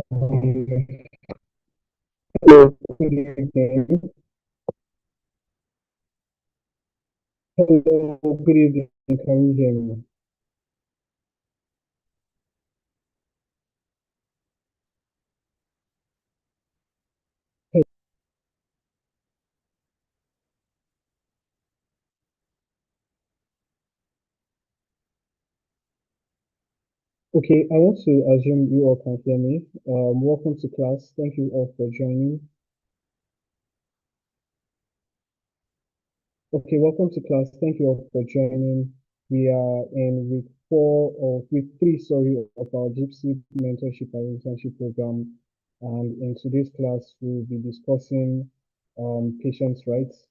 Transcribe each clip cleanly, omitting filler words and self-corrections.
Um, Hello, good evening. Hello, good evening. Can you hear me? Okay, I want to assume you all can hear me. Welcome to class. Thank you all for joining. Okay, welcome to class. Thank you all for joining. We are in week three, sorry, of our JIIPCC mentorship and internship program. And in today's class, we'll be discussing patients' rights.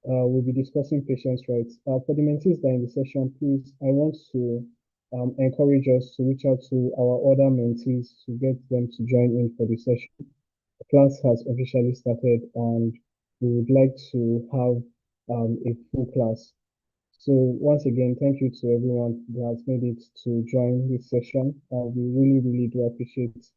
We'll be discussing patients' rights. For the mentees that are in the session, please, I want to encourage us to reach out to our other mentees to get them to join in for the session. The class has officially started and we would like to have a full class. So once again, thank you to everyone who has made it to join this session. We really, really do appreciate it.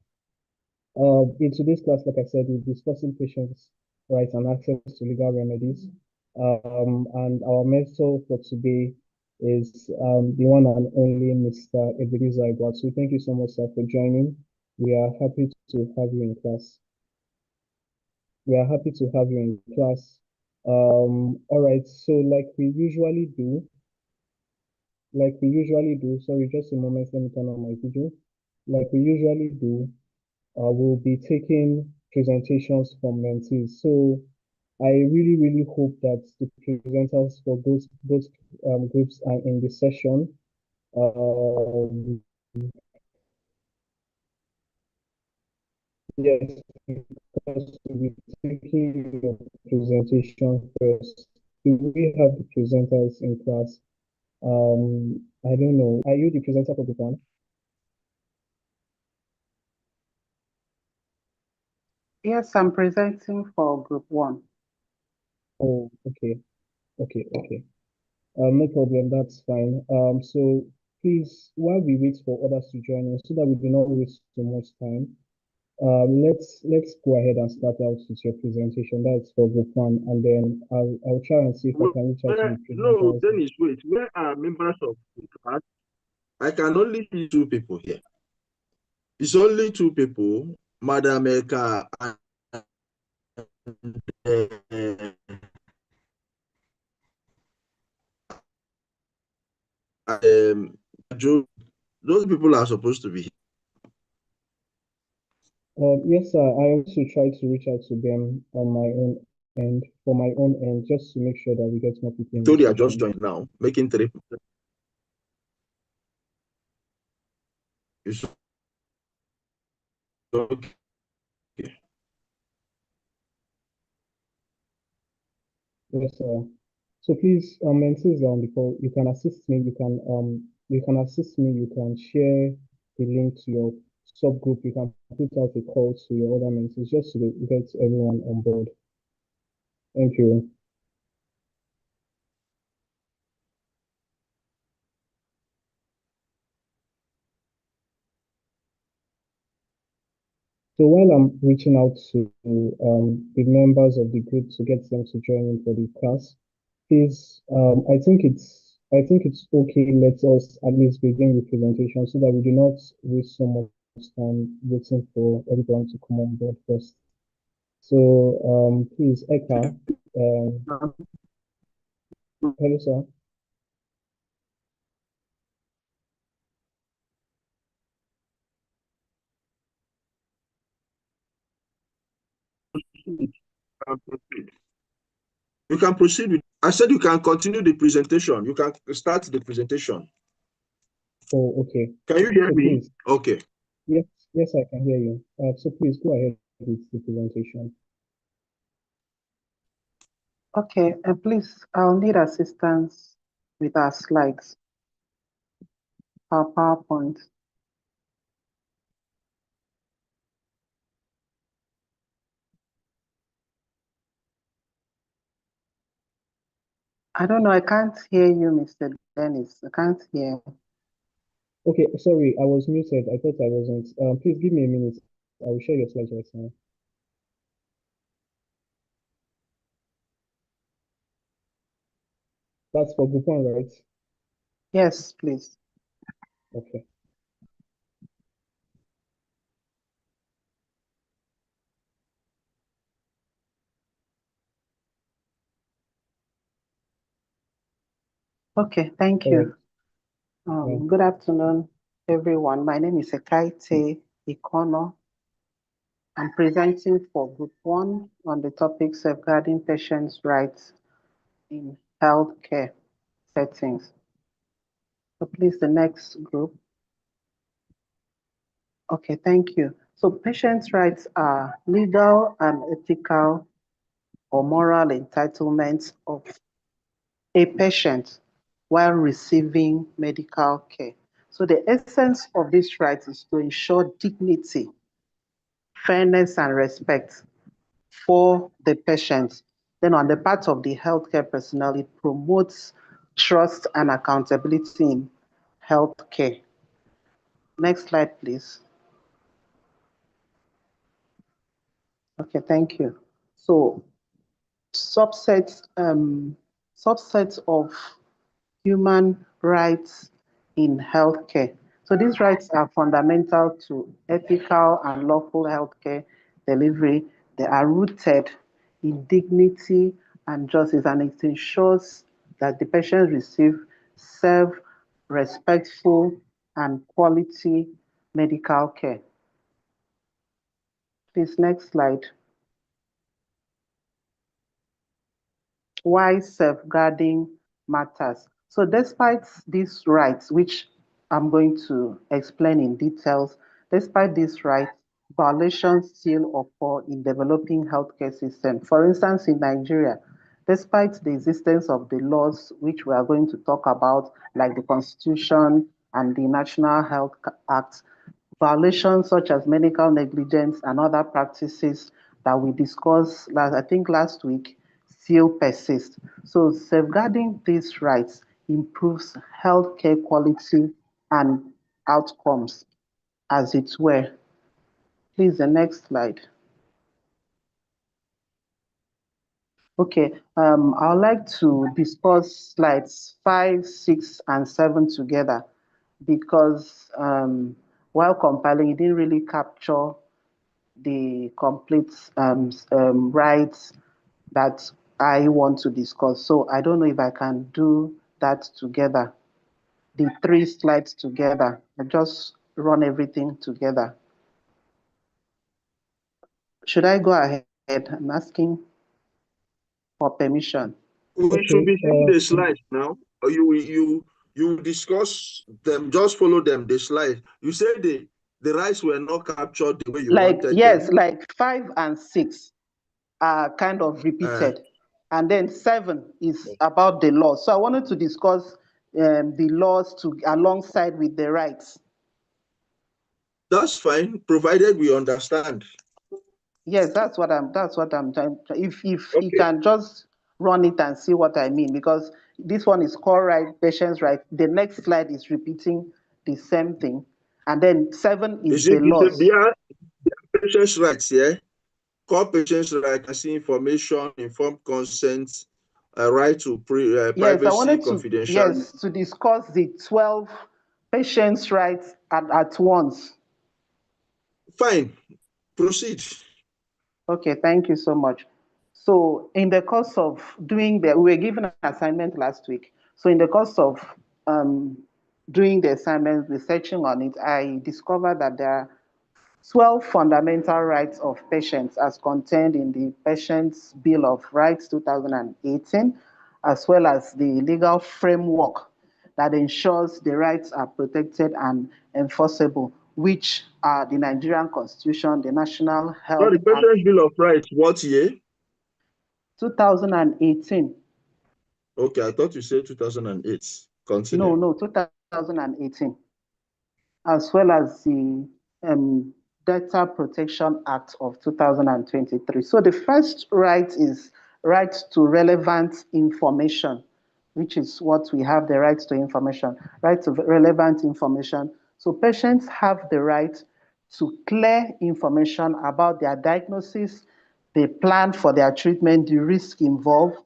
In today's class, like I said, we're discussing patients' rights and access to legal remedies. And our mentor for today is the one and only Mr. Ebenezer Igwat. So thank you so much, sir, for joining. We are happy to have you in class. We are happy to have you in class. All right, so sorry, just a moment, let me turn on my video. Like we usually do, we'll be taking presentations from mentees. So I really, really hope that the presenters for both groups are in the session. Um, yes, because we'll be taking your presentation first. Do we have the presenters in class? I don't know. Are you the presenter for the one? Yes, I'm presenting for group one. Oh, okay, okay. No problem, that's fine. So please, while we wait for others to join us, so that we do not waste so much time, let's go ahead and start out with your presentation. That's for group one, and then I'll try and see if I can reach out to the No, presenters. Dennis, wait. Where are members of the class? I can only see two people here. It's only two people, Madam Eka and Joe. Those people are supposed to be here. Yes, sir. I also try to reach out to them on my own end, for my own end, just to make sure that we get more people in So the they are just session. joined now, making three. Okay. Yes, sir. So please, mentees on the call, you can assist me. You can assist me. You can share the link to your subgroup. You can put out a call to your other mentees just to get everyone on board. Thank you. So while I'm reaching out to the members of the group to get them to join in for the class, please, I think it's okay. Let us at least begin the presentation so that we do not waste so much time waiting for everyone to come on board first. So please, Eka, hello, sir. You can proceed with. I said you can continue the presentation. You can start the presentation. Oh, okay. Can you hear So me? please, Okay. yes, yes, I can hear you. So please go ahead with the presentation. Okay, and please, I'll need assistance with our slides, our PowerPoint. I don't know, I can't hear you, Mr. Dennis. I can't hear. Okay, sorry, I was muted. I thought I wasn't. Please give me a minute. I will share your slides right now. That's for group one, right? Yes, please. Okay. Okay, thank All right. you. Good afternoon, everyone. My name is Ekaite Ikono. I'm presenting for Group 1 on the topic safeguarding patients' rights in healthcare settings. So please, the next group. Okay, thank you. So patients' rights are legal and ethical or moral entitlements of a patient while receiving medical care. So the essence of this right is to ensure dignity, fairness, and respect for the patient. Then on the part of the healthcare personnel, it promotes trust and accountability in healthcare. Next slide, please. Okay, thank you. So subsets, subsets of human rights in healthcare. So these rights are fundamental to ethical and lawful healthcare delivery. They are rooted in dignity and justice, and it ensures that the patients receive safe, respectful, and quality medical care. Please, next slide. Why safeguarding matters. So despite these rights, which I'm going to explain in details, despite these rights, violations still occur in developing healthcare systems. For instance, in Nigeria, despite the existence of the laws which we are going to talk about, like the Constitution and the National Health Act, violations such as medical negligence and other practices that we discussed I think last week, still persist. So safeguarding these rights improves healthcare quality and outcomes, as it were. Please, the next slide. Okay, I'd like to discuss slides 5, 6, and 7 together because while compiling, it didn't really capture the complete rights that I want to discuss. So I don't know if I can do that together, the 3 slides together. I just run everything together. Should I go ahead? I'm asking for permission. We should be seeing the slides now. You discuss them, just follow them, the slides. You say the rights were not captured the way you wanted yes, them. like 5 and 6 are kind of repeated. And then 7 is about the law. So I wanted to discuss the laws alongside with the rights. That's fine, provided we understand. Yes, that's what I'm trying. If you can just run it and see what I mean, because this one is core right, patient's right. The next slide is repeating the same thing. And then 7 is the laws. They are patient's rights, yeah? Core patient's right, I see information, informed consent, right to Yes, I privacy, wanted confidentiality. to discuss the 12 patient's rights at once. Fine, proceed. Okay, thank you so much. So in the course of we were given an assignment last week. So in the course of doing the assignment, researching on it, I discovered that there are 12 fundamental rights of patients as contained in the Patients' Bill of Rights 2018, as well as the legal framework that ensures the rights are protected and enforceable, which are the Nigerian Constitution, the National No, Health the Act Patient's Bill of Rights, what year? 2018. Okay, I thought you said 2008. Continue. No, 2018, as well as the Data Protection Act of 2023. So the first right is right to relevant information, which is what we have the right to information, right to relevant information. So patients have the right to clear information about their diagnosis, the plan for their treatment, the risk involved,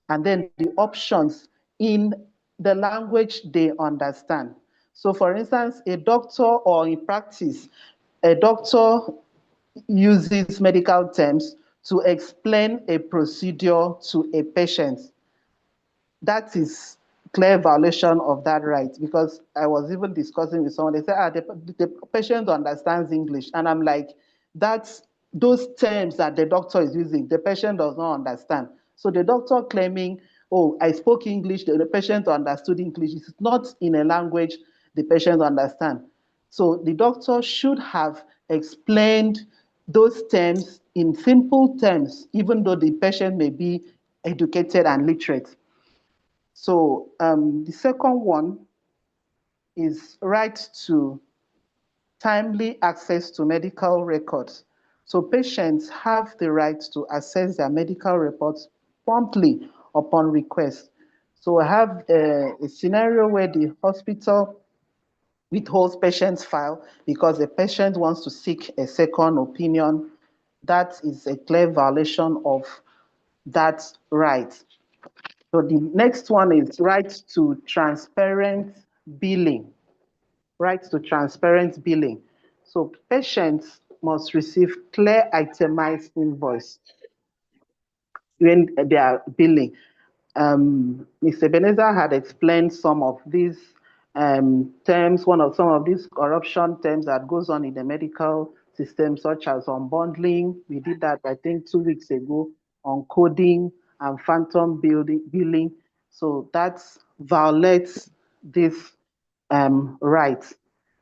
and then the options in the language they understand. So for instance, a doctor or in practice, a doctor uses medical terms to explain a procedure to a patient. That is clear violation of that right, because I was even discussing with someone. They said, the patient understands English. And I'm like, that's those terms that the doctor is using, the patient does not understand. So the doctor claiming, oh, I spoke English, the patient understood English. It's not in a language the patient understands. So the doctor should have explained those terms in simple terms, even though the patient may be educated and literate. So the second one is right to timely access to medical records. So patients have the right to access their medical reports promptly upon request. So I have a scenario where the hospital withholds patient's file because the patient wants to seek a second opinion. That is a clear violation of that right. So the next one is right to transparent billing. Right to transparent billing. So patients must receive clear itemized invoice when they are billing. Mr. Beneza had explained some of these terms, some of these corruption terms that goes on in the medical system, such as unbundling. We did that, I think, 2 weeks ago, on coding and phantom billing. So that violates this right.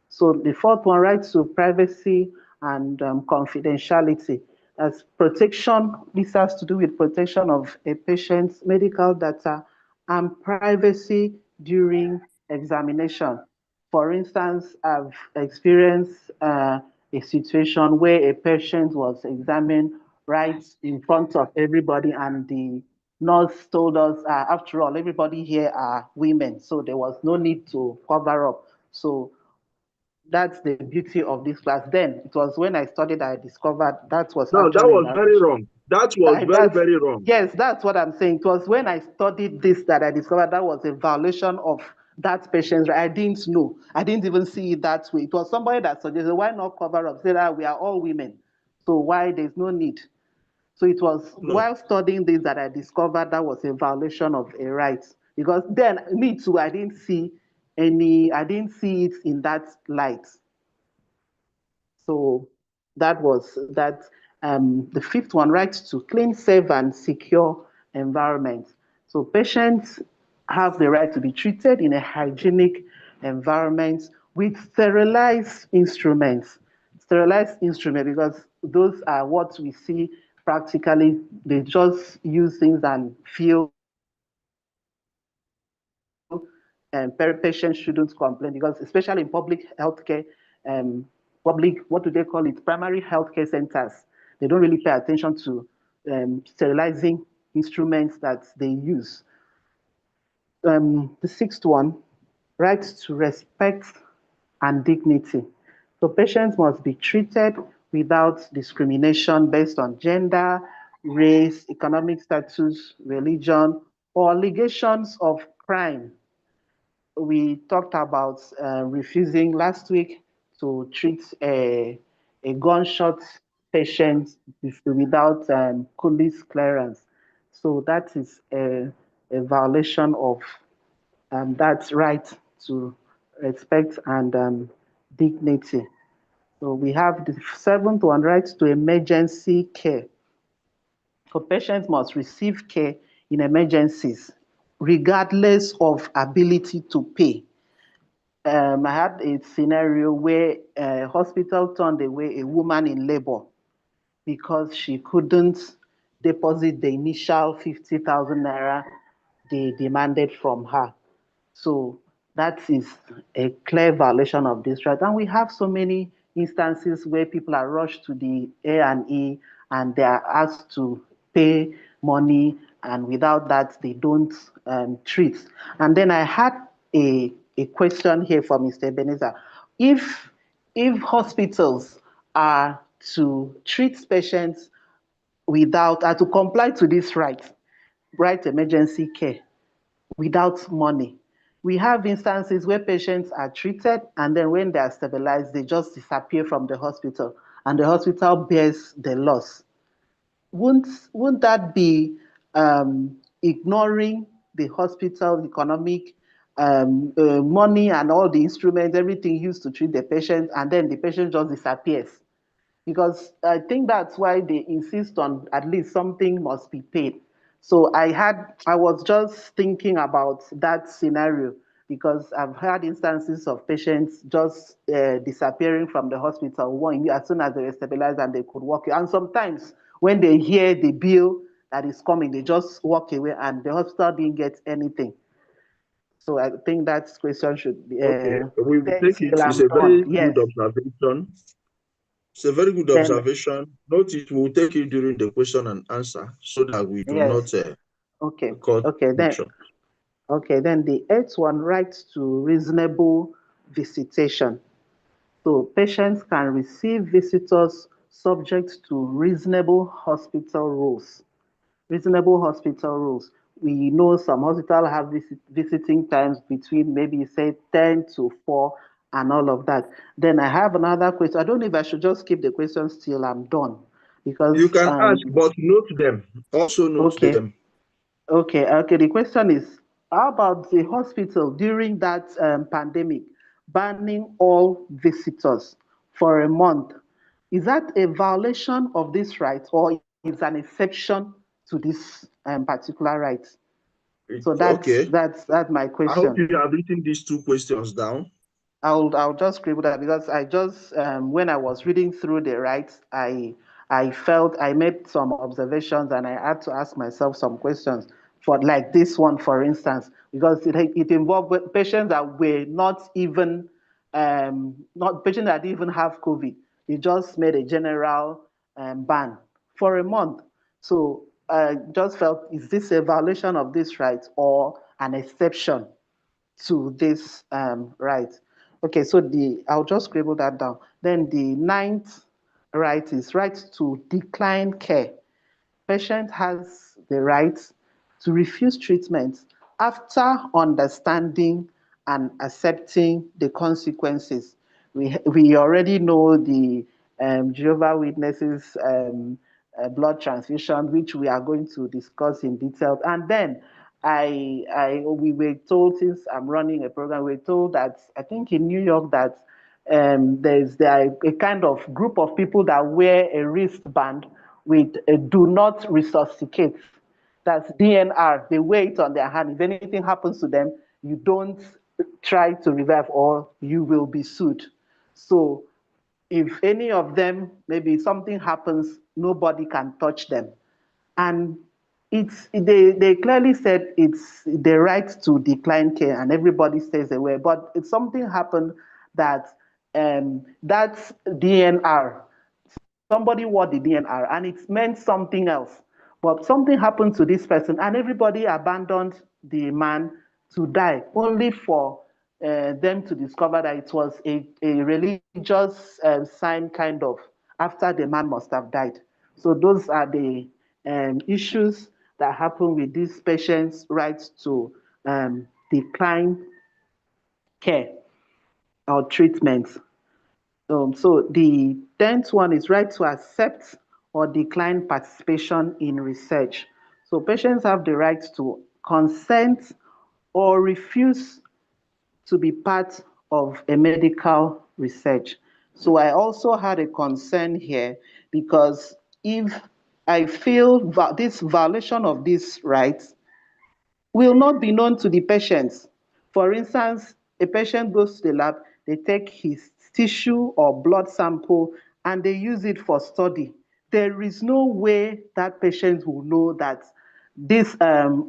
So the fourth one, right to privacy and confidentiality. As protection, this has to do with protection of a patient's medical data and privacy during examination. For instance, I've experienced a situation where a patient was examined right in front of everybody, and the nurse told us, after all, everybody here are women, so there was no need to cover up. So that's the beauty of this class. Then it was when I studied I discovered that was No, that actually was an very wrong. That was very, that's, very wrong. yes, that's what I'm saying. It was when I studied this that I discovered that was a violation of that patient's right. I didn't know. I didn't even see it that way. It was somebody that suggested, why not cover up? Say that we are all women. So why there's no need. So it was No. while studying this that I discovered that was a violation of a right. Because then me too, I didn't see it in that light. So that was that. The fifth one, right to clean, safe, and secure environment. So patients have the right to be treated in a hygienic environment with sterilized instruments. Sterilized instruments, because those are what we see practically. They just use things and feel, and patients shouldn't complain, because especially in public healthcare, what do they call it? Primary healthcare centers. They don't really pay attention to sterilizing instruments that they use. The sixth one, right to respect and dignity. So patients must be treated without discrimination based on gender, race, economic status, religion, or allegations of crime. We talked about refusing last week to treat a gunshot patient without police clearance. So that is a violation of that right to respect and dignity. So we have the seventh one, right to emergency care. So patients must receive care in emergencies, regardless of ability to pay. I had a scenario where a hospital turned away a woman in labor because she couldn't deposit the initial 50,000 naira they demanded from her. So that is a clear violation of this right. And we have so many instances where people are rushed to the A&E and they are asked to pay money, and without that, they don't treat. And then I had a question here for Mr. Ebenezer. If hospitals are to treat patients to comply to this right emergency care without money. We have instances where patients are treated and then when they are stabilized, they just disappear from the hospital and the hospital bears the loss. Wouldn't that be ignoring the hospital economic money and all the instruments, everything used to treat the patient, and then the patient just disappears? Because I think that's why they insist on at least something must be paid. So I was just thinking about that scenario because I've had instances of patients just disappearing from the hospital as soon as they were stabilized and they could walk. And sometimes when they hear the bill that is coming, they just walk away and the hospital didn't get anything. So I think that question should be Okay, we will take it. till It's I'm a very done. Yes. good observation. It's a very good Then observation. Note it, we'll take it during the question and answer so that we do yes. not Okay. cut Okay. connection. Then the eighth one, right to reasonable visitation. So patients can receive visitors subject to reasonable hospital rules. Reasonable hospital rules. We know some hospitals have visiting times between maybe say 10 to 4 and all of that. Then I have another question. I don't know if I should just keep the questions till I'm done You because can ask, but note them. Also note okay. them. Okay. The question is, how about the hospital during that pandemic banning all visitors for a month? Is that a violation of this right, or is an exception to this particular right? So Okay. that's my I hope question. you have written these two questions down. I'll just scribble that because I just when I was reading through the rights, I felt I made some observations and I had to ask myself some questions for like this one, for instance, because it involved patients that were not even not patients that didn't even have COVID. They just made a general ban for a month. So I just felt, is this a violation of this right or an exception to this right? Okay, so I'll just scribble that down. Then the ninth right is right to decline care. Patient has the right to refuse treatment after understanding and accepting the consequences. We already know the Jehovah Witnesses blood transfusion, which we are going to discuss in detail. And then we were told, since I'm running a program, we were told that I think in New York that there a kind of group of people that wear a wristband with a do not resuscitate. That's DNR. They wear it on their hand. If anything happens to them, you don't try to revive or you will be sued. So if any of them, maybe something happens, nobody can touch them. And they clearly said it's the right to decline care and everybody stays away. But if something happened that that's DNR, somebody wore the DNR and it meant something else. But something happened to this person and everybody abandoned the man to die, only for them to discover that it was a religious sign, kind of, after the man must have died. So those are the issues that happen with these patients' rights to decline care or treatment. So the 10th one is right to accept or decline participation in research. So patients have the right to consent or refuse to be part of a medical research. So I also had a concern here because if I feel that this violation of these rights will not be known to the patients. For instance, a patient goes to the lab, they take his tissue or blood sample and they use it for study. There is no way that patient will know that this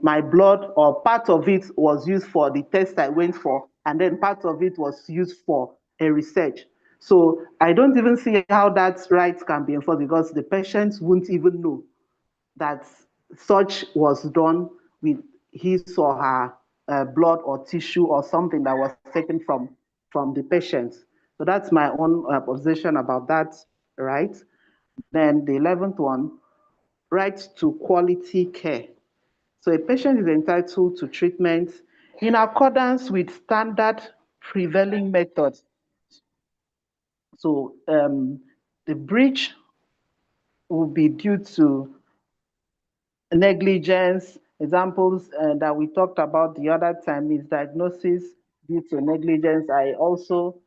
my blood or part of it was used for the test I went for, and then part of it was used for a research. So I don't even see how that right can be enforced because the patients won't even know that such was done with his or her blood or tissue or something that was taken from the patient. So that's my own observation about that right? Then the 11th one, right to quality care. So a patient is entitled to treatment in accordance with standard prevailing methods. So the breach will be due to negligence. Examples that we talked about the other time is diagnosis due to negligence. I also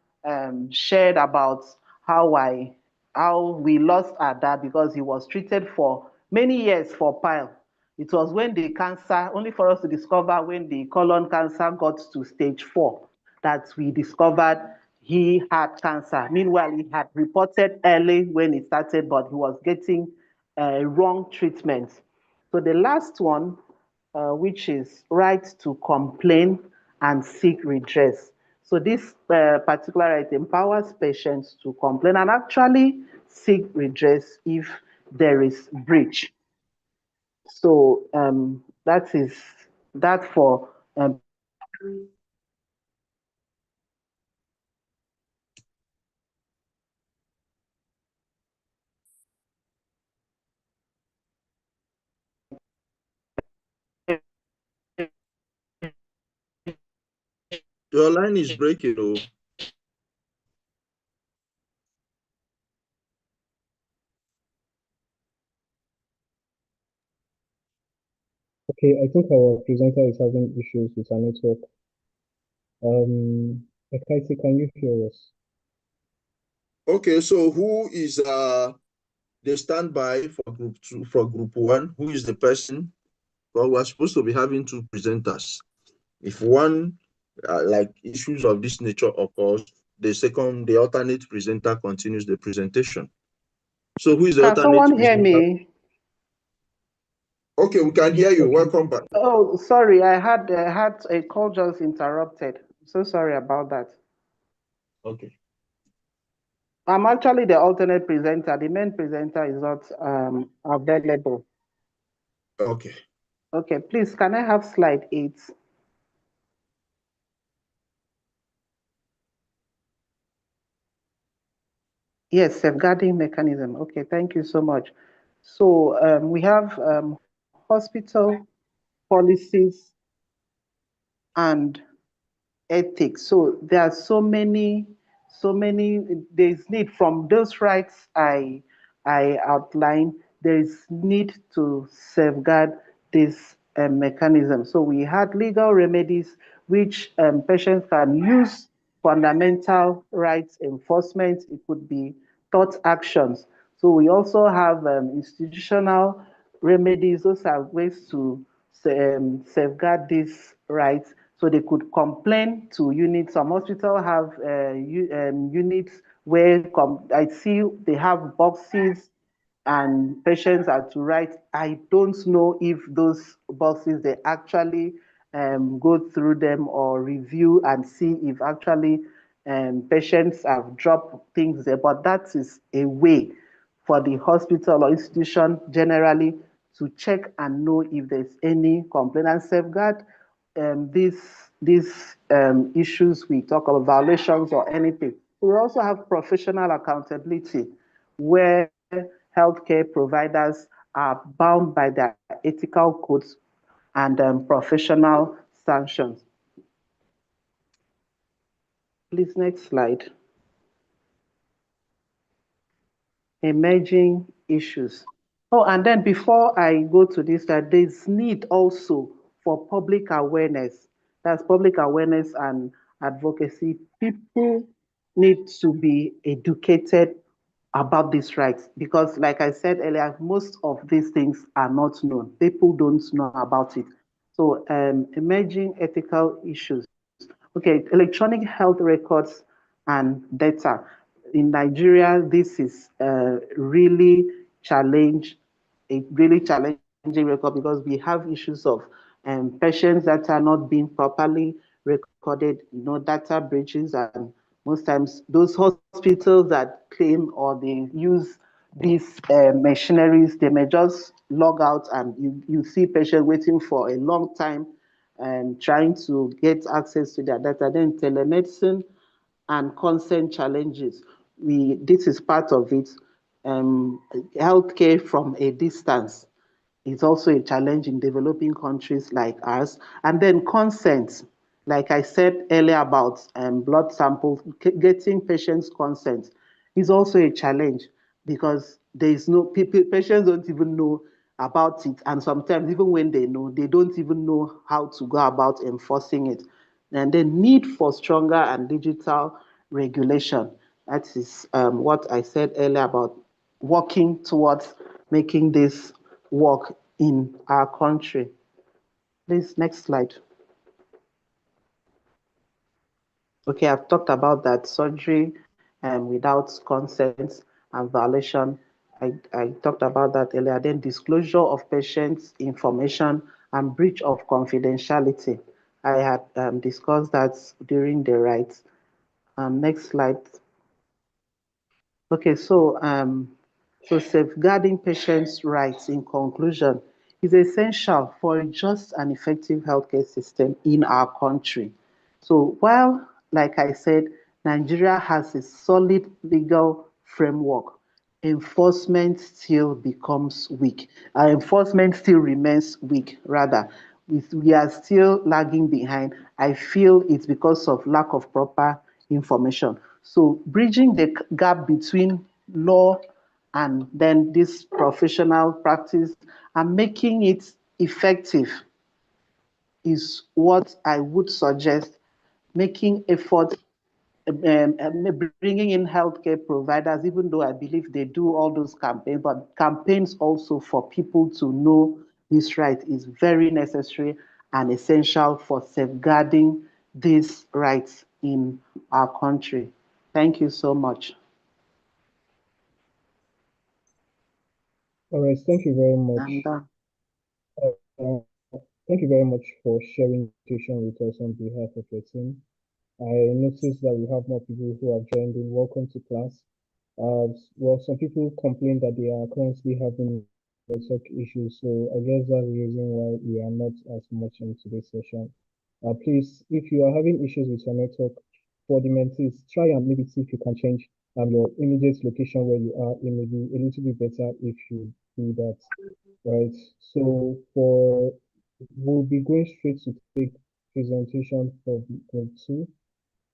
shared about how we lost our dad because he was treated for many years for pile. It was when the cancer, only for us to discover when the colon cancer got to stage 4, that we discovered he had cancer. Meanwhile, he had reported early when it started, but he was getting wrong treatment. So the last one, which is right to complain and seek redress. So this particular right empowers patients to complain and actually seek redress if there is breach. So that is that for Your line is breaking, oh. Okay, I think our presenter is having issues with her network. Ekaisi, can you hear us? Okay, so who is the standby for group 2, for group 1? Who is the person? Well, we're supposed to be having 2 presenters. If one like issues of this nature occurs, the alternate presenter continues the presentation. So who is the can alternate someone hear presenter? me? Okay, we can hear you. Okay. Welcome back. Oh, sorry, I had a call just interrupted. So sorry about that. Okay. I'm actually the alternate presenter. The main presenter is not available. Okay. Okay, please, can I have slide 8? Yes, safeguarding mechanism. Okay, thank you so much. So we have hospital policies and ethics. So there are so many, there's need from those rights I outlined, there is need to safeguard this mechanism. So we had legal remedies which patients can use, fundamental rights enforcement, it could be tort actions. So we also have institutional remedies, those are ways to safeguard these rights. So they could complain to units. Some hospitals have units where I see they have boxes and patients are to write. I don't know if those boxes they actually go through them or review and see if actually patients have dropped things there. But that is a way for the hospital or institution generally to check and know if there's any complaint and safeguard these issues we talk about, violations or anything. We also have professional accountability where healthcare providers are bound by their ethical codes and professional sanctions. Please, next slide. Emerging issues. Oh, and then before I go to this, that there's need also for public awareness. That's public awareness and advocacy. People need to be educated about these rights because, like I said earlier, most of these things are not known. People don't know about it. So, emerging ethical issues. Okay, electronic health records and data. In Nigeria, this is a really challenging record because we have issues of patients that are not being properly recorded, data breaches, and most times those hospitals that claim or they use these machineries, they may just log out and you see patients waiting for a long time and trying to get access to their data. Then telemedicine and consent challenges. This is part of it. healthcare from a distance is also a challenge in developing countries like ours. And then consent, like I said earlier about blood samples, getting patients' consent is also a challenge because there is no, patients don't even know about it. And sometimes, even when they know, they don't even know how to go about enforcing it. And the need for stronger and digital regulation. That is what I said earlier about working towards making this work in our country. Please, next slide. Okay, I've talked about that surgery without consent and violation. I talked about that earlier. Then disclosure of patients' information and breach of confidentiality. I had discussed that during the rights. Next slide. Okay, so safeguarding patients' rights in conclusion is essential for a just and effective healthcare system in our country. So while, like I said, Nigeria has a solid legal framework, enforcement still becomes weak. Our enforcement still remains weak, rather. We are still lagging behind. I feel it's because of lack of proper information. So bridging the gap between law and then this professional practice and making it effective is what I would suggest, making effort, bringing in healthcare providers, even though I believe they do all those campaigns, but campaigns also for people to know this right is very necessary and essential for safeguarding these rights in our country. Thank you so much. All right, thank you very much. And Uh, Thank you very much for sharing your situation with us on behalf of your team. I noticed that we have more people who have joined in. Welcome to class. Well, some people complain that they are currently having network issues, so I guess that's the reason why we are not as much in today's session. Please, if you are having issues with your network, for the mentees, try and maybe see if you can change your immediate location where you are. It may be a little bit better if you do that, right? So we'll be going straight to take presentation for group two.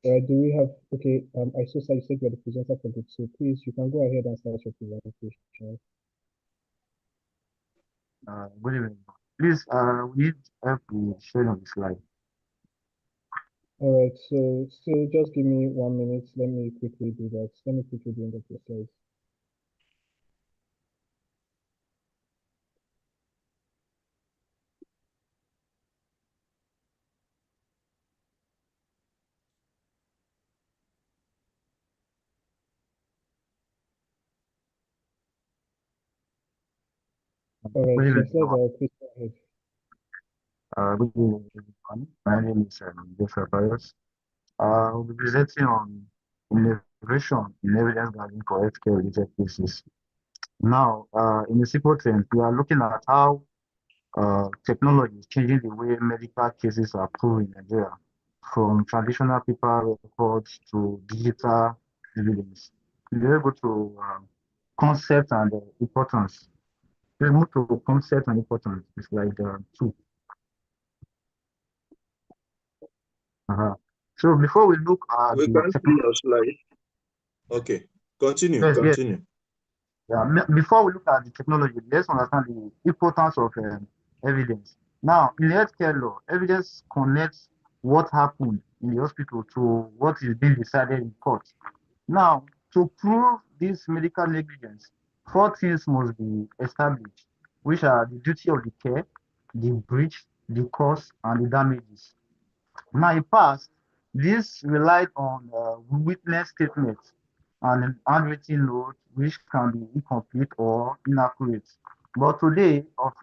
Right, do we have, okay, I saw you said you're the presenter for group two. Please, you can go ahead and start your presentation. Good evening. Please, we need help with sharing of the slide. All right, so just give me 1 minute. Let me quickly do that. Let me quickly bring up the slides. All right, Good so evening, slides are please go ahead. Good evening, everyone. My name is Joseph Bios. We'll be presenting on innovation in evidence gathering for healthcare related cases. Now, in a simple terms, we are looking at how technology is changing the way medical cases are approved in Nigeria, from traditional paper records to digital evidence. We're able to concept and importance. Let's move to concept and importance. It's like two. So before we look at We the can't see technology, your slide. Okay, continue, yes, yes, continue. yeah. Before we look at the technology, let's understand the importance of evidence. Now, in healthcare law, evidence connects what happened in the hospital to what is being decided in court. Now, to prove this medical negligence, four things must be established, which are the duty of the care, the breach, the cause, and the damages. Now, in past, this relied on witness statements and handwritten notes, which can be incomplete or inaccurate. But today, of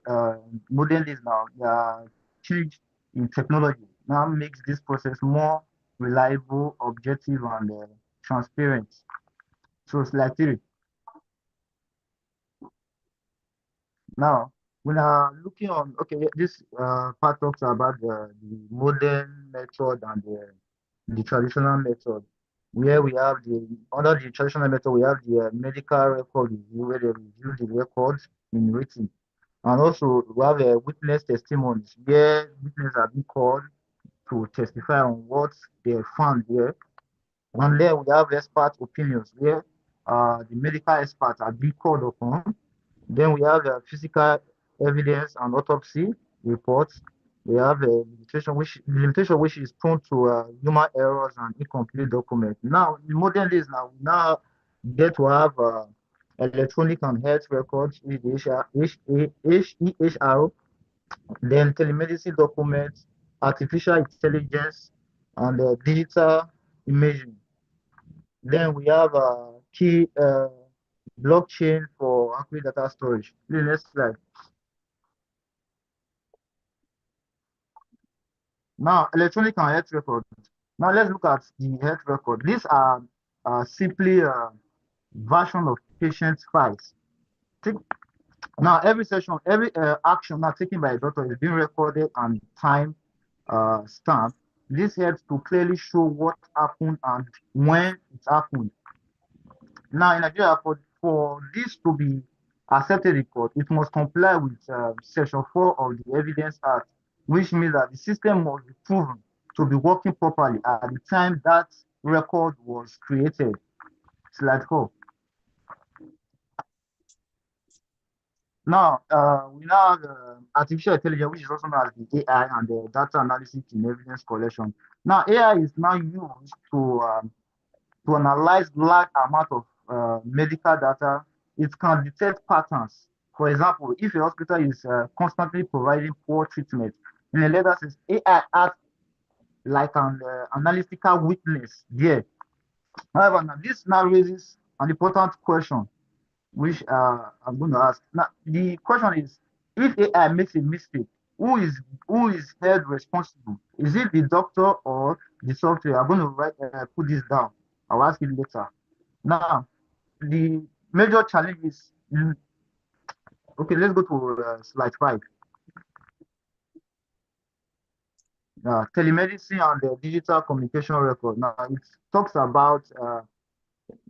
modern days now, the change in technology now makes this process more reliable, objective, and transparent. So, it's like theory. Now, we are looking on, okay, this part talks about the modern method and the traditional method. where we have under the traditional method, we have the medical record review, where they review the records in written. And also, we have witness testimonies, where witnesses are being called to testify on what they found here. And then we have expert opinions, where the medical experts are being called upon. Then we have physical evidence and autopsy reports. We have limitation which is prone to human errors and incomplete documents. Now, in modern days, we now get to have electronic and health records, HEHR, then telemedicine documents, artificial intelligence, and digital imaging. Then we have key blockchain for accurate data storage. The next slide. Now, electronic and health records. Now, let's look at the health record. These are simply a version of patient files. Now, every session, every action now taken by a doctor is being recorded and time stamped. This helps to clearly show what happened and when it happened. Now, in Nigeria, for this to be accepted in court, it must comply with Section 4 of the Evidence Act, which means that the system must be proven to be working properly at the time that record was created. Slide 4. Now, we now have artificial intelligence, which is also known as the AI and the data analysis in evidence collection. Now, AI is now used to analyze large amount of medical data. It can detect patterns. For example, if a hospital is constantly providing poor treatment, in a letter says AI acts like an analytical witness there. However, now this now raises an important question, which I'm going to ask. Now, the question is, if AI makes a mistake, who is held responsible? Is it the doctor or the software? I'm going to put this down. I'll ask it later. Now, the major challenge is, okay, let's go to slide 5. Telemedicine and the digital communication record. Now, it talks about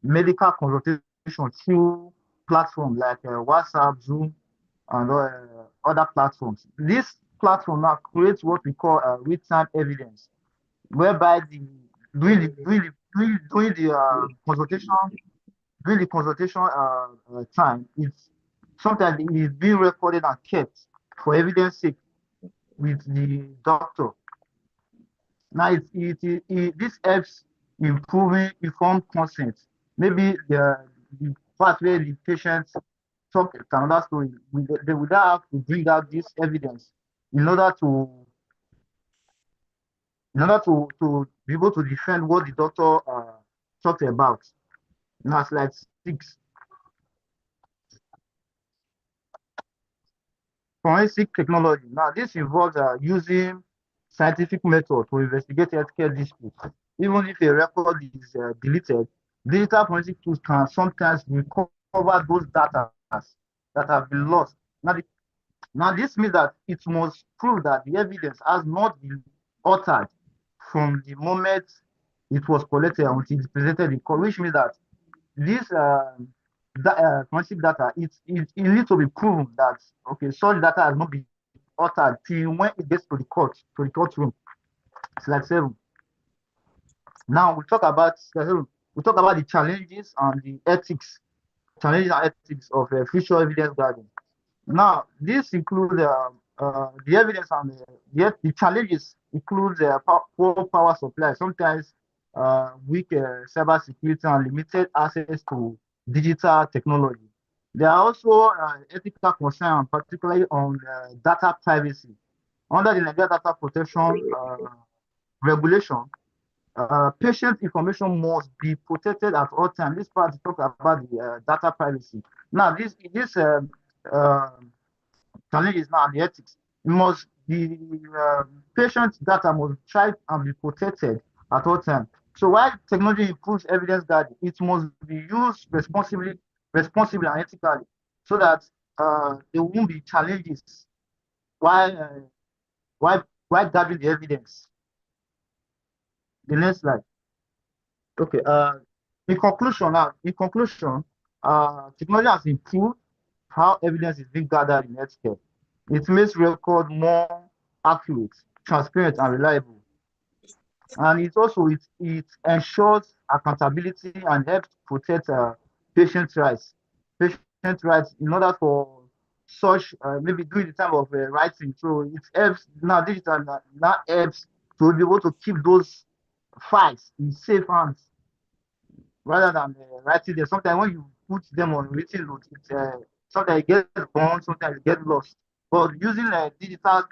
medical consultation through platforms like WhatsApp, Zoom, and other platforms. This platform now creates what we call real-time evidence, whereby during the consultation time, it's sometimes it is being recorded and kept for evidence sake with the doctor. Now, this helps improving informed consent. Maybe the part where the patient talk another story, they would have to bring out this evidence in order to be able to defend what the doctor talked about. Now, slide 6. Forensic technology. Now, this involves using scientific method to investigate healthcare disputes. Even if a record is deleted, digital forensic tools can sometimes recover those data that have been lost. Now, this means that it must prove that the evidence has not been altered from the moment it was collected until it's presented in court, which means that this forensic data, it needs to be proven that, okay, such data has not been altered till when it gets to the courtroom. Slide 7. Now we talk about the challenges and the challenges and ethics of future evidence gathering. Now, this includes the evidence and the challenges include poor power supply, sometimes weak cyber security and limited access to digital technology. There are also ethical concerns, particularly on data privacy. Under the Nigeria Data Protection Regulation, patient information must be protected at all times. This part talks about the data privacy. Now, this challenge is now the ethics. The patient's data must try and be protected at all times. So while technology improves evidence gathering, it must be used responsibly and ethically, so that there won't be challenges while while gathering the evidence. The next slide. Okay. In conclusion, technology has improved how evidence is being gathered in healthcare. It makes record more accurate, transparent, and reliable. And it ensures accountability and helps protect patient rights. Patient rights in order for such maybe during the time of writing. So it helps now digital now helps to be able to keep those files in safe hands rather than writing them. Sometimes when you put them on written notes, sometimes it gets gone, sometimes it gets lost. But using digital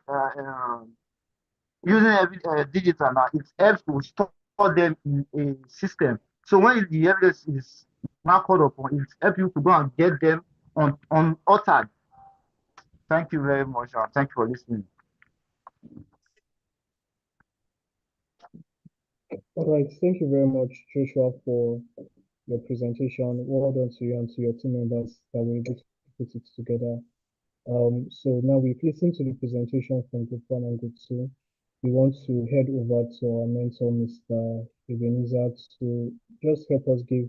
now, it helps to store them in a system. So when the evidence is now called upon, it helps you to go and get them on unauthored. Thank you very much. Thank you for listening. All right, thank you very much, Joshua, for your presentation. Well done to you and to your team members that were able to put it together. So now we've listened to the presentation from Group 1 and Group 2. We want to head over to our mentor, Mr. Ebenezer, to just help us give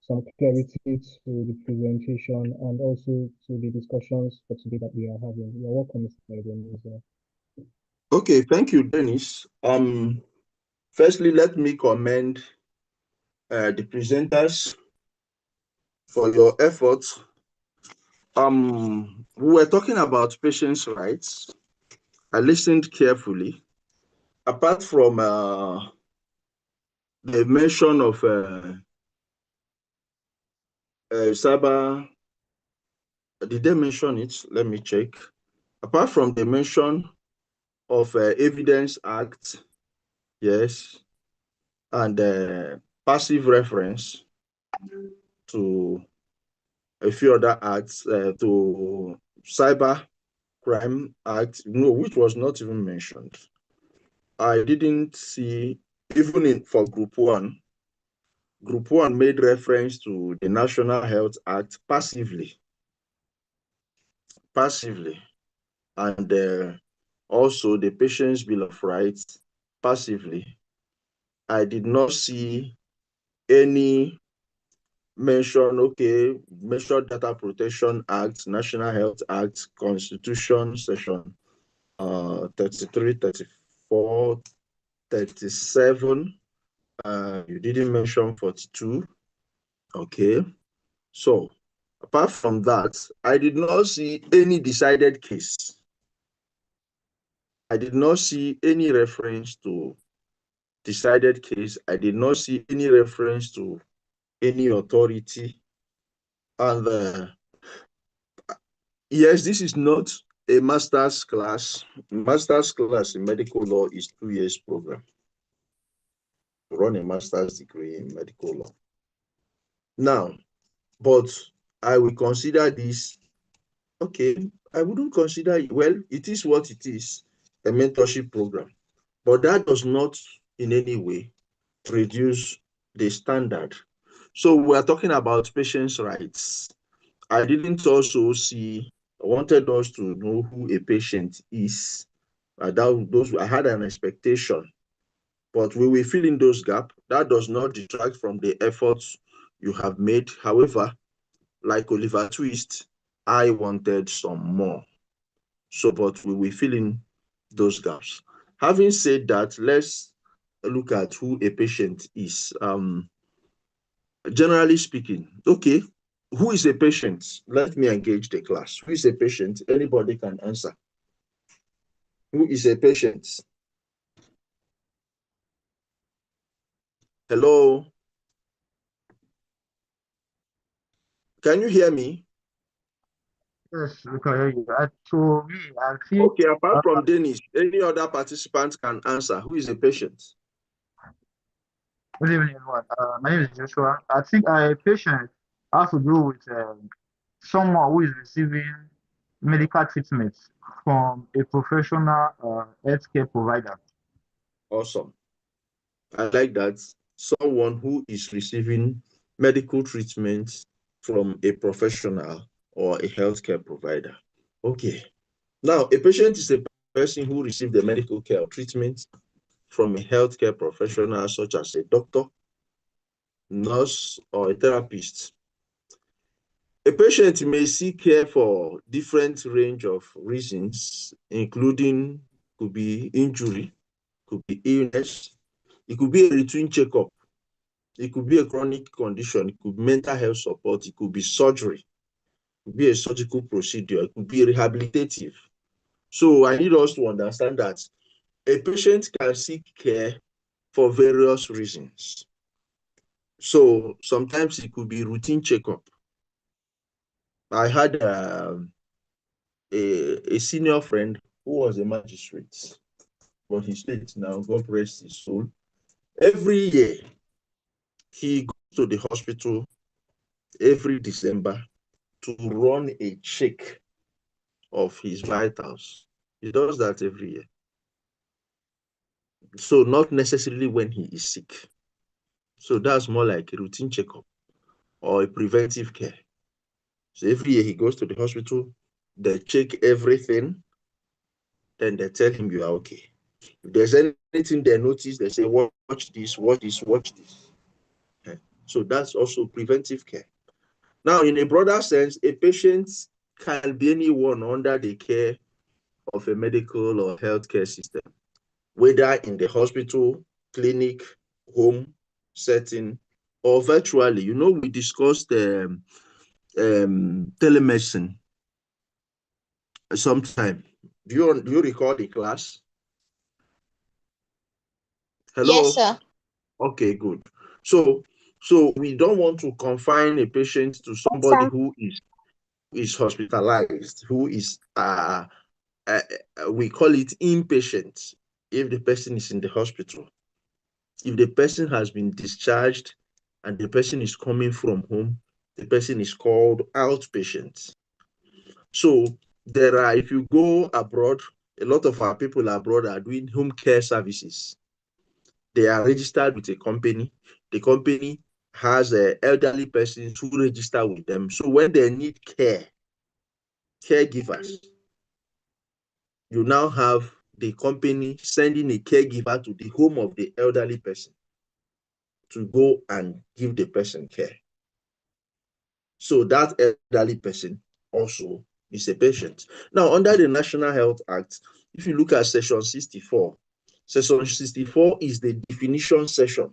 some clarity to the presentation and also to the discussions for today that we are having. You're welcome, Mr. Ebenezer. Okay, thank you, Dennis. Firstly, let me commend the presenters for your efforts. We were talking about patients' rights. I listened carefully. Apart from the mention of cyber, did they mention it? Let me check. Apart from the mention of Evidence Act, yes, and passive reference to a few other acts, to Cyber Crime Act, no, which was not even mentioned. I didn't see, even for Group 1, Group 1 made reference to the National Health Act passively, and also the Patient's Bill of Rights passively. I did not see any mention, okay, Mention Data Protection Act, National Health Act, Constitution, Section 33, 34, 37. You didn't mention 42. Okay. So, apart from that, I did not see any decided case. I did not see any reference to decided case. I did not see any reference to any authority. And yes, this is not a master's class. Master's class in medical law is 2 years program. To run a master's degree in medical law. Now, but I will consider this, okay, I wouldn't consider it, well, it is what it is, a mentorship program. But that does not in any way reduce the standard. So we're talking about patients' rights. I didn't also see, I wanted us to know who a patient is. I had an expectation, but we will fill in those gaps. That does not detract from the efforts you have made. However, like Oliver Twist, I wanted some more. So, but we will fill in those gaps. Having said that, let's look at who a patient is. Generally speaking, okay, who is a patient? Let me engage the class. Who is a patient? Anybody can answer. Who is a patient? Hello? Can you hear me? Yes, we can hear you. To me, I feel Okay, apart from Dennis, any other participant can answer. Who is a patient? good evening, everyone. My name is Joshua. I think a patient has to do with someone who is receiving medical treatment from a professional healthcare provider. Awesome. I like that. Someone who is receiving medical treatment from a professional or a healthcare provider. Okay. Now, a patient is a person who received the medical care or treatment from a healthcare professional, such as a doctor, nurse, or a therapist. A patient may seek care for different range of reasons, including could be injury, could be illness, it could be a routine checkup, it could be a chronic condition, it could be mental health support, it could be surgery, it could be a surgical procedure, it could be rehabilitative. So I need us to understand that a patient can seek care for various reasons. So sometimes it could be routine checkup. I had a senior friend who was a magistrate, but he's late now, God rest his soul. Every year, he goes to the hospital every December to run a check of his vitals. He does that every year. So not necessarily when he is sick. So that's more like a routine checkup or a preventive care. So every year he goes to the hospital, they check everything, then they tell him you are okay. If there's anything they notice, they say, watch this, watch this, watch this. Okay. So that's also preventive care. Now, in a broader sense, a patient can be anyone under the care of a medical or healthcare system, whether in the hospital, clinic, home setting, or virtually. You know, we discussed telemedicine sometime. Do you recall the class? Hello? Yes, sir. Okay, good. So we don't want to confine a patient to somebody who is hospitalized, who is we call it inpatient if the person is in the hospital. If the person has been discharged and the person is coming from home, the person is called outpatient. So there are, if you go abroad, a lot of our people abroad are doing home care services. They are registered with a company. The company has elderly persons who register with them. So when they need caregivers, you now have the company sending a caregiver to the home of the elderly person to go and give the person care. So that elderly person also is a patient. Now, under the National Health Act, if you look at Section 64, Section 64 is the definition section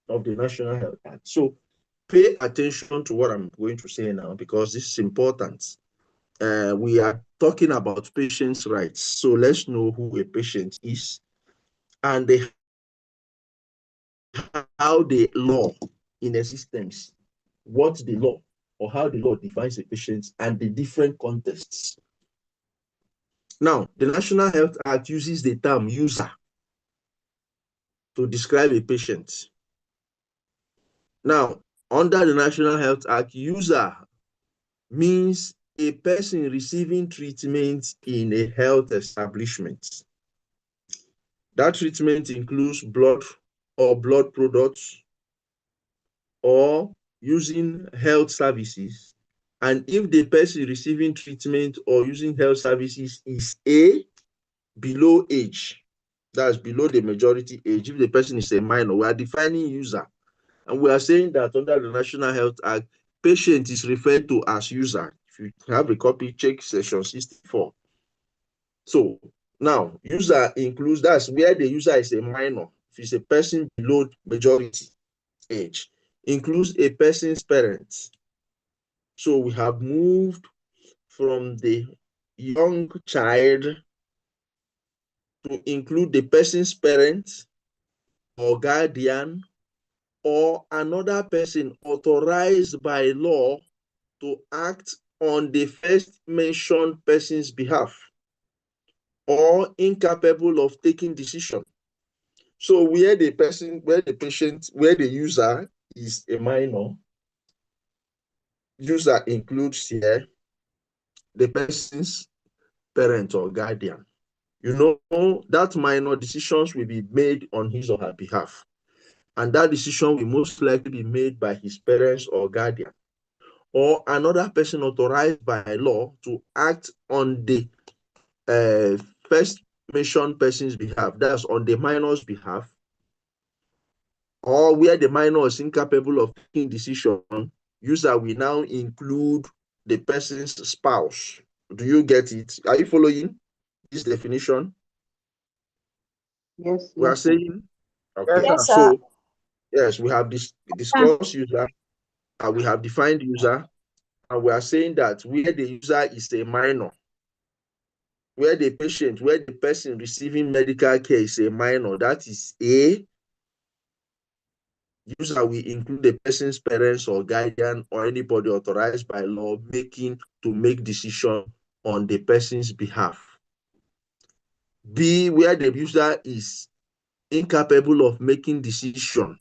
of the National Health Act. So pay attention to what I'm going to say now because this is important. We are talking about patients' rights. So let's know who a patient is and how the law in existence, what the law or how the law defines a patient and the different contexts. Now, the National Health Act uses the term user to describe a patient. Now, under the National Health Act, user means a person receiving treatment in a health establishment. That treatment includes blood or blood products or using health services. And if the person receiving treatment or using health services is below age, that's below the majority age, if the person is a minor, we are defining user. And we are saying that under the National Health Act, patient is referred to as user. If you have a copy, check section 64. So now, user includes, that's where the user is a minor. If it's a person below majority age, includes a person's parents. So we have moved from the young child to include the person's parents or guardian or another person authorized by law to act on the first mentioned person's behalf or incapable of taking decision. So where the user is a minor, user includes here the person's parent or guardian. You know, that minor decisions will be made on his or her behalf. And that decision will most likely be made by his parents or guardian or another person authorized by law to act on the first mentioned person's behalf. That's on the minor's behalf or where the minor is incapable of taking decision, user will now include the person's spouse. Do you get it? Are you following this definition? Yes, We are yes, sir. saying, okay, Yes, sir. so yes, we have discussed user, and we have defined user, and we are saying that where the user is a minor, where the person receiving medical care is a minor, that is a user will include the person's parents or guardian or anybody authorized by law to make decision on the person's behalf. B, where the user is incapable of making decision,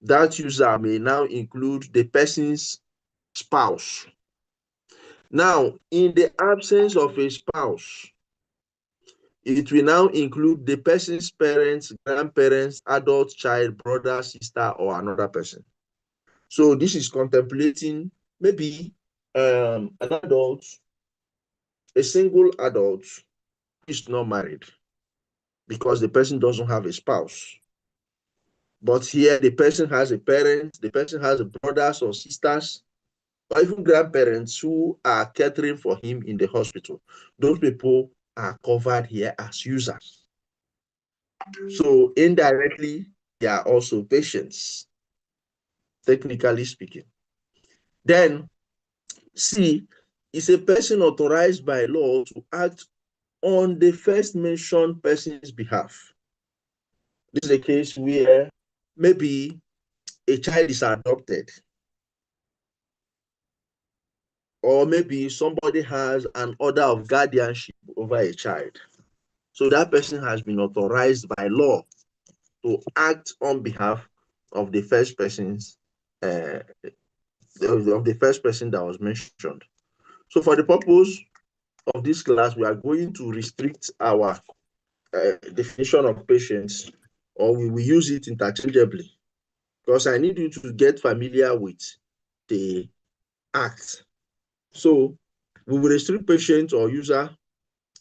that user may now include the person's spouse. Now, in the absence of a spouse, it will now include the person's parents, grandparents, adult child, brother, sister, or another person. So this is contemplating maybe an adult, a single adult who is not married because the person doesn't have a spouse. But here the person has a parent, the person has brothers or sisters, or even grandparents who are catering for him in the hospital. Those people are covered here as users. So indirectly, they are also patients, technically speaking. Then C is a person authorized by law to act on the first mentioned person's behalf. This is a case where maybe a child is adopted, or maybe somebody has an order of guardianship over a child. So that person has been authorized by law to act on behalf of the first person's of the first person that was mentioned. So for the purpose of this class, we are going to restrict our definition of patients, or we will use it interchangeably, because I need you to get familiar with the act. So we will restrict patient or user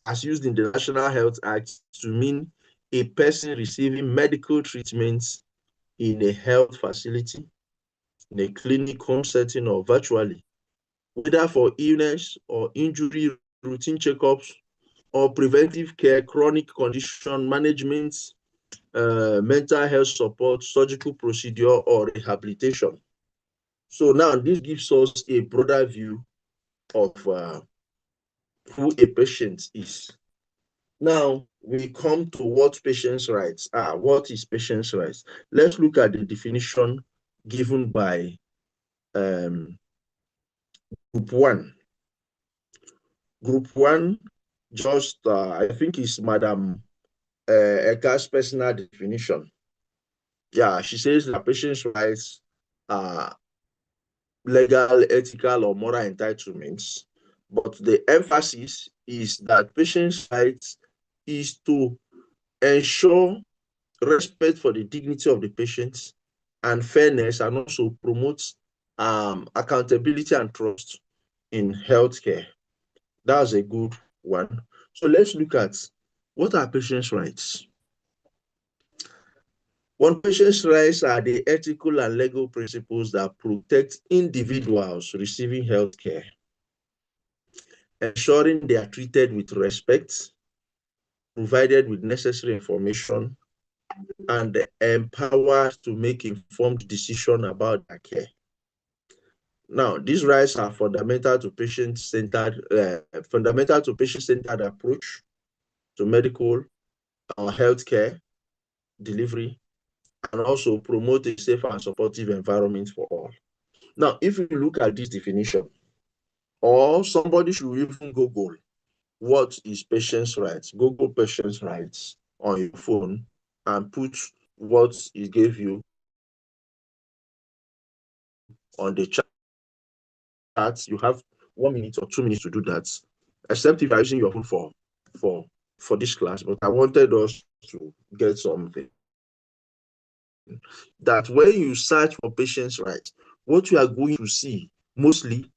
as used in the National Health Act to mean a person receiving medical treatment in a health facility, in a clinic, home setting, or virtually, whether for illness or injury, routine checkups, or preventive care, chronic condition management, mental health support, surgical procedure, or rehabilitation. So now this gives us a broader view of who a patient is. Now we come to what patient's rights are. What is patient's rights? Let's look at the definition given by Group 1. Group 1, just I think is Madam Eka's personal definition. Yeah, she says that patient's rights are legal, ethical, or moral entitlements. But the emphasis is that patient's rights is to ensure respect for the dignity of the patient and fairness, and also promotes accountability and trust in healthcare. That's a good one. So let's look at what are patients' rights. One, patient's rights are the ethical and legal principles that protect individuals receiving healthcare, ensuring they are treated with respect, provided with necessary information, and empowered to make informed decisions about their care. Now, these rights are fundamental to patient-centered approach to medical or healthcare delivery, and also promote a safe and supportive environment for all. Now, if you look at this definition, or somebody should even Google what is patient's rights, Google patient's rights on your phone and put what it gave you on the chat. You have 1 minute or 2 minutes to do that, except if you're using your phone for this class. But I wanted us to get something that when you search for patient's rights, what you are going to see mostly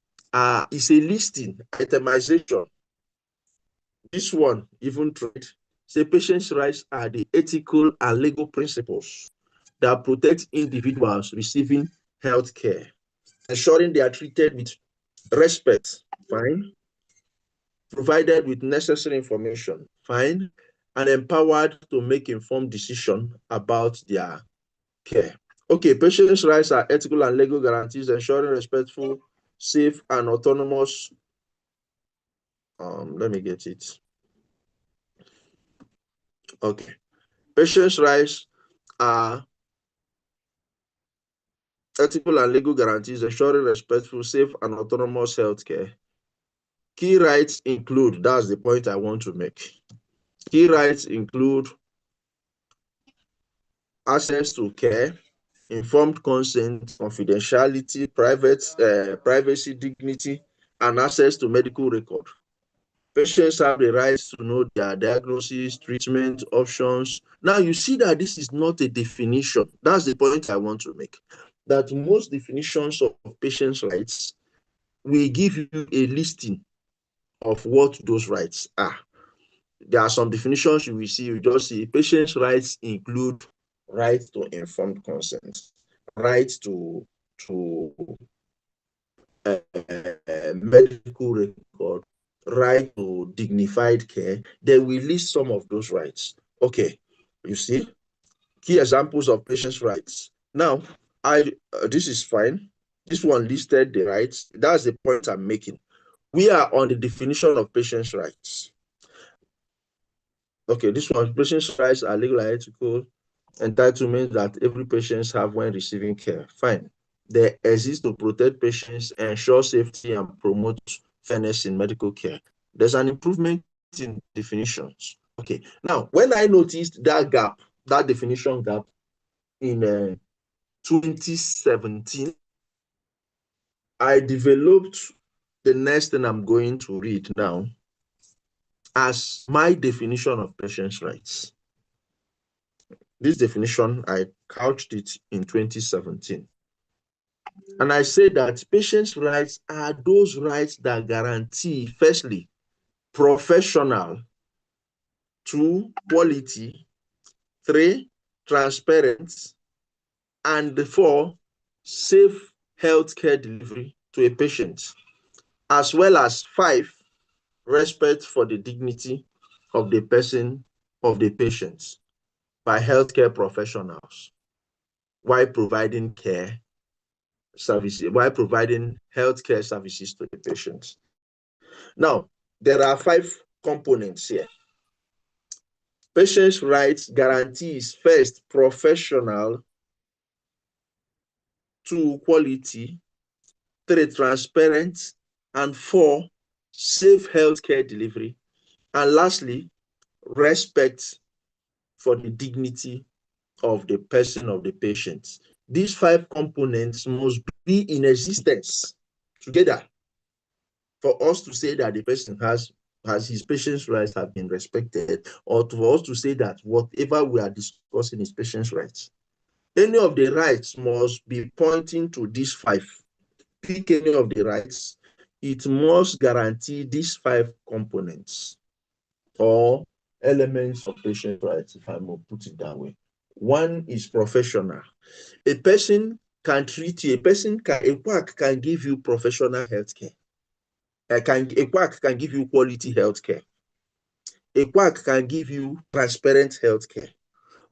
is a listing, itemization. This one, even trade, say patient's rights are the ethical and legal principles that protect individuals receiving health care, ensuring they are treated with respect, fine, provided with necessary information, fine, and empowered to make informed decisions about their care. Okay, patients' rights are ethical and legal guarantees ensuring respectful, safe, and autonomous. Let me get it. Okay. Patients' rights are ethical and legal guarantees ensuring respectful, safe, and autonomous healthcare. Key rights include, that's the point I want to make. Key rights include access to care, informed consent, confidentiality, privacy, dignity, and access to medical record. Patients have the right to know their diagnosis, treatment options. Now you see that this is not a definition. That's the point I want to make. That most definitions of patients' rights will give you a listing of what those rights are. There are some definitions you will see, you just see patients' rights include right to informed consent, right to medical record, right to dignified care. They will list some of those rights. Okay, you see, key examples of patients' rights. Now, this is fine. This one listed the rights. That's the point I'm making. We are on the definition of patients' rights. Okay, this one, patients' rights are legal and ethical entitlements that every patient have when receiving care. Fine. They exist to protect patients, ensure safety, and promote fairness in medical care. There's an improvement in definitions. Okay. Now, when I noticed that gap, that definition gap in 2017, I developed the next thing I'm going to read now as my definition of patients' rights. This definition, I couched it in 2017. And I say that patients' rights are those rights that guarantee, firstly, professional, 2, quality, 3, transparent, and 4, safe healthcare delivery to a patient, as well as 5, respect for the dignity of the person, of the patient, by healthcare professionals, while providing care services, while providing healthcare services to the patients. Now, there are 5 components here. Patients' rights guarantees, first, professional, 2, quality, 3, transparent, and 4, safe healthcare delivery, and lastly, respect for the dignity of the person, of the patient. These 5 components must be in existence together for us to say that the person has his patient's rights have been respected, or for us to say that whatever we are discussing is patient's rights. Any of the rights must be pointing to these 5. Pick any of the rights, it must guarantee these 5 components or elements of patient rights, if I may put it that way. 1 is professional. A person can treat you, a quack can give you professional health care. A quack can give you quality health care. A quack can give you transparent health care.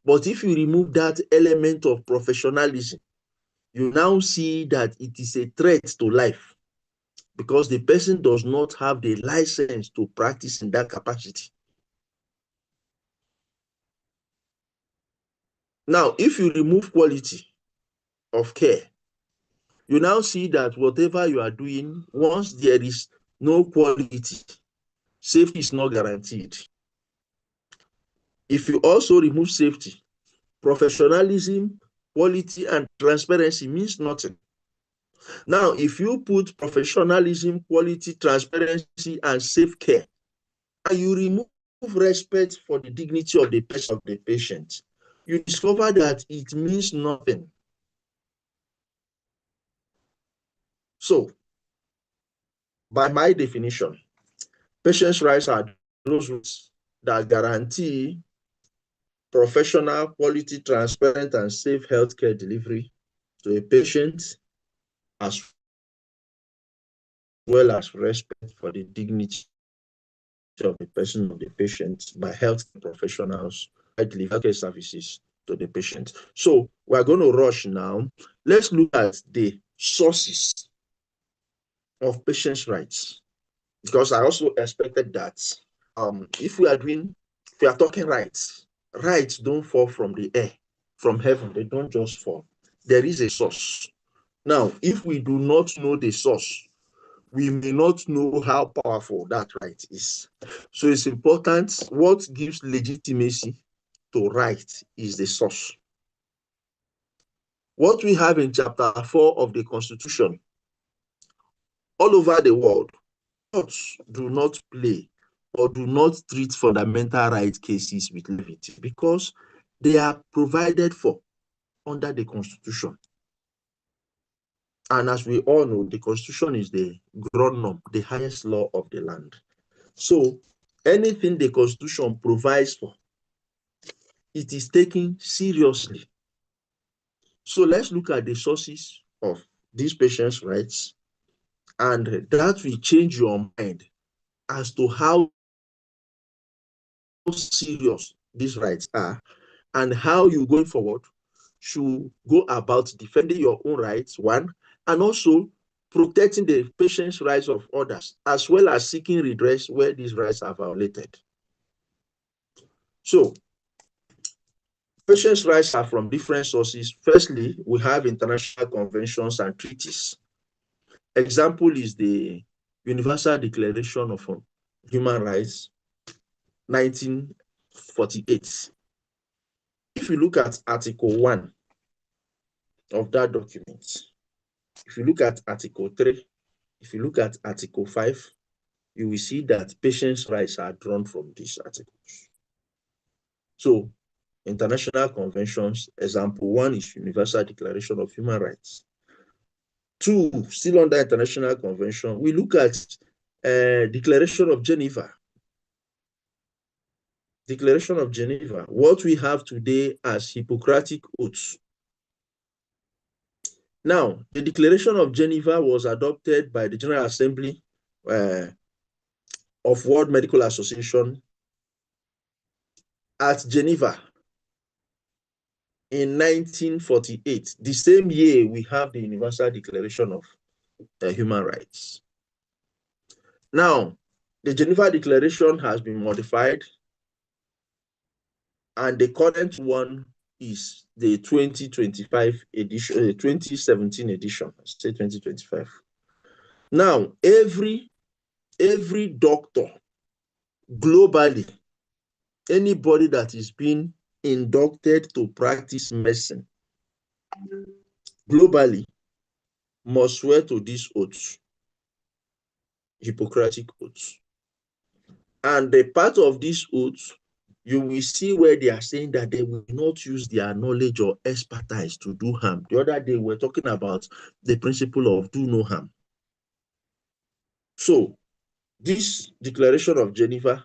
But if you remove that element of professionalism, you now see that it is a threat to life because the person does not have the license to practice in that capacity. Now, if you remove quality of care, you now see that whatever you are doing, once there is no quality, safety is not guaranteed. If you also remove safety, professionalism, quality, and transparency means nothing. Now, if you put professionalism, quality, transparency, and safe care, and you remove respect for the dignity of the person, of the patient, you discover that it means nothing. So, by my definition, patients' rights are those rights that guarantee professional, quality, transparent, and safe healthcare delivery to a patient, as well as respect for the dignity of the person of the patient by health professionals, healthcare services to the patient. So we're going to rush now. Let's look at the sources of patients' rights, because I also expected that if we are talking rights, rights don't fall from the air, from heaven. They don't just fall. There is a source. Now, if we do not know the source, we may not know how powerful that right is. So it's important. What gives legitimacy to right is the source. What we have in chapter 4 of the Constitution, all over the world, courts do not play or do not treat fundamental right cases with levity because they are provided for under the Constitution. And as we all know, the Constitution is the ground norm, the highest law of the land. So anything the Constitution provides for, it is taken seriously. So let's look at the sources of these patients' rights, and that will change your mind as to how serious these rights are and how you going forward should go about defending your own rights, one, and also protecting the patient's rights of others, as well as seeking redress where these rights are violated. So, patients' rights are from different sources. Firstly, we have international conventions and treaties. Example is the Universal Declaration of Human Rights, 1948. If you look at Article 1 of that document, if you look at Article 3, if you look at Article 5, you will see that patients' rights are drawn from these articles. So, international conventions, example 1 is Universal Declaration of Human Rights. 2, still under international convention, we look at Declaration of Geneva. Declaration of Geneva, what we have today as Hippocratic oaths. Now, the Declaration of Geneva was adopted by the General Assembly of World Medical Association at Geneva in 1948, the same year we have the Universal Declaration of Human Rights. Now, the Geneva Declaration has been modified, and the current one is the 2025 edition, 2017 edition, say 2025. Now, every doctor globally, anybody that is being inducted to practice medicine globally must swear to these oaths, Hippocratic oaths. And the part of these oaths, you will see where they are saying that they will not use their knowledge or expertise to do harm. The other day, we're talking about the principle of do no harm. So, this Declaration of Geneva,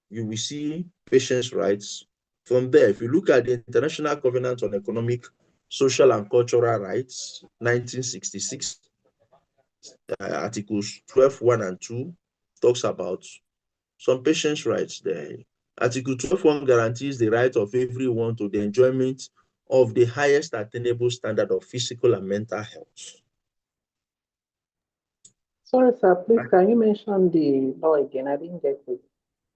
you will see patients' rights. From there, if you look at the International Covenant on Economic, Social, and Cultural Rights, 1966, Articles 12, 1 and 2, talks about some patients' rights there. Article 12.1 guarantees the right of everyone to the enjoyment of the highest attainable standard of physical and mental health. Sorry, sir, please, can you mention the law again? I didn't get it.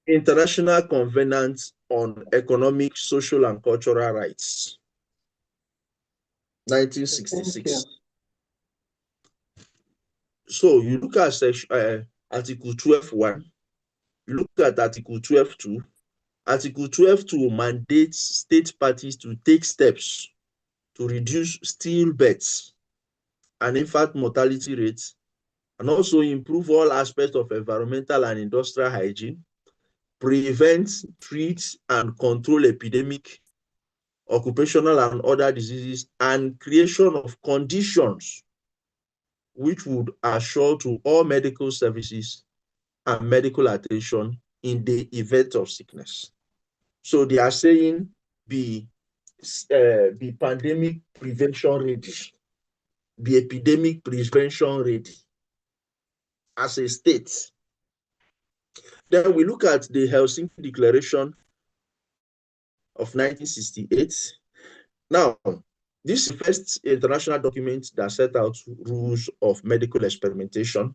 International Covenant on Economic, Social, and Cultural Rights, 1966. So you look at Article 12.1, you look at Article 12.2. Article 12.2 mandates state parties to take steps to reduce stillbirths and infant mortality rates, and also improve all aspects of environmental and industrial hygiene, prevent, treat, and control epidemic, occupational and other diseases, and creation of conditions which would assure to all medical services and medical attention in the event of sickness. So they are saying be pandemic prevention ready, be epidemic prevention ready as a state. Then we look at the Helsinki Declaration of 1968. Now, this is the first international document that set out rules of medical experimentation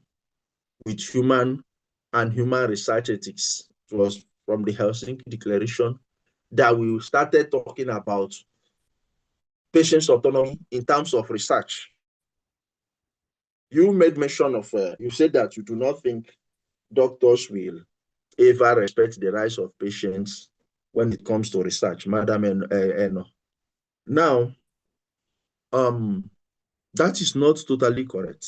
with human and human research ethics. It was from the Helsinki Declaration that we started talking about patient's autonomy in terms of research. You made mention of, you said that you do not think doctors will ever respect the rights of patients when it comes to research, Madam Eno. Now, that is not totally correct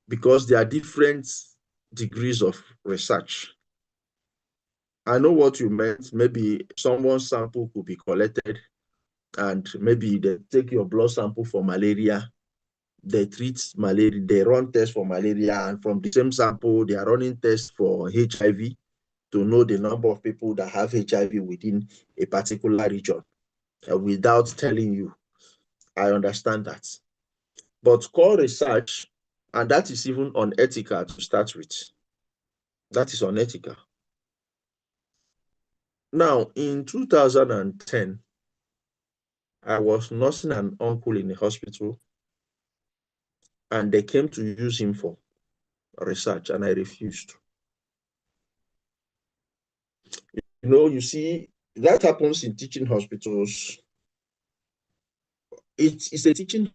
because there are different degrees of research. I know what you meant. Maybe someone's sample could be collected and maybe they take your blood sample for malaria. They treat malaria, they run tests for malaria, and from the same sample, they are running tests for HIV to know the number of people that have HIV within a particular region without telling you. I understand that. But core research, and that is even unethical to start with. That is unethical. Now, in 2010, I was nursing an uncle in a hospital, and they came to use him for research, and I refused. You know, you see, that happens in teaching hospitals. It's a teaching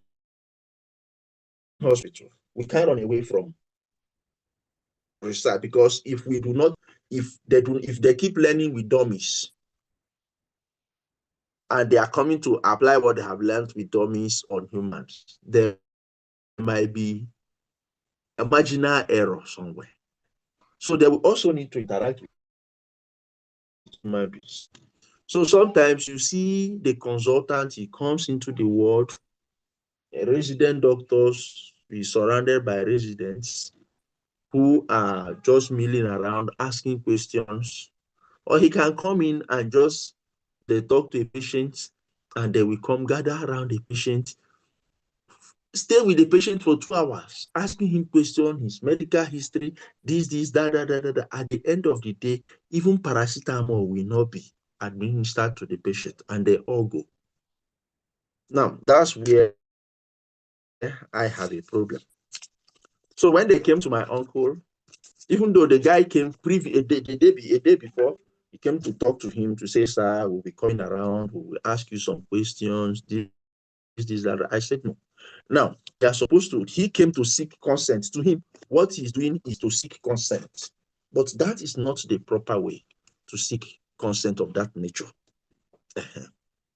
hospital. We can't run away from research because if we do not, if they keep learning with dummies and they are coming to apply what they have learned with dummies on humans, there might be a marginal error somewhere. So they will also need to interact with human beings. So sometimes you see the consultant, he comes into the ward, resident doctors be surrounded by residents who are just milling around asking questions, or he can come in and just they talk to a patient and they will come gather around the patient, stay with the patient for 2 hours, asking him questions, his medical history, this, that. At the end of the day, even paracetamol will not be administered to the patient and they all go. Now, that's where I have a problem. So when they came to my uncle, even though the guy came a day before, he came to talk to him to say, sir, we'll be coming around, we will ask you some questions, this, that. I said, no. Now, they are supposed to, he came to seek consent. To him, what he's doing is to seek consent. But that is not the proper way to seek consent of that nature.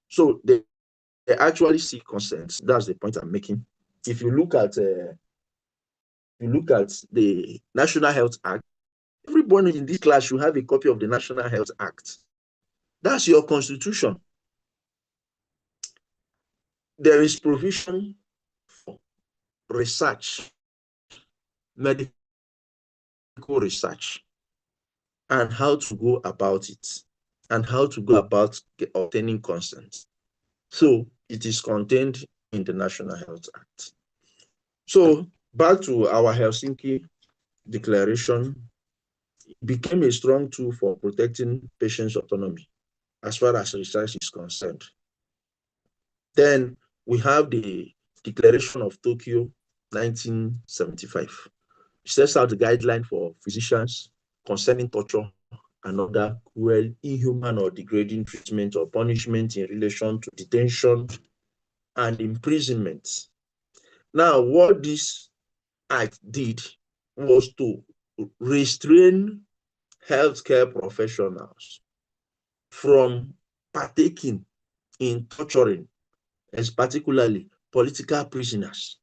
So they actually seek consent. That's the point I'm making. If you look at the National Health Act, everybody in this class should have a copy of the National Health Act. That's your constitution. There is provision for research, medical research, and how to go about it, and how to go about obtaining consent. So it is contained in the National Health Act. So back to our Helsinki Declaration, it became a strong tool for protecting patients' autonomy as far as research is concerned. Then we have the Declaration of Tokyo, 1975. It sets out the guideline for physicians concerning torture and other cruel, inhuman, or degrading treatment or punishment in relation to detention and imprisonment. Now, what this act did was to restrain healthcare professionals from partaking in torturing, as particularly political prisoners.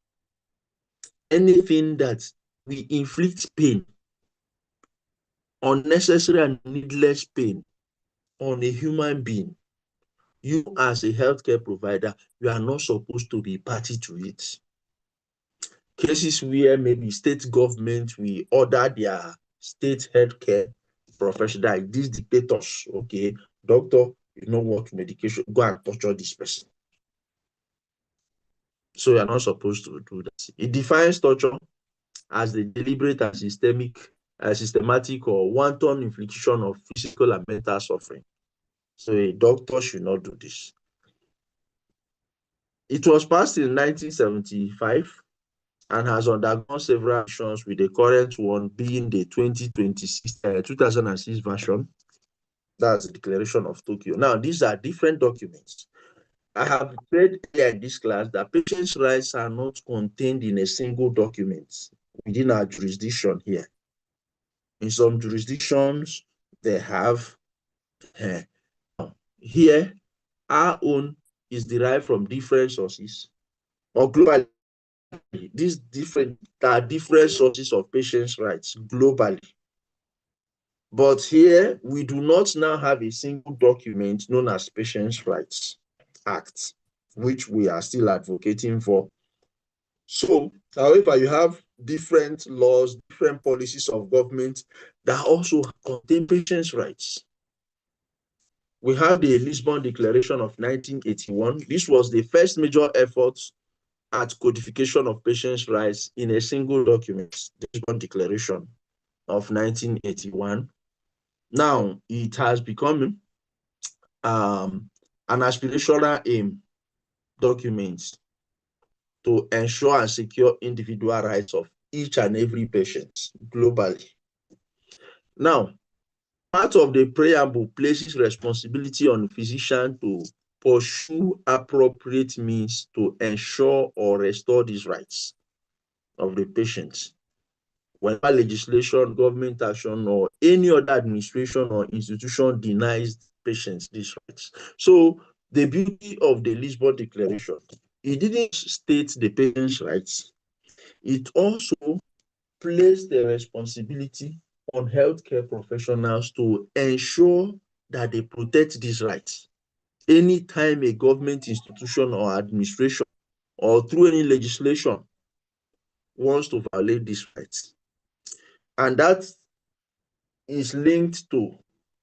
Anything that will inflict pain, unnecessary and needless pain on a human being, you as a healthcare provider, you are not supposed to be party to it. Cases where maybe state government will order their state healthcare professional, like these dictators, okay, doctor, you know what medication, go and torture this person. So you're not supposed to do that. It defines torture as the deliberate and systematic or wanton infliction of physical and mental suffering. So a doctor should not do this. It was passed in 1975 and has undergone several versions, with the current one being the 2006 version. That's the Declaration of Tokyo. Now, these are different documents. I have said here in this class that patients' rights are not contained in a single document within our jurisdiction here. In some jurisdictions, they have here, our own is derived from different sources, or globally. There are different sources of patients' rights globally. But here, we do not now have a single document known as Patients' Rights Act, which we are still advocating for. So, however, you have different laws, different policies of government that also contain patients' rights. We have the Lisbon Declaration of 1981. This was the first major effort at codification of patients' rights in a single document, the Lisbon Declaration of 1981. Now, it has become an aspirational aim document to ensure and secure individual rights of each and every patient globally. Now, part of the preamble places responsibility on the physician to pursue appropriate means to ensure or restore these rights of the patient. Whenever legislation, government action, or any other administration or institution denies patients these rights. So the beauty of the Lisbon Declaration, it didn't state the patient's rights. It also placed the responsibility on healthcare professionals to ensure that they protect these rights. Anytime a government institution or administration or through any legislation wants to violate these rights. And that is linked to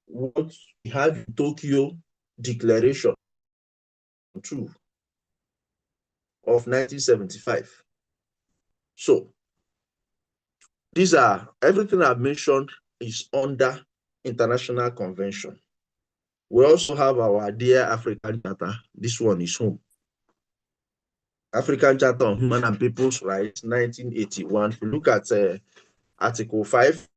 what we have in Tokyo Declaration 2 of 1975. So these are, everything I've mentioned is under international convention. We also have our dear African Charter. This one is home. African Charter on Human and People's Rights, 1981. If you look at Article 5,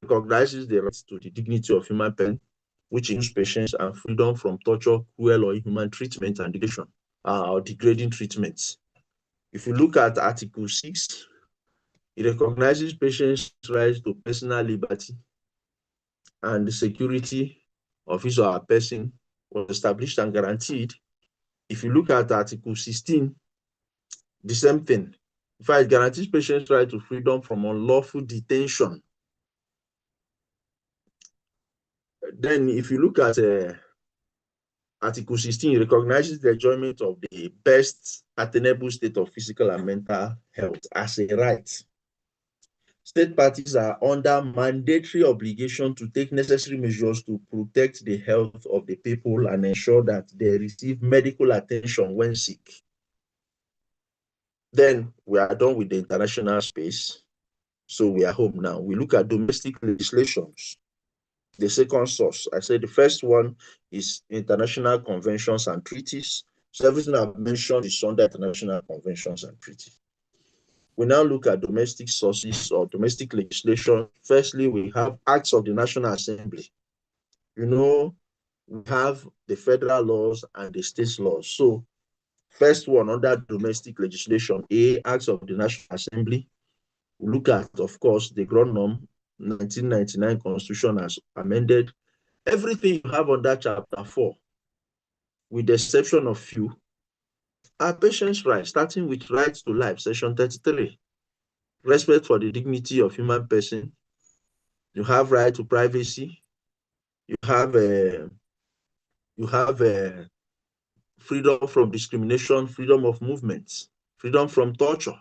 recognizes the right to the dignity of human being, which includes patients and freedom from torture, cruel or inhuman treatment and degradation, or degrading treatments. If you look at Article 6, it recognizes patients' rights to personal liberty, and the security of his or her person was established and guaranteed. If you look at Article 16, the same thing. In fact, it guarantees patients' right to freedom from unlawful detention. Then, if you look at Article 16, it recognizes the enjoyment of the best attainable state of physical and mental health as a right. State parties are under mandatory obligation to take necessary measures to protect the health of the people and ensure that they receive medical attention when sick. Then we are done with the international space. So we are home now. We look at domestic legislations. The second source, I said the first one is international conventions and treaties. So everything I've mentioned is under international conventions and treaties. We now look at domestic sources or domestic legislation. Firstly, we have acts of the National Assembly. You know, we have the federal laws and the state laws. So first one under domestic legislation, acts of the National Assembly. We look at, of course, the Grand Norm 1999 Constitution as amended. Everything you have under Chapter 4, with the exception of few, are patients' rights, starting with rights to life, Section 33. Respect for the dignity of human person. You have right to privacy. You have freedom from discrimination, freedom of movement, freedom from torture,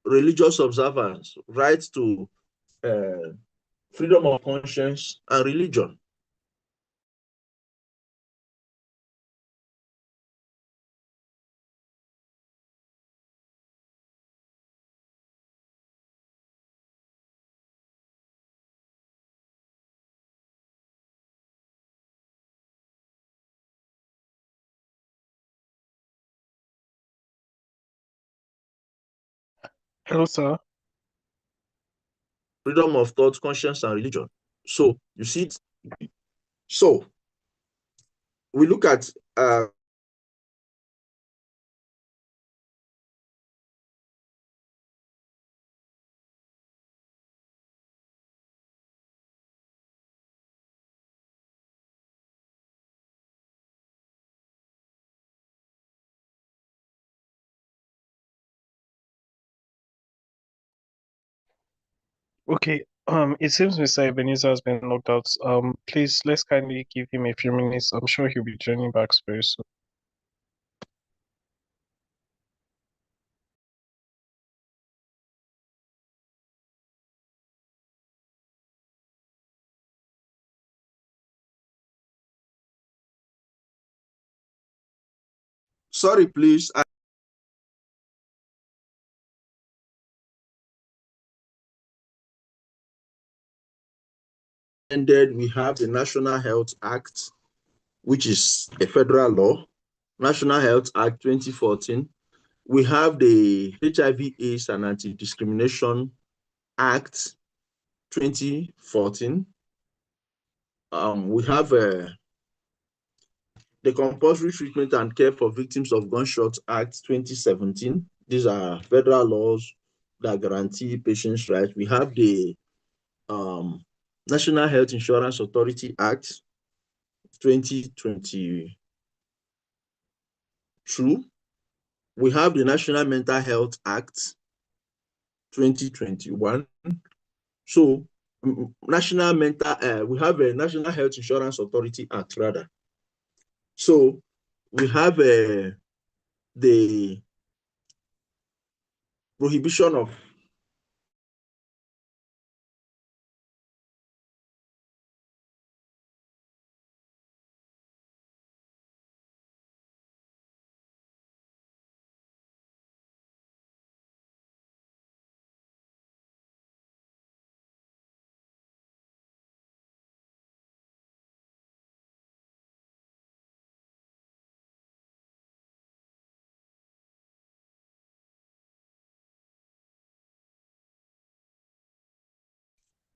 religious observance, right to freedom of conscience, and religion. Hello, sir. Freedom of thought, conscience, and religion. So you see it. So we look at Okay. It seems Mr. Ebenezer has been logged out. Please let's kindly give him a few minutes. I'm sure he'll be joining back very soon. sorry, please. Ended, we have the National Health Act, which is a federal law, National Health Act 2014. We have the HIV/AIDS and Anti-Discrimination Act 2014. We have the Compulsory Treatment and Care for Victims of Gunshot Act 2017. These are federal laws that guarantee patients' rights. We have the National Health Insurance Authority Act 2022. We have the National Mental Health Act 2021. So national mental, we have a National Health Insurance Authority Act rather. So we have the prohibition of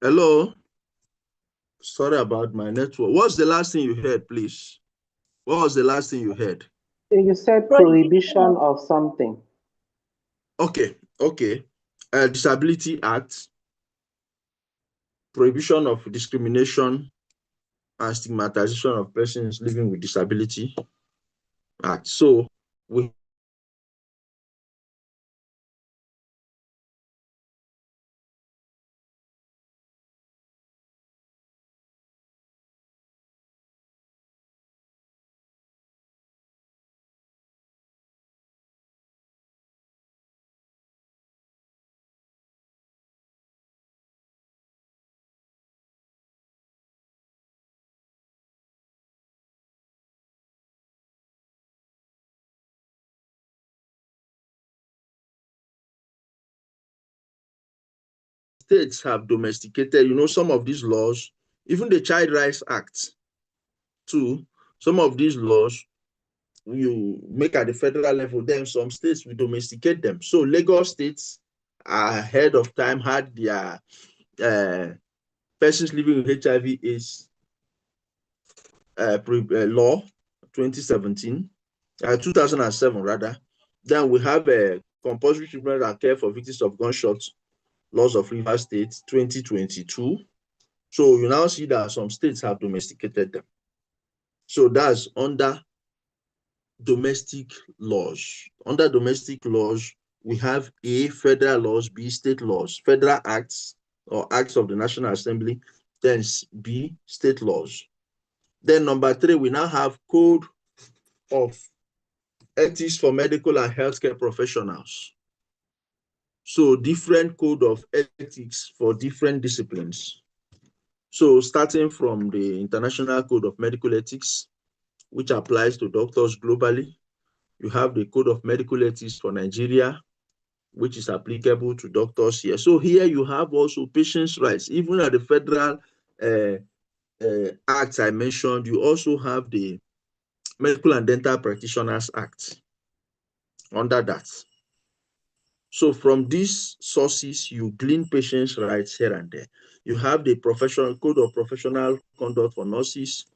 hello. Sorry about my network. What's the last thing you heard, please? What was the last thing you heard? You said prohibition of something. Okay. Disability Act, prohibition of discrimination and stigmatization of persons living with disability Act. So we states have domesticated, some of these laws, even the Child Rights Act too, some of these laws you make at the federal level, then some states will domesticate them. So Lagos states ahead of time had their persons living with HIV/AIDS law 2017, 2007 rather. Then we have a compulsory treatment and care for victims of gunshots laws of Rivers State 2022. So you now see that some states have domesticated them. So that's under domestic laws. Under domestic laws, we have A, federal laws, B, state laws, federal acts or acts of the National Assembly, then B, state laws. Then number 3, we now have code of ethics for medical and healthcare professionals. So different code of ethics for different disciplines. So starting from the International Code of Medical Ethics, which applies to doctors globally, you have the Code of Medical Ethics for Nigeria, which is applicable to doctors here. So here you have also patients' rights. Even at the federal acts I mentioned, you also have the Medical and Dental Practitioners Act under that. So from these sources, you glean patients' rights here and there. You have the Code of Professional Conduct for nurses,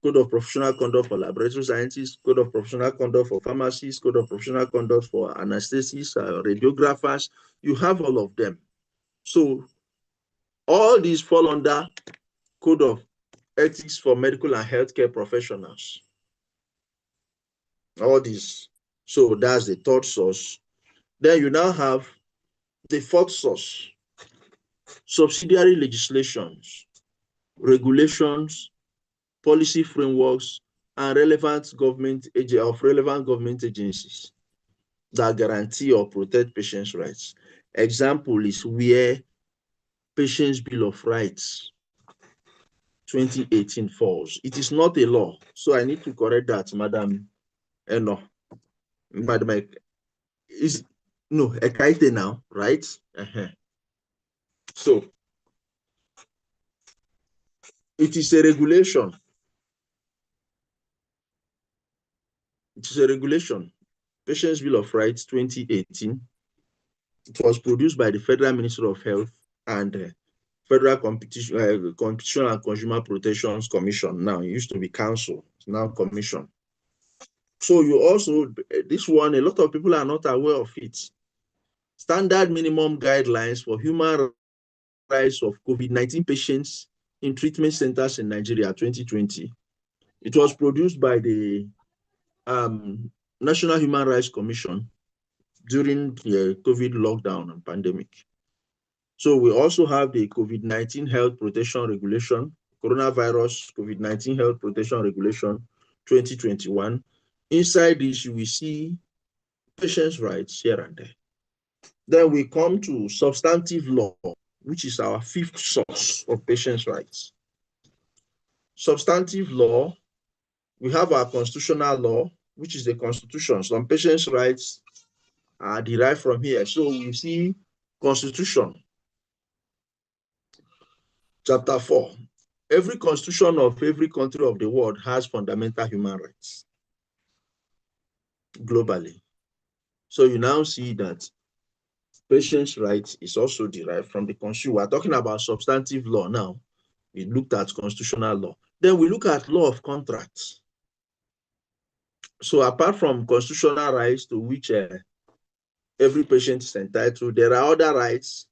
Code of Professional Conduct for laboratory scientists, Code of Professional Conduct for pharmacists, Code of Professional Conduct for anesthetists, radiographers. You have all of them. So all these fall under Code of Ethics for Medical and Healthcare Professionals. All these. So that's the third source. Then you now have the fourth source: subsidiary legislations, regulations, policy frameworks, and relevant government agencies that guarantee or protect patients' rights. Example is where Patients' Bill of Rights 2018 falls. It is not a law, so I need to correct that, Madam Eno. Madam, is no Ekaite now, right? So it is a regulation. It is a regulation. Patients' Bill of Rights 2018. It was produced by the Federal Ministry of Health and Federal Competition and Consumer Protections Commission. Now, it used to be council, it's now commission. So you also, this one, a lot of people are not aware of it. Standard minimum guidelines for human rights of COVID-19 patients in treatment centers in Nigeria 2020. It was produced by the National Human Rights Commission during the COVID lockdown and pandemic. So we also have the COVID-19 Health Protection Regulation, Coronavirus COVID-19 Health Protection Regulation 2021. Inside this, you will see patients' rights here and there. Then we come to substantive law, which is our fifth source of patients' rights. Substantive law, we have our constitutional law, which is the Constitution. Some patients' rights are derived from here. So we see Constitution, Chapter 4. Every constitution of every country of the world has fundamental human rights globally. So you now see that patients' rights is also derived from the Constitution. We're talking about substantive law now. We looked at constitutional law. Then we look at law of contracts. So apart from constitutional rights to which every patient is entitled, there are other rights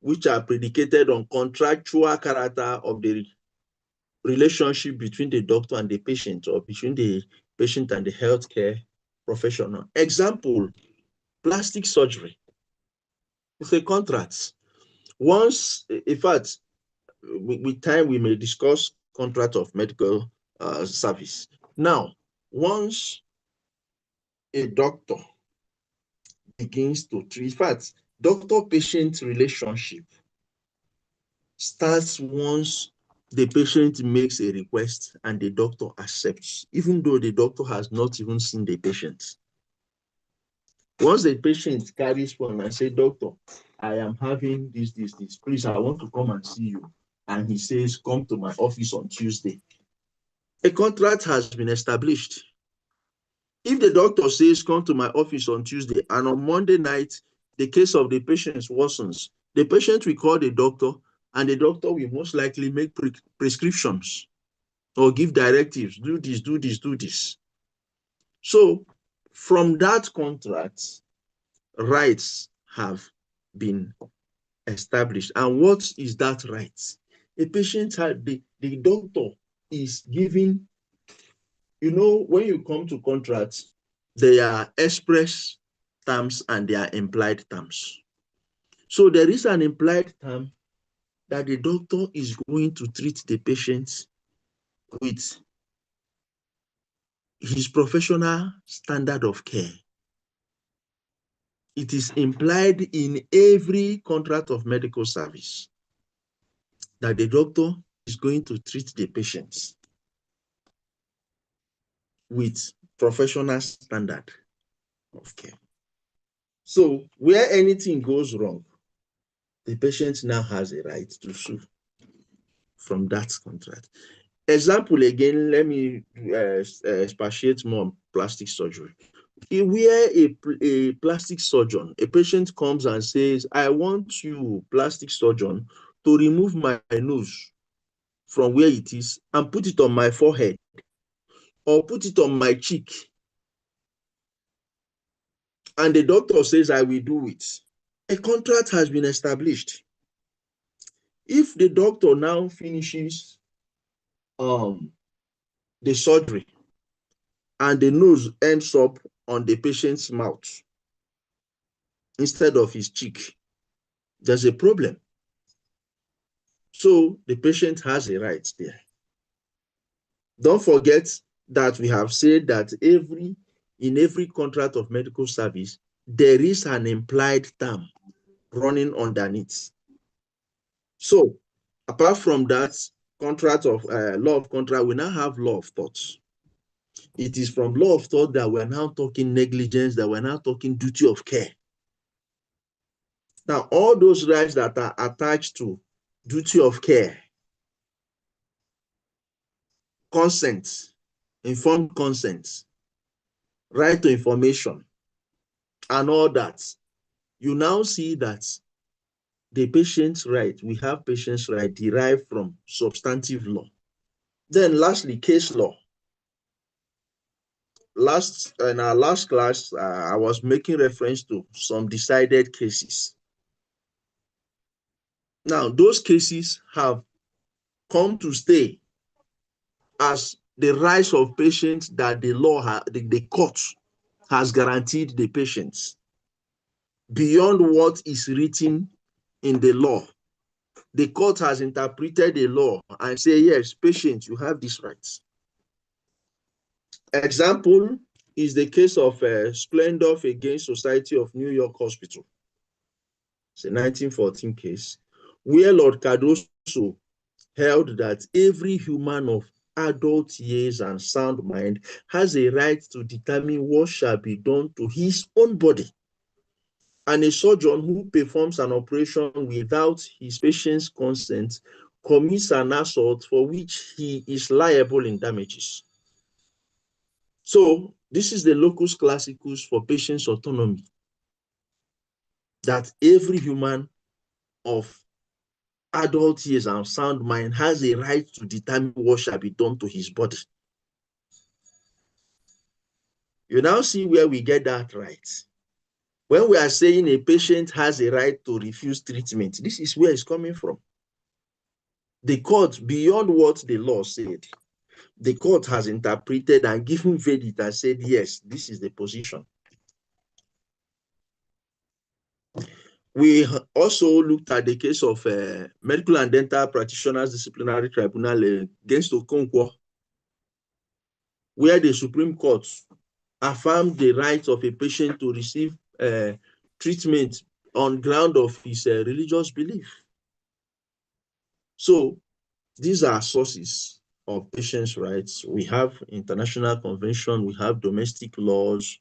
which are predicated on contractual character of the relationship between the doctor and the patient, or between the patient and the healthcare professional. Example, plastic surgery. It's a contract. Once, in fact, with time we may discuss contract of medical service. Now, once a doctor begins to treat, in fact, doctor-patient relationship starts once the patient makes a request and the doctor accepts, even though the doctor has not even seen the patient. Once the patient carries phone and says, "Doctor, I am having this, please, I want to come and see you." And he says, "Come to my office on Tuesday." A contract has been established. If the doctor says, "Come to my office on Tuesday," and on Monday night, the case of the patient worsens, the patient will call the doctor, and the doctor will most likely make prescriptions or give directives, do this, do this, do this. So from that contract, rights have been established. And what is that right? A patient had the doctor is giving, you know, when you come to contracts, there are express terms and there are implied terms. So there is an implied term that the doctor is going to treat the patient with his professional standard of care. It is implied in every contract of medical service that the doctor is going to treat the patients with professional standard of care. So where anything goes wrong, the patient now has a right to sue from that contract. Example again, let me expatiate more on plastic surgery. Where a plastic surgeon, a patient comes and says, I want you, plastic surgeon, to remove my nose from where it is and put it on my forehead or put it on my cheek. And the doctor says, I will do it. A contract has been established. If the doctor now finishes the surgery and the nose ends up on the patient's mouth instead of his cheek, there's a problem. So the patient has a right there. Don't forget that we have said that in every contract of medical service, there is an implied term running underneath. So apart from that contract of law of contract, we now have law of thoughts. It is from law of thought that we're now talking negligence, that we're now talking duty of care. Now, all those rights that are attached to duty of care, consent, informed consent, right to information, and all that, you now see that the patient's right, we have patient's right derived from substantive law. Then lastly, case law. In our last class, I was making reference to some decided cases. Now, those cases have come to stay as the rights of patients that the court has guaranteed the patients beyond what is written in the law. The court has interpreted the law and say, yes, patients, you have these rights. Example is the case of Splendorf against Society of New York Hospital. It's a 1914 case where Lord Cardoso held that every human of adult years and sound mind has a right to determine what shall be done to his own body. And a surgeon who performs an operation without his patient's consent commits an assault for which he is liable in damages. So this is the locus classicus for patient's autonomy, that every human of adult years and sound mind has a right to determine what shall be done to his body. You now see where we get that right. When we are saying a patient has a right to refuse treatment, this is where it's coming from. The court, beyond what the law said, the court has interpreted and given verdict and said, yes, this is the position. We also looked at the case of Medical and Dental Practitioners Disciplinary Tribunal against Okonkwo, where the Supreme Court affirmed the right of a patient to receive treatment on ground of his religious belief. So these are sources of patients' rights. We have international convention, we have domestic laws,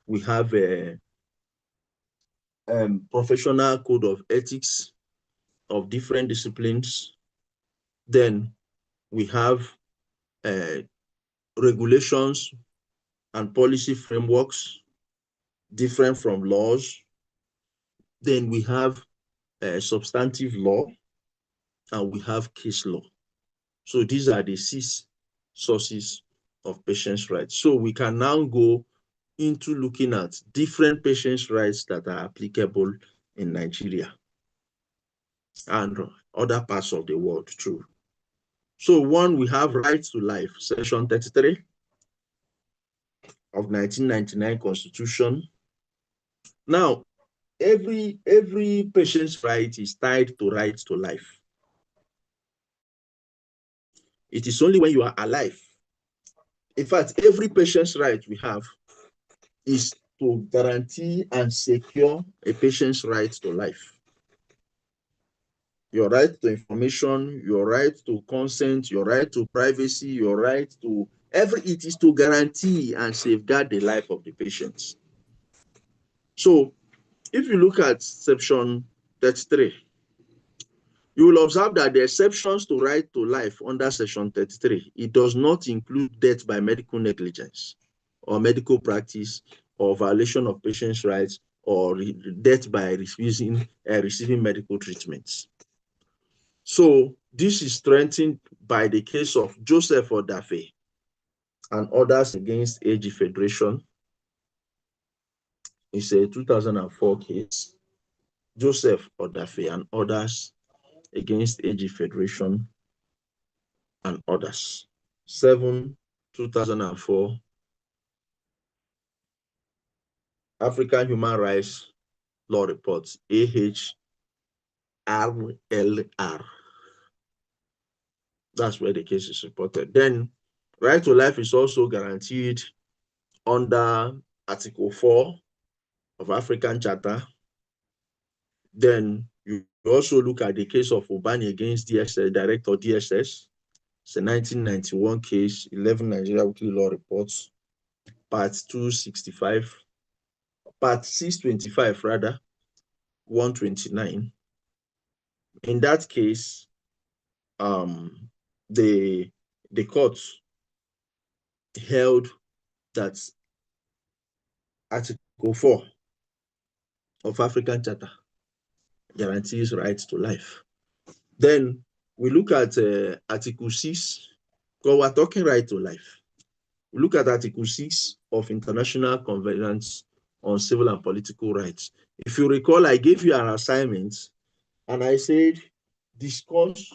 we have a professional code of ethics of different disciplines. Then we have regulations and policy frameworks different from laws. Then we have substantive law and we have case law. So these are the 6 sources of patients' rights. So we can now go into looking at different patients' rights that are applicable in Nigeria and other parts of the world too. So one, we have right to life, section 33 of 1999 Constitution. Now, every patient's right is tied to right to life. It is only when you are alive. In fact, every patient's right we have is to guarantee and secure a patient's right to life. Your right to information, your right to consent, your right to privacy, your right to it is to guarantee and safeguard the life of the patients. So if you look at section 33, you will observe that the exceptions to right to life under section 33, it does not include death by medical negligence or medical practice or violation of patient's rights or death by refusing receiving medical treatments. So this is strengthened by the case of Joseph Odafe and others against AG Federation. It's a 2004 case. Joseph Odafe and others against AG Federation and others. 7/2004 African Human Rights Law Reports, AHRLR. That's where the case is reported. Then right to life is also guaranteed under Article 4 of African Charter. Then you also look at the case of Ubani against DSS, Director DSS. It's a 1991 case, 11 Nigeria Weekly Law Reports, Part 265, Part 625 rather, 129. In that case, the court held that Article 4 of African Charter guarantees rights to life. Then we look at Article 6, because we're talking right to life. We look at Article 6 of International Covenant on Civil and Political Rights. If you recall, I gave you an assignment and I said, discuss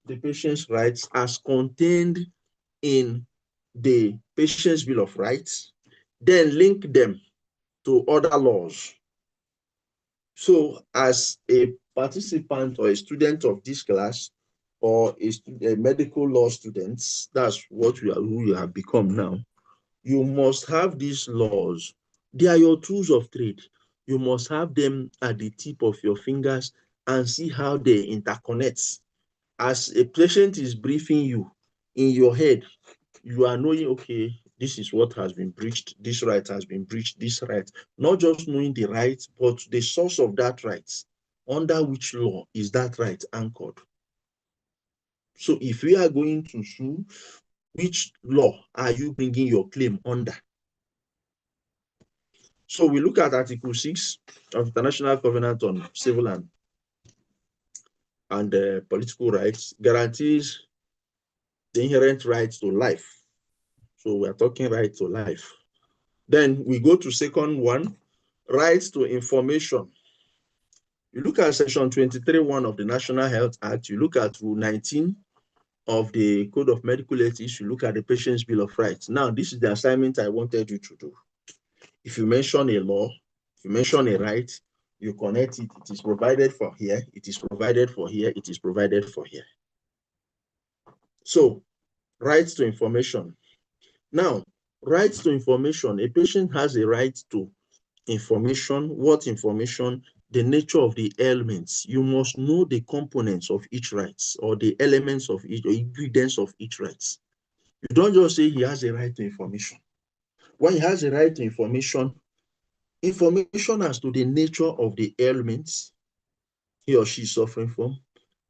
the patient's rights as contained in the Patient's Bill of Rights, then link them to other laws. So as a participant or a student of this class or a medical law student, that's what who you have become now, you must have these laws. They are your tools of trade. You must have them at the tip of your fingers and see how they interconnect. As a patient is briefing you in your head, you are knowing, okay, this is what has been breached, this right has been breached, this right. Not just knowing the right, but the source of that right. Under which law is that right anchored? So if we are going to sue, which law are you bringing your claim under? So we look at Article 6 of International Covenant on Civil and Political Rights, guarantees the inherent right to life. So we are talking right to life. Then we go to second one, rights to information. You look at section 23(1) of the National Health Act, you look at rule 19 of the Code of Medical Ethics, you look at the Patient's Bill of Rights. Now, this is the assignment I wanted you to do. If you mention a law, if you mention a right, you connect it. It is provided for here, it is provided for here, it is provided for here. So, rights to information. Now, rights to information, a patient has a right to information. What information? The nature of the ailments. You must know the components of each right or the elements of each, or ingredients of each right. You don't just say he has a right to information. When he has a right to information as to the nature of the ailments he or she is suffering from,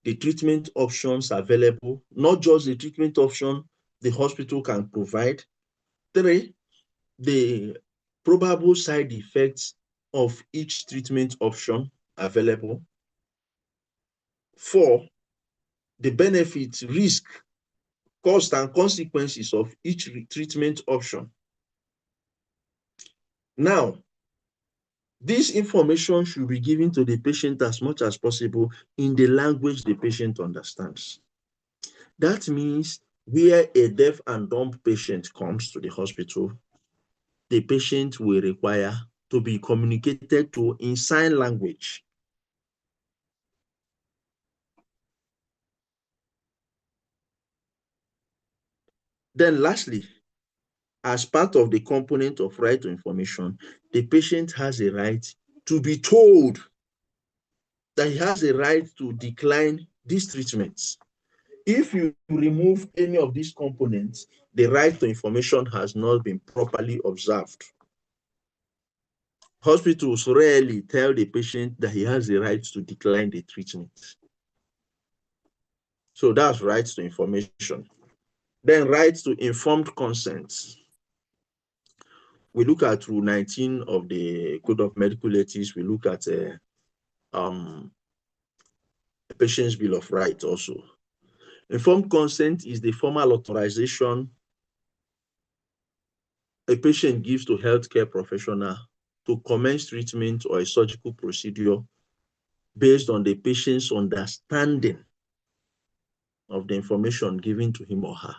the treatment options available, not just the treatment option the hospital can provide. 3, the probable side effects of each treatment option available. 4, the benefits, risk, cost, and consequences of each treatment option. Now, this information should be given to the patient as much as possible in the language the patient understands. That means where a deaf and dumb patient comes to the hospital, the patient will require to be communicated to in sign language. Then lastly, as part of the component of right to information, the patient has a right to be told that he has a right to decline these treatments. If you remove any of these components, the right to information has not been properly observed. Hospitals rarely tell the patient that he has the right to decline the treatment. So that's rights to information. Then rights to informed consent. We look at Rule 19 of the Code of Medical Ethics. We look at a patient's Bill of Rights also. Informed consent is the formal authorization a patient gives to healthcare professional to commence treatment or a surgical procedure based on the patient's understanding of the information given to him or her.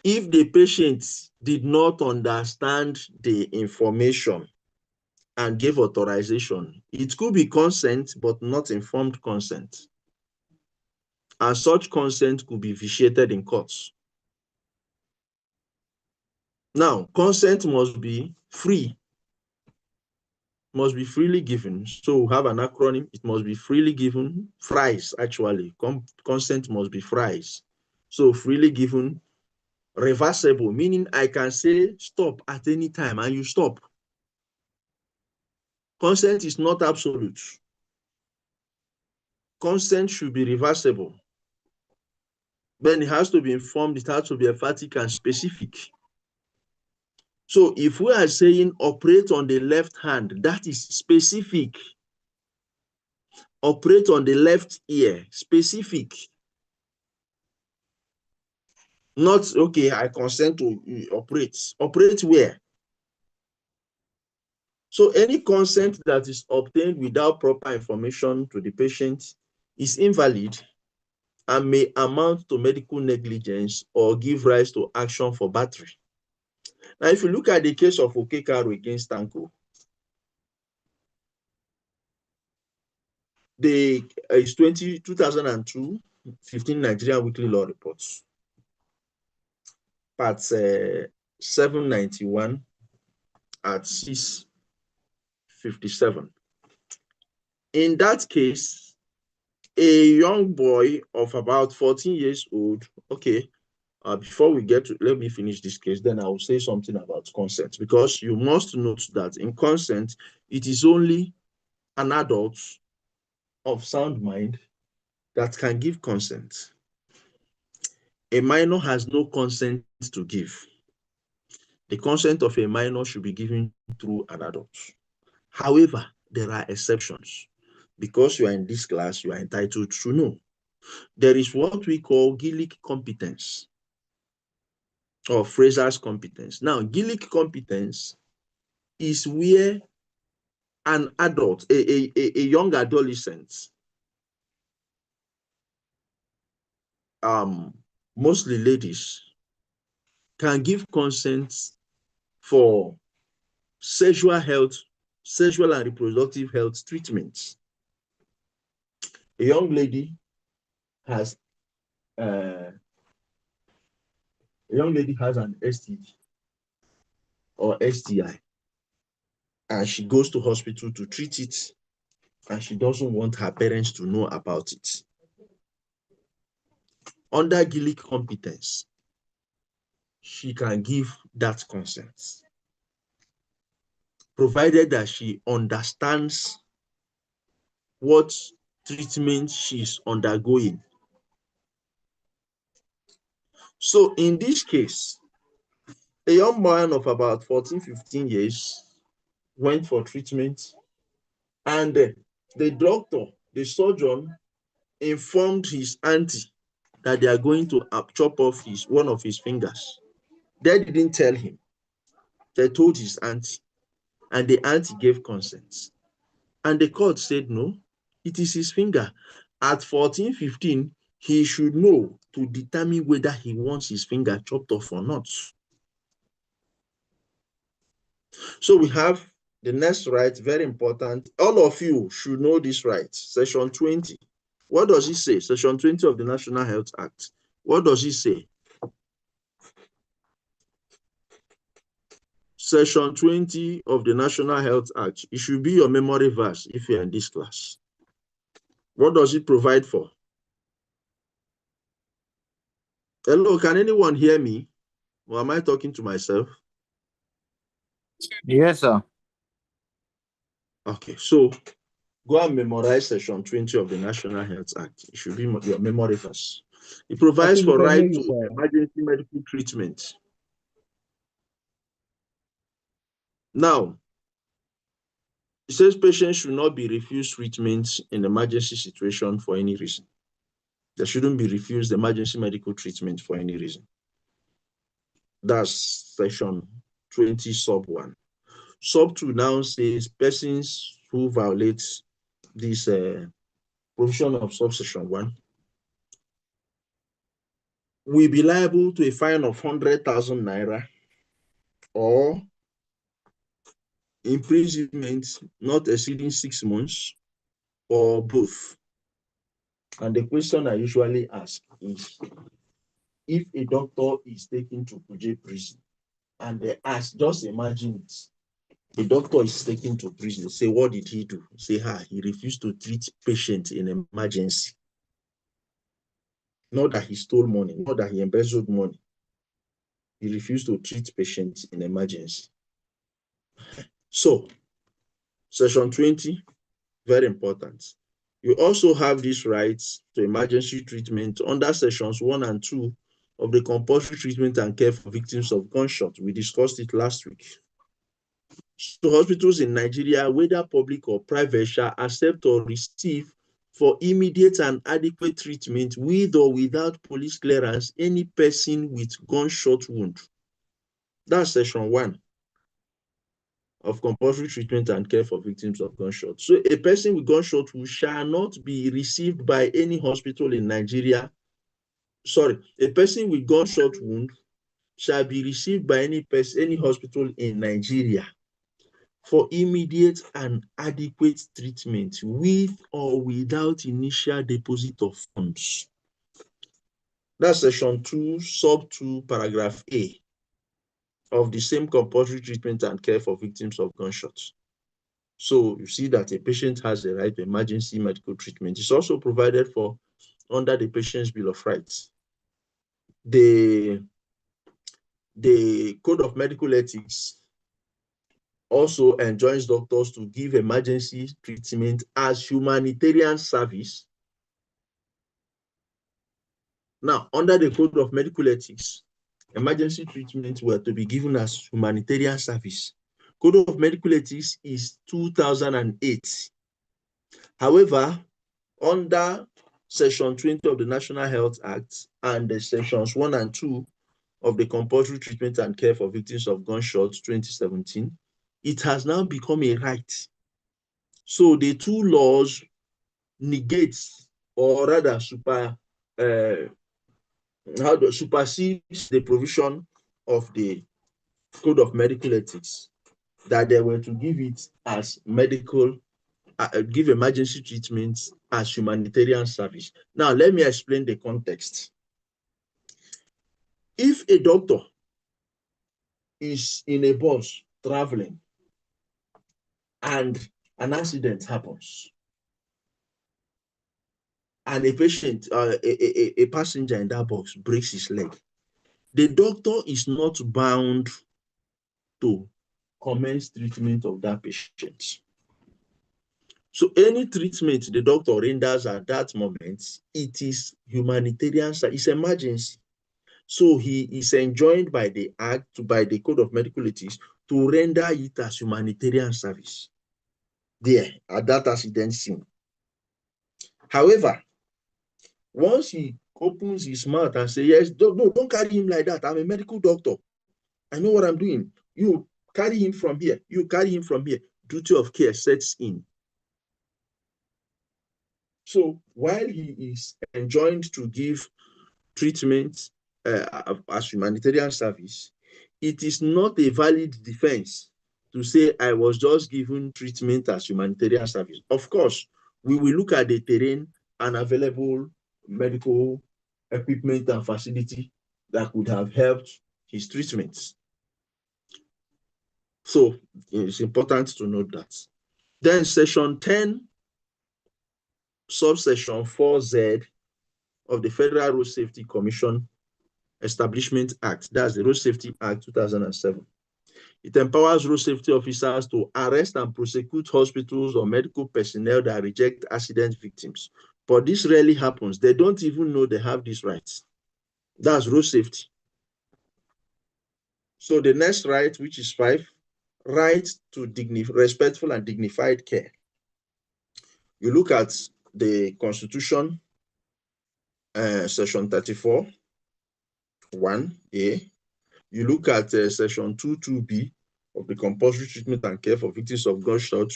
If the patient did not understand the information and gave authorization, it could be consent, but not informed consent. And such consent could be vitiated in courts. Now, consent must be free, must be freely given. So we have an acronym, it must be freely given, FRIES actually. Consent must be FRIES. So freely given, reversible, meaning I can say stop at any time and you stop. Consent is not absolute. Consent should be reversible. Then it has to be informed, it has to be emphatic and specific. So if we are saying operate on the left hand, that is specific. Operate on the left ear, specific. Not, okay, I consent to operate. Operate where? So any consent that is obtained without proper information to the patient is invalid and may amount to medical negligence or give rise to action for battery. Now, if you look at the case of Okekaru against Tanko, it's 2002, 15 Nigerian Weekly Law Reports, part 791 at 657. In that case, a young boy of about 14 years old, okay, before we get to, let me finish this case, then I will say something about consent, because you must note that in consent, it is only an adult of sound mind that can give consent. A minor has no consent to give. The consent of a minor should be given through an adult. However, there are exceptions. Because you are in this class, you are entitled to know. There is what we call Gillick competence or Fraser's competence. Now, Gillick competence is where an adult, a young adolescent, mostly ladies, can give consent for sexual health, sexual and reproductive health treatments. A young lady has an STD or STI, and she goes to hospital to treat it, and she doesn't want her parents to know about it. Under Gillick competence, she can give that consent, provided that she understands what treatment she's undergoing. So in this case, a young man of about 14, 15 years went for treatment, and the doctor, the surgeon, informed his auntie that they are going to chop off one of his fingers. They didn't tell him. They told his auntie, and the auntie gave consent. And the court said, no, it is his finger. At 14, 15, he should know to determine whether he wants his finger chopped off or not. So we have the next right, very important. All of you should know this right. Section 20. What does it say? Section 20 of the National Health Act. What does it say? Section 20 of the National Health Act. It should be your memory verse if you're in this class. What does it provide for? Hello, can anyone hear me? Or am I talking to myself? Yes, sir. Okay, so go and memorize section 20 of the National Health Act. It should be your memory verse. It provides Okay, we for can hear right you, to sir. emergency medical treatment. Now, it says patients should not be refused treatment in emergency situation for any reason. They shouldn't be refused emergency medical treatment for any reason. That's section 20 sub 1. Sub 2 now says persons who violate this provision of subsection 1 will be liable to a fine of 100,000 naira or imprisonment not exceeding 6 months or both. And the question I usually ask is, if a doctor is taken to Kuje prison and they ask, just imagine it, the doctor is taken to prison, say, what did he do? Say, he refused to treat patients in emergency. Not that he stole money, not that he embezzled money. He refused to treat patients in emergency. So, section 20, very important. You also have these rights to emergency treatment under sections 1 and 2 of the compulsory treatment and care for victims of gunshot. We discussed it last week. So hospitals in Nigeria, whether public or private, shall accept or receive for immediate and adequate treatment with or without police clearance any person with gunshot wound. That's section 1 of compulsory treatment and care for victims of gunshot. So a person with gunshot wound shall not be received by any hospital in Nigeria. Sorry, a person with gunshot wound shall be received by any hospital in Nigeria for immediate and adequate treatment with or without initial deposit of funds. That's section 2, sub 2, paragraph A of the same compulsory treatment and care for victims of gunshots. So you see that a patient has a right to emergency medical treatment. It's also provided for under the Patient's Bill of Rights. The Code of Medical Ethics also enjoins doctors to give emergency treatment as humanitarian service. Now, under the Code of Medical Ethics, emergency treatment were to be given as humanitarian service. Code of Medical Ethics is 2008. However, under Section 20 of the National Health Act and the Sections 1 and 2 of the Compulsory Treatment and Care for Victims of Gunshots 2017, it has now become a right. So the two laws negate, or rather supersedes the provision of the Code of Medical Ethics that they were to give it as give emergency treatment as humanitarian service. Now, let me explain the context. If a doctor is in a bus traveling and an accident happens, and a patient, a passenger in that box breaks his leg, the doctor is not bound to commence treatment of that patient. So any treatment the doctor renders at that moment, it is humanitarian, it's emergency. So he is enjoined by the Act, by the Code of Medical Ethics, to render it as humanitarian service there at that accident scene. However, once he opens his mouth and says, yes, no, don't carry him like that. I'm a medical doctor. I know what I'm doing. You carry him from here. You carry him from here. Duty of care sets in. So while he is enjoined to give treatment as humanitarian service, it is not a valid defense to say I was just given treatment as humanitarian service. Of course, we will look at the terrain and available medical equipment and facility that could have helped his treatments. So it's important to note that. Then section 10 subsection 4Z of the Federal Road Safety Commission Establishment Act. That's the Road Safety Act 2007. It empowers road safety officers to arrest and prosecute hospitals or medical personnel that reject accident victims. But this rarely happens. They don't even know they have these rights. That's road safety. So the next right, which is 5, right to respectful and dignified care. You look at the Constitution, Section 34, 1A. You look at Section 22B of the Compulsory Treatment and Care for Victims of Gunshot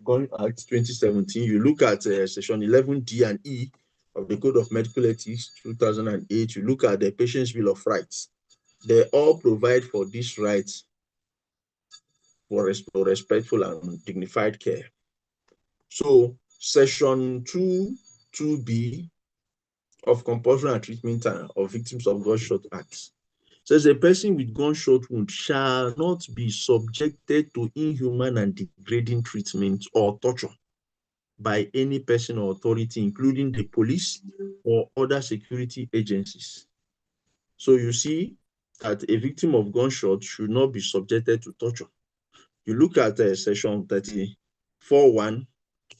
Gun Act 2017. You look at Section 11D and E of the Code of Medical Ethics 2008. You look at the Patient's Bill of Rights. They all provide for this right for respectful and dignified care. So Section 2B of Compulsory and Treatment of Victims of Gunshot Act says a person with gunshot wound shall not be subjected to inhuman and degrading treatment or torture by any person or authority, including the police or other security agencies. So you see that a victim of gunshot should not be subjected to torture. You look at Section 34(1),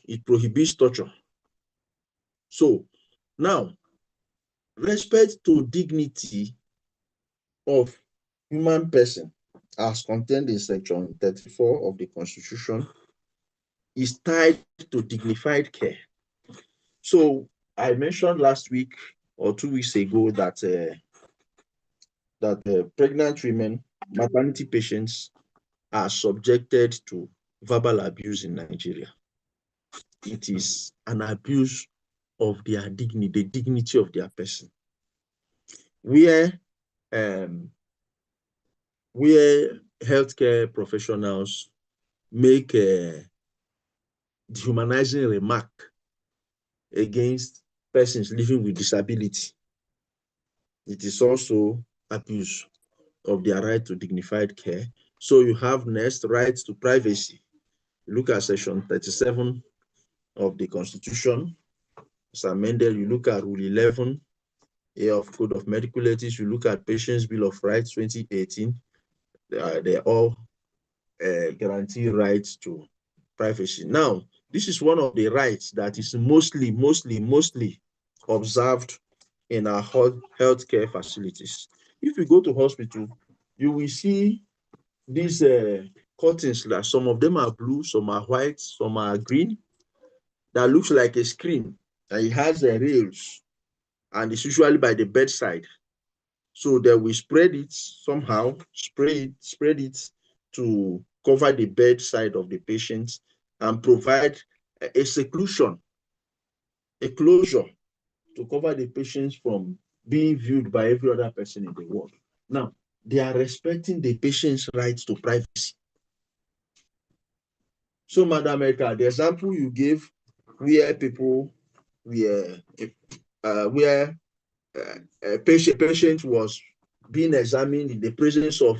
it prohibits torture. So now, respect to dignity of human person, as contained in Section 34 of the Constitution, is tied to dignified care. So I mentioned last week or 2 weeks ago that pregnant women, maternity patients, are subjected to verbal abuse in Nigeria. It is an abuse of their dignity, the dignity of their person, where healthcare professionals make a dehumanizing remark against persons living with disability. It is also abuse of their right to dignified care. So you have next, rights to privacy. Look at Section 37 of the Constitution. As amended, you look at Rule 11 of Code of Medical Ethics, you look at Patient's Bill of Rights 2018. They all guarantee rights to privacy. Now, this is one of the rights that is mostly observed in our healthcare facilities. If you go to hospital, you will see these curtains. That some of them are blue, some are white, some are green. That looks like a screen, and it has rails, and it's usually by the bedside. So they will spread it somehow, spread it to cover the bedside of the patient and provide a seclusion, a closure to cover the patients from being viewed by every other person in the world. Now, they are respecting the patient's rights to privacy. So, Madam Eka, the example you gave where people were, a patient was being examined in the presence of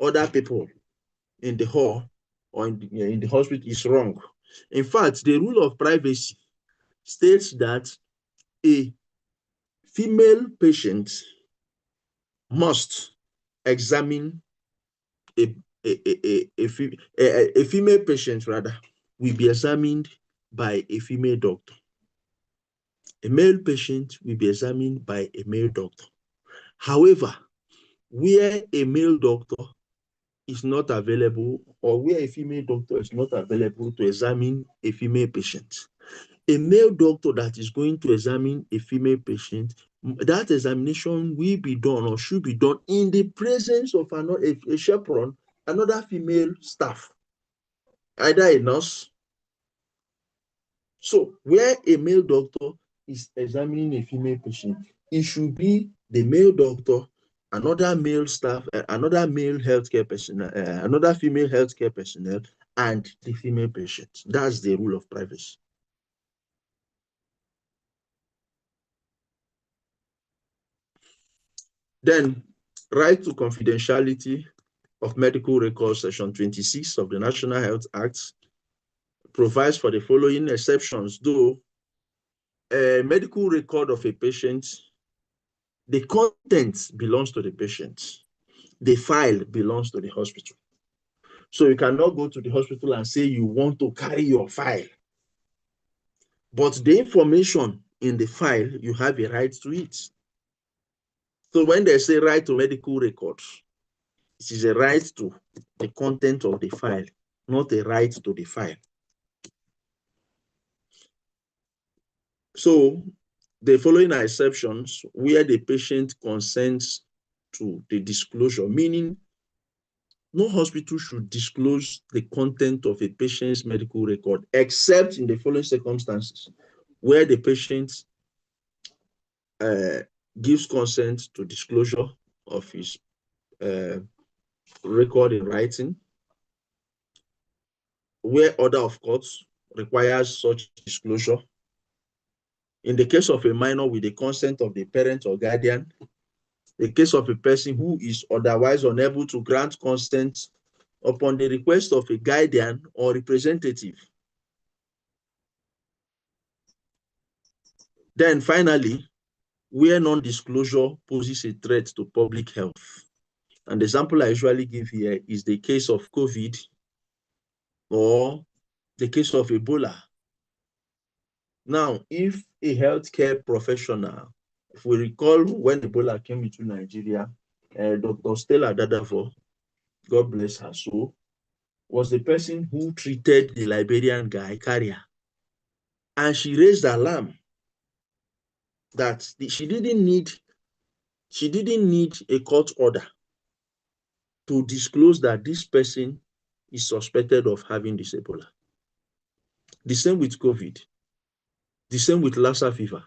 other people in the hall or in the hospital is wrong. In fact, the rule of privacy states that a female patient must examine a female patient rather will be examined by a female doctor. A male patient will be examined by a male doctor. However, where a male doctor is not available or where a female doctor is not available to examine a female patient, a male doctor that is going to examine a female patient, that examination will be done or should be done in the presence of a chaperone, another female staff, either a nurse. So where a male doctor is examining a female patient, it should be the male doctor, another male staff, another male healthcare personnel, another female healthcare personnel, and the female patient. That's the rule of privacy. Then, right to confidentiality of medical records, Section 26 of the National Health Act provides for the following exceptions, though a medical record of a patient, the content belongs to the patient. The file belongs to the hospital. So you cannot go to the hospital and say you want to carry your file. But the information in the file, you have a right to it. So when they say right to medical records, it is a right to the content of the file, not a right to the file. So the following are exceptions where the patient consents to the disclosure, meaning no hospital should disclose the content of a patient's medical record, except in the following circumstances, where the patient gives consent to disclosure of his record in writing, where order of court requires such disclosure. In the case of a minor with the consent of the parent or guardian, the case of a person who is otherwise unable to grant consent upon the request of a guardian or representative. Then finally, where non-disclosure poses a threat to public health. And the example I usually give here is the case of COVID or the case of Ebola. Now, if a healthcare professional, if we recall when Ebola came into Nigeria, Dr. Stella Dadafo, God bless her soul, was the person who treated the Liberian guy, carrier. And she raised alarm that she didn't need a court order to disclose that this person is suspected of having this Ebola. The same with COVID. The same with Lassa fever.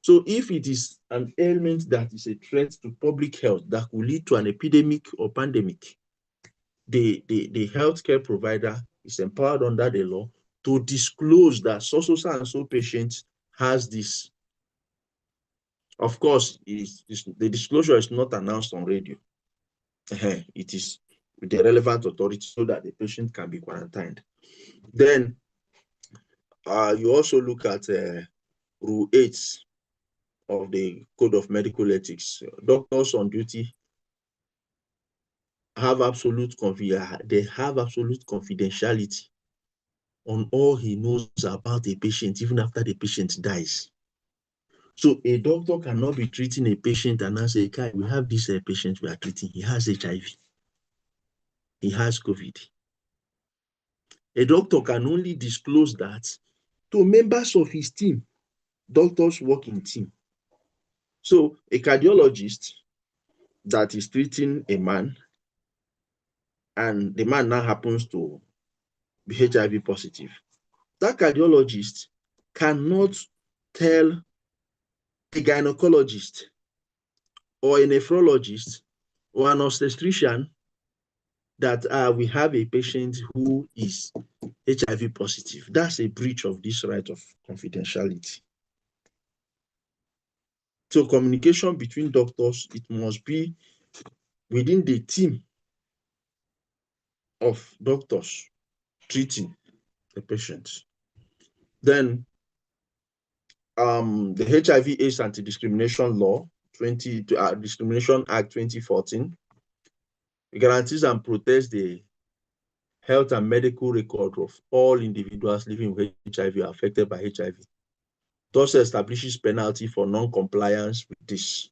So if it is an ailment that is a threat to public health that could lead to an epidemic or pandemic, the healthcare provider is empowered under the law to disclose that so and so patient has this. Of course, the disclosure is not announced on radio. It is with the relevant authority so that the patient can be quarantined. Then you also look at Rule 8 of the Code of Medical Ethics. Doctors on duty have absolute confidentiality on all he knows about a patient, even after the patient dies. So a doctor cannot be treating a patient and now say, "Kai, we have this patient we are treating. He has HIV. He has COVID." A doctor can only disclose that to members of his team. Doctors work in team. So a cardiologist that is treating a man and the man now happens to be HIV positive, that cardiologist cannot tell a gynecologist or a nephrologist or an obstetrician that we have a patient who is HIV positive. That's a breach of this right of confidentiality. So communication between doctors, it must be within the team of doctors treating the patients. Then the HIV/AIDS Anti-Discrimination Law, Discrimination Act 2014, guarantees and protects the health and medical record of all individuals living with HIV or affected by HIV. Thus establishes penalty for non-compliance with this.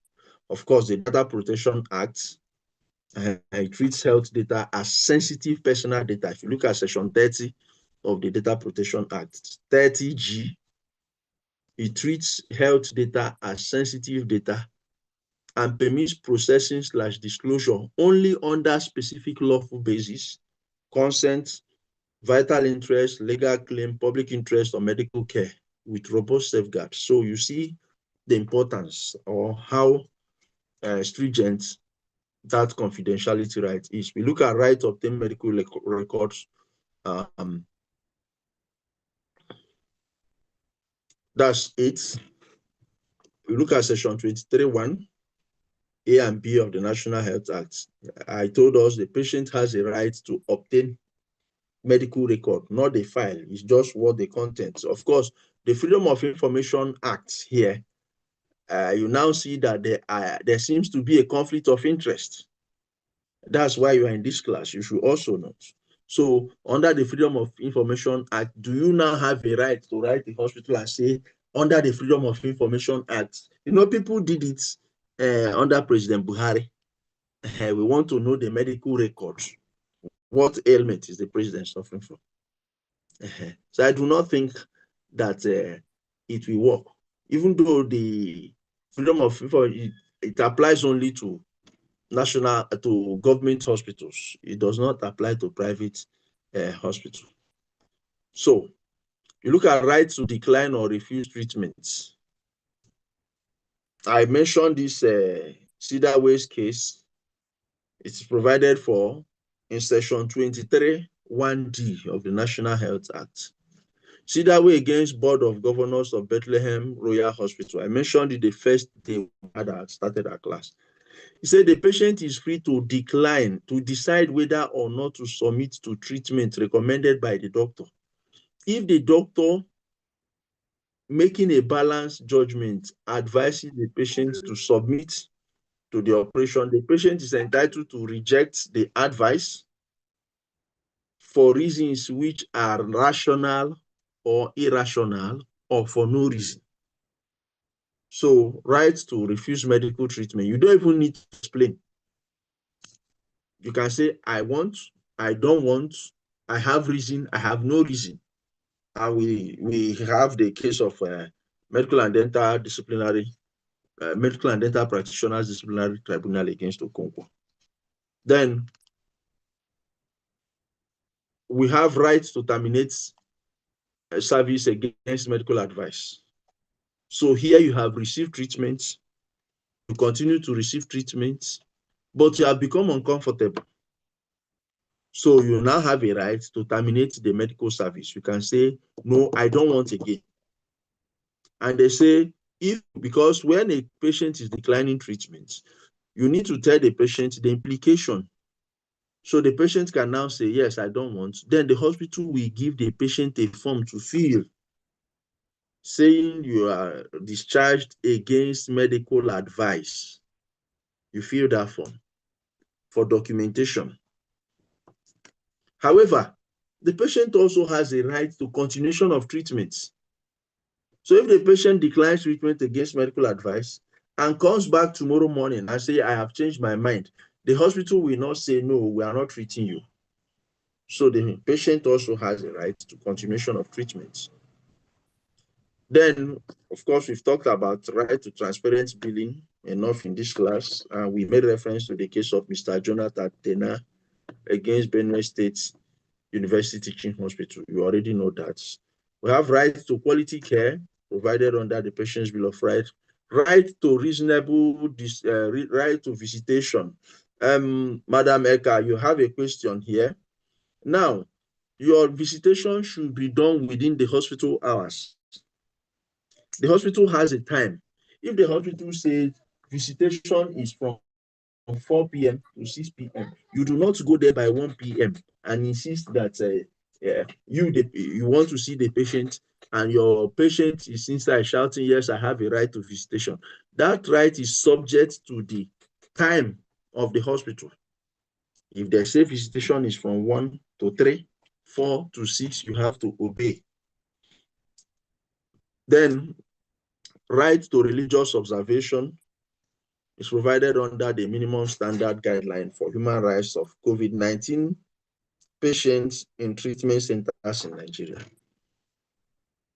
Of course, the Data Protection Act it treats health data as sensitive personal data. If you look at Section 30 of the Data Protection Act, 30G, it treats health data as sensitive data and permits processing/disclosure only under specific lawful basis, consent, vital interest, legal claim, public interest, or medical care with robust safeguards. So you see the importance or how stringent that confidentiality right is. We look at right to obtain medical records. That's it. We look at Section 23(1), A and B of the National Health Act. I told us the patient has a right to obtain medical record, not the file. It's just what the contents. Of course, the Freedom of Information Act here, you now see that there seems to be a conflict of interest. That's why you are in this class. You should also know. So under the Freedom of Information Act, do you now have a right to write the hospital and say, under the Freedom of Information Act, you know, people did it under President Buhari. We want to know the medical records. What ailment is the president suffering from? So I do not think that it will work, even though the Freedom of Information, it applies only to government hospitals. It does not apply to private hospitals. So you look at right to decline or refuse treatment. I mentioned this Cedar Waste case. It's provided for in section 23(1)(d) of the National Health Act. Cedar Way against Board of Governors of Bethlehem Royal Hospital. I mentioned it the first day I started our class. He said the patient is free to decline, to decide whether or not to submit to treatment recommended by the doctor. If the doctor, making a balanced judgment, advises the patient to submit to the operation, the patient is entitled to reject the advice for reasons which are rational or irrational or for no reason. So, right to refuse medical treatment, you don't even need to explain. You can say, I want, I don't want, I have reason, I have no reason. And we have the case of medical and dental practitioners disciplinary tribunal against Okonkwo. Then we have rights to terminate service against medical advice. So here you have received treatment, you continue to receive treatment, but you have become uncomfortable. So you now have a right to terminate the medical service. You can say, no, I don't want again. And they say, because when a patient is declining treatment, you need to tell the patient the implication. So the patient can now say, yes, I don't want. Then the hospital will give the patient a form to fill, saying you are discharged against medical advice. You fill that form for documentation. However, the patient also has a right to continuation of treatment. So if the patient declines treatment against medical advice and comes back tomorrow morning and say, I have changed my mind, the hospital will not say, no, we are not treating you. So the patient also has a right to continuation of treatment. Then, of course, we've talked about right to transparent billing enough in this class. We made reference to the case of Mr. Jonathan Tena against Benue State University Teaching Hospital. You already know that. We have right to quality care provided under the Patient's Bill of Rights, right to reasonable, right to visitation. Madam Eka, you have a question here. Now, your visitation should be done within the hospital hours. The hospital has a time. If the hospital says visitation is from 4 p.m. to 6 p.m., you do not go there by 1 p.m. and insist that you want to see the patient and your patient is inside shouting, yes, I have a right to visitation. That right is subject to the time of the hospital. If they say visitation is from 1 to 3, 4 to 6, you have to obey. Then, right to religious observation is provided under the minimum standard guideline for human rights of COVID-19 patients in treatment centers in Nigeria.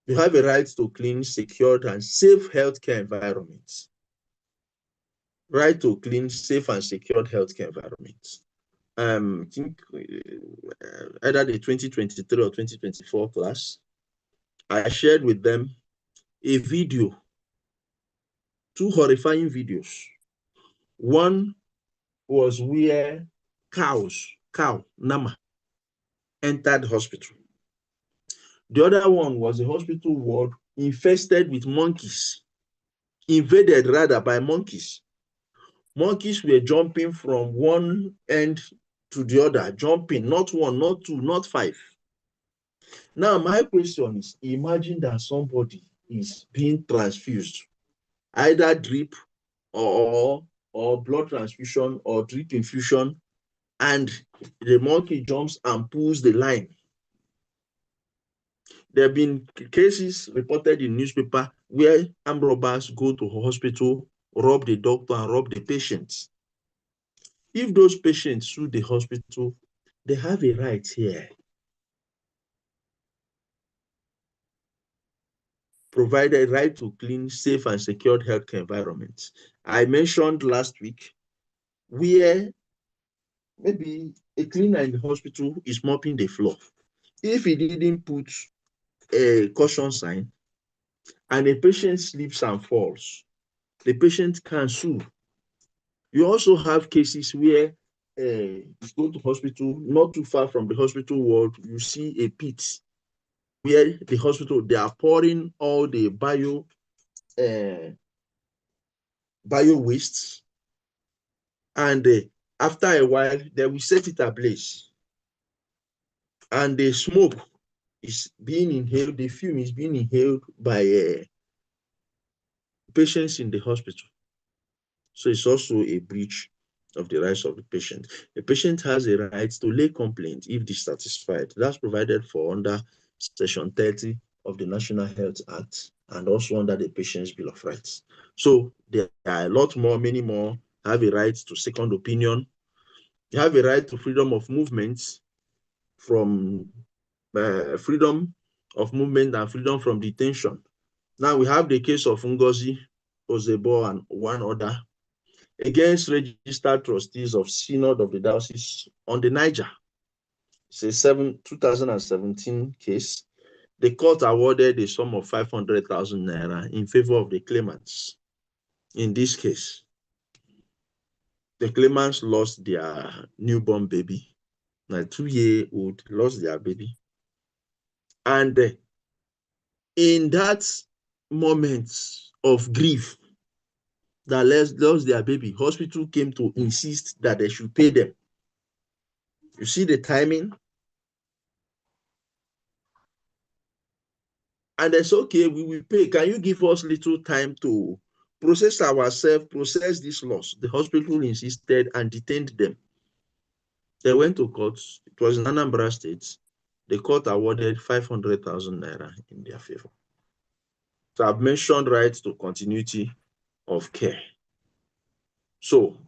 You have a right to clean, secured, and safe healthcare environments. Right to clean, safe, and secured healthcare environments. I think either the 2023 or 2024 class, I shared with them a video, 2 horrifying videos. One was where cow, Nama, entered the hospital. The other one was a hospital ward infested with monkeys, invaded rather by monkeys. Monkeys were jumping from one end to the other, jumping, not 1, not 2, not 5, Now, my question is, imagine that somebody is being transfused, either drip or blood transfusion or drip infusion, and the monkey jumps and pulls the line. There have been cases reported in newspaper where armed robbers go to a hospital, rob the doctor and rob the patients. If those patients sue the hospital, they have a right here. Provide a right to clean, safe, and secured healthcare environments. I mentioned last week where maybe a cleaner in the hospital is mopping the floor. If he didn't put a caution sign and a patient slips and falls, the patient can sue. You also have cases where you go to hospital, not too far from the hospital ward, you see a pit where the hospital, they are pouring all the bio wastes, and after a while, they will set it ablaze. And the smoke is being inhaled, the fume is being inhaled by patients in the hospital. So it's also a breach of the rights of the patient. The patient has a right to lay complaint if dissatisfied. That's provided for under Section 30 of the National Health Act and also under the Patient's Bill of Rights. So there are a lot more, many more have a right to second opinion. You have a right to freedom of movement, from freedom of movement and freedom from detention. Now we have the case of Ngozi Ozebo and one other against registered trustees of Synod of the Diocese on the Niger. It's a 2017 case. The court awarded a sum of 500,000 naira in favor of the claimants. In this case, the claimants lost their newborn baby. A 2-year-old lost their baby. And in that moment of grief that lost their baby, hospital came to insist that they should pay them. You see the timing? And they said, okay, we will pay. Can you give us little time to process ourselves, process this loss? The hospital insisted and detained them. They went to court. It was in Anambra State. The court awarded 500,000 naira in their favor. So I've mentioned rights to continuity of care. So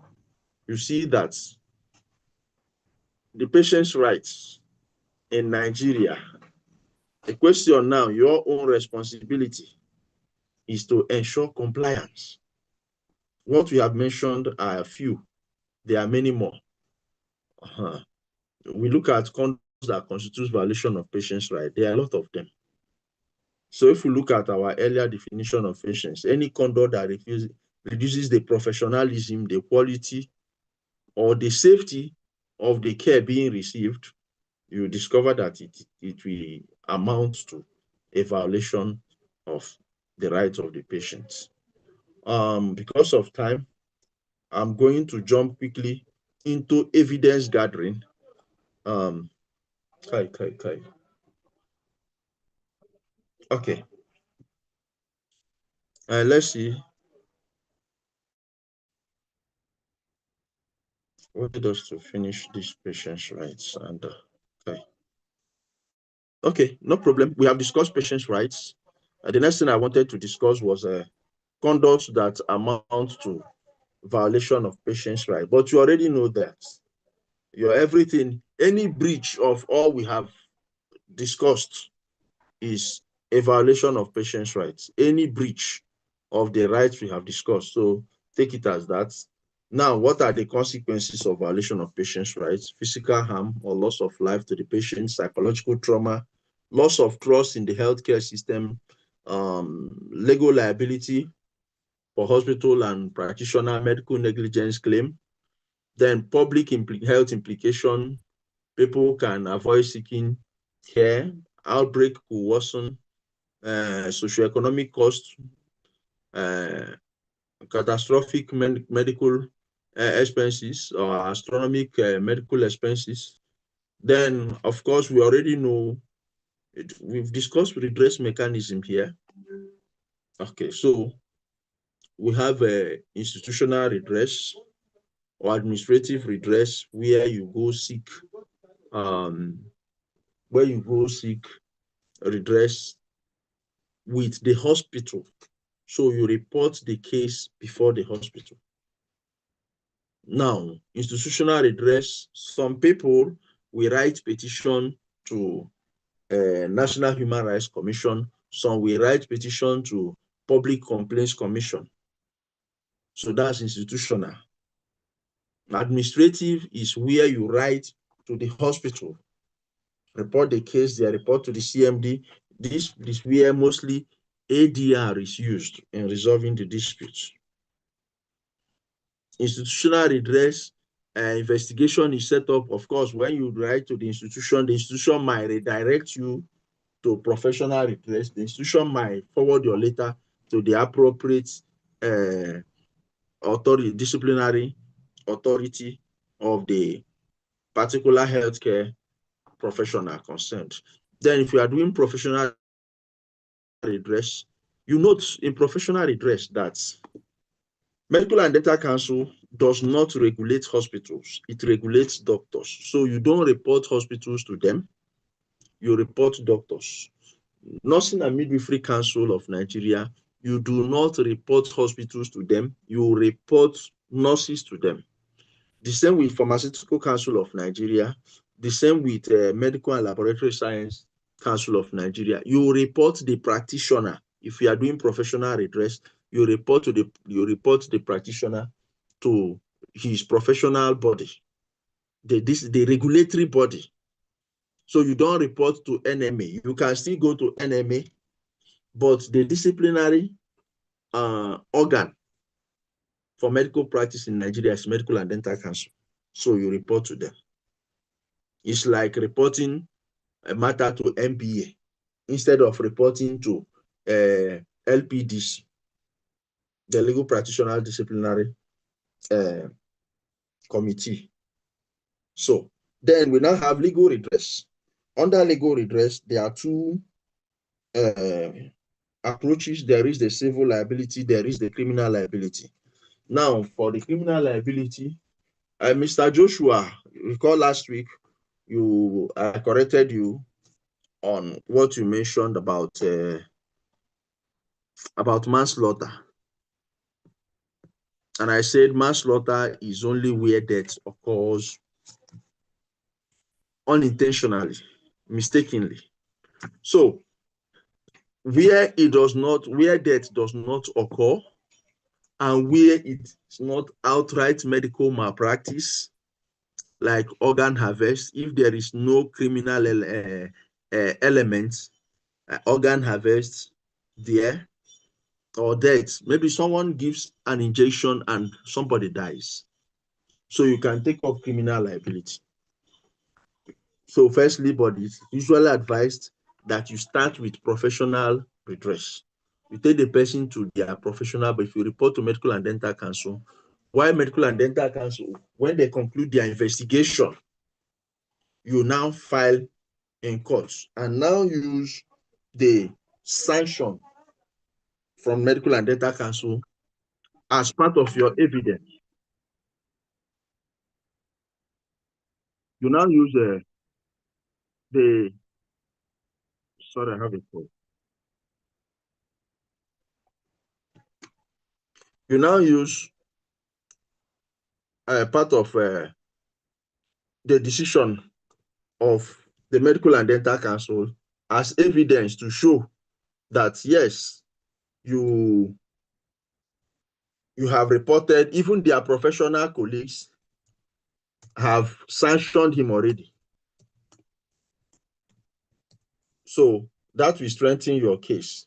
you see that the patient's rights in Nigeria, the question now, your own responsibility is to ensure compliance. What we have mentioned are a few. There are many more. We look at conduct that constitutes violation of patients' rights. There are a lot of them. So if we look at our earlier definition of patients, any conduct that reduces the professionalism, the quality, or the safety of the care being received, you discover that it will amount to a violation of the rights of the patients. Because of time, I'm going to jump quickly into evidence gathering. Okay. Let's see. Wanted us to finish these patients' rights and okay, no problem. We have discussed patients' rights. The next thing I wanted to discuss was conduct that amount to violation of patients' rights. But you already know that everything, any breach of all we have discussed is a violation of patients' rights. Any breach of the rights we have discussed. So take it as that. Now, what are the consequences of violation of patients' rights? Physical harm or loss of life to the patient, psychological trauma, loss of trust in the healthcare system, legal liability for hospital and practitioner, medical negligence claim, then public health implication, people can avoid seeking care, outbreak will worsen, socioeconomic cost, catastrophic medical expenses or astronomical medical expenses. Then, of course, we already know We've discussed redress mechanism here. Okay, so we have institutional redress or administrative redress where you go seek redress with the hospital. So you report the case before the hospital. Now, institutional redress, some people will write petition to National Human Rights Commission, some will write petition to Public Complaints Commission. So that's institutional. Administrative is where you write to the hospital, report the case, they report to the CMD. This is where mostly ADR is used in resolving the disputes. Institutional redress investigation is set up. Of course, when you write to the institution might redirect you to professional redress. The institution might forward your letter to the appropriate disciplinary authority of the particular healthcare professional concerned. Then if you are doing professional redress, you note in professional redress that Medical and Dental Council does not regulate hospitals. It regulates doctors. So you don't report hospitals to them. You report doctors. Nursing and Midwifery Council of Nigeria, you do not report hospitals to them. You report nurses to them. The same with Pharmaceutical Council of Nigeria. The same with Medical and Laboratory Science Council of Nigeria. You report the practitioner. If you are doing professional redress, you report the practitioner to his professional body, the regulatory body. So you don't report to NMA. You can still go to NMA, but the disciplinary organ for medical practice in Nigeria is Medical and Dental Council. So you report to them. It's like reporting a matter to MPA instead of reporting to LPDC, the Legal Practitioner Disciplinary Committee. So then we now have legal redress. Under legal redress, there are two approaches. There is the civil liability, there is the criminal liability. Now, for the criminal liability, Mr. Joshua, recall last week, I corrected you on what you mentioned about manslaughter. And I said manslaughter is only where death occurs unintentionally, mistakenly. So where death does not occur and where it's not outright medical malpractice, like organ harvest, if there is no criminal element, organ harvest there, or death, maybe someone gives an injection and somebody dies. So you can take up criminal liability. So firstly, but it's usually advised that you start with professional redress. You take the person to their professional, but if you report to Medical and Dental Council, while Medical and Dental Council, when they conclude their investigation, you now file in courts and now use the sanction from Medical and Dental Council as part of your evidence. You now use sorry, I have a call. You now use part of the decision of the Medical and Dental Council as evidence to show that yes, you have reported, even their professional colleagues have sanctioned him already. So that will strengthen your case.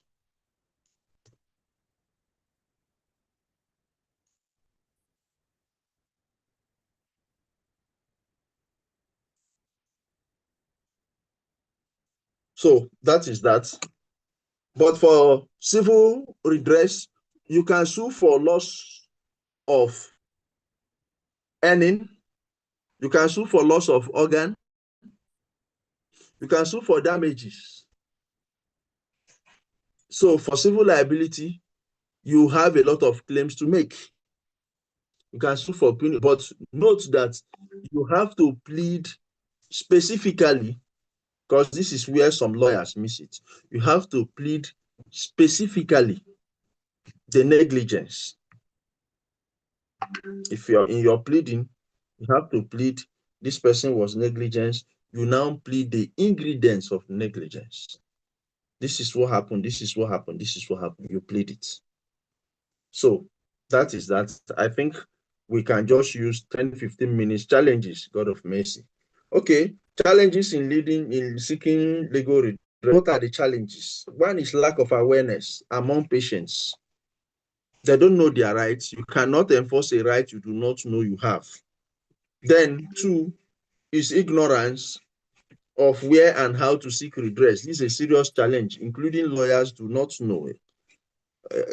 So that is that. But for civil redress, you can sue for loss of earning. You can sue for loss of organ. You can sue for damages. So for civil liability, you have a lot of claims to make. You can sue for punitive, but note that you have to plead specifically, because this is where some lawyers miss it. You have to plead specifically the negligence. If you're in your pleading, you have to plead this person was negligent. You now plead the ingredients of negligence. This is what happened. This is what happened. This is what happened. You plead it. So that is that. I think we can just use 10-15 minutes. Challenges, God of mercy. Okay, challenges in seeking legal redress. What are the challenges? One is lack of awareness among patients. They don't know their rights. You cannot enforce a right you do not know you have. Then 2 is ignorance of where and how to seek redress. This is a serious challenge, including lawyers do not know it.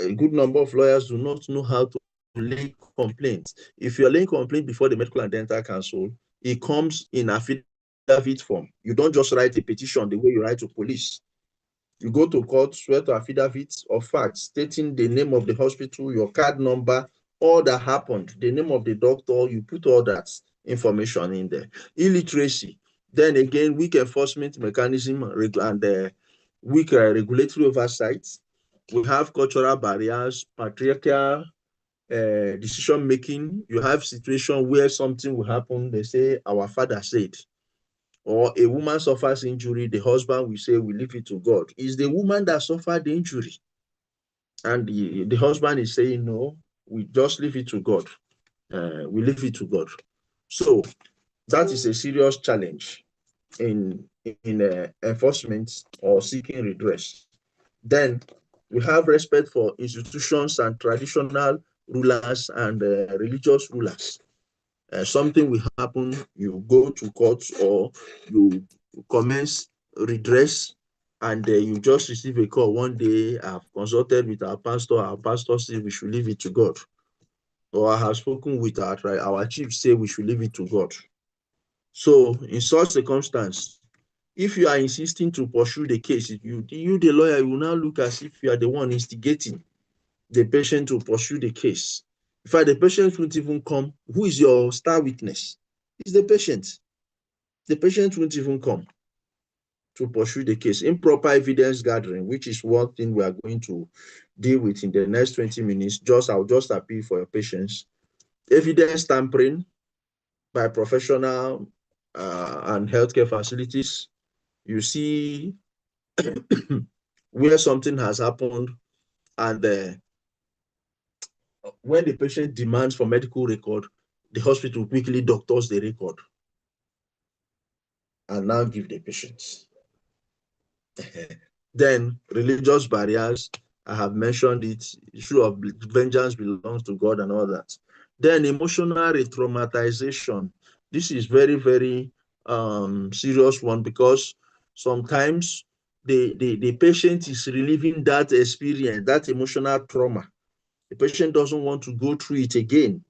A good number of lawyers do not know how to lay complaints. If you're laying complaint before the Medical and Dental Council, it comes in affidavit form. You don't just write a petition the way you write to police. You go to court, swear to affidavits of facts, stating the name of the hospital, your card number, all that happened, the name of the doctor, you put all that information in there. Illiteracy, then again, weak enforcement mechanism and weak regulatory oversight. We have cultural barriers, patriarchal decision making. You have situation where something will happen, they say, our father said. Or a woman suffers injury, the husband will say, we leave it to God. It's the woman that suffered the injury. And the husband is saying, no, we just leave it to God. We leave it to God. So that is a serious challenge in enforcement or seeking redress. Then we have respect for institutions and traditional rulers and religious rulers. Something will happen, you go to court or you commence redress, and you just receive a call one day, I've consulted with our pastor said we should leave it to God. Or I have spoken with our chief, say we should leave it to God. So in such circumstance, if you are insisting to pursue the case, you the lawyer, you will now look as if you are the one instigating the patient to pursue the case. In fact, the patient won't even come. Who is your star witness? It's the patient. The patient won't even come to pursue the case. Improper evidence gathering, which is one thing we are going to deal with in the next 20 minutes. I'll just appeal for your patience. Evidence tampering by professional and healthcare facilities. You see where something has happened, and when the patient demands for medical record, the hospital quickly doctors the record and now give the patients. Then religious barriers, I have mentioned it, issue of vengeance belongs to God and all that. Then emotional re-traumatization. This is very, very serious one, because sometimes the patient is reliving that experience, that emotional trauma. The patient doesn't want to go through it again.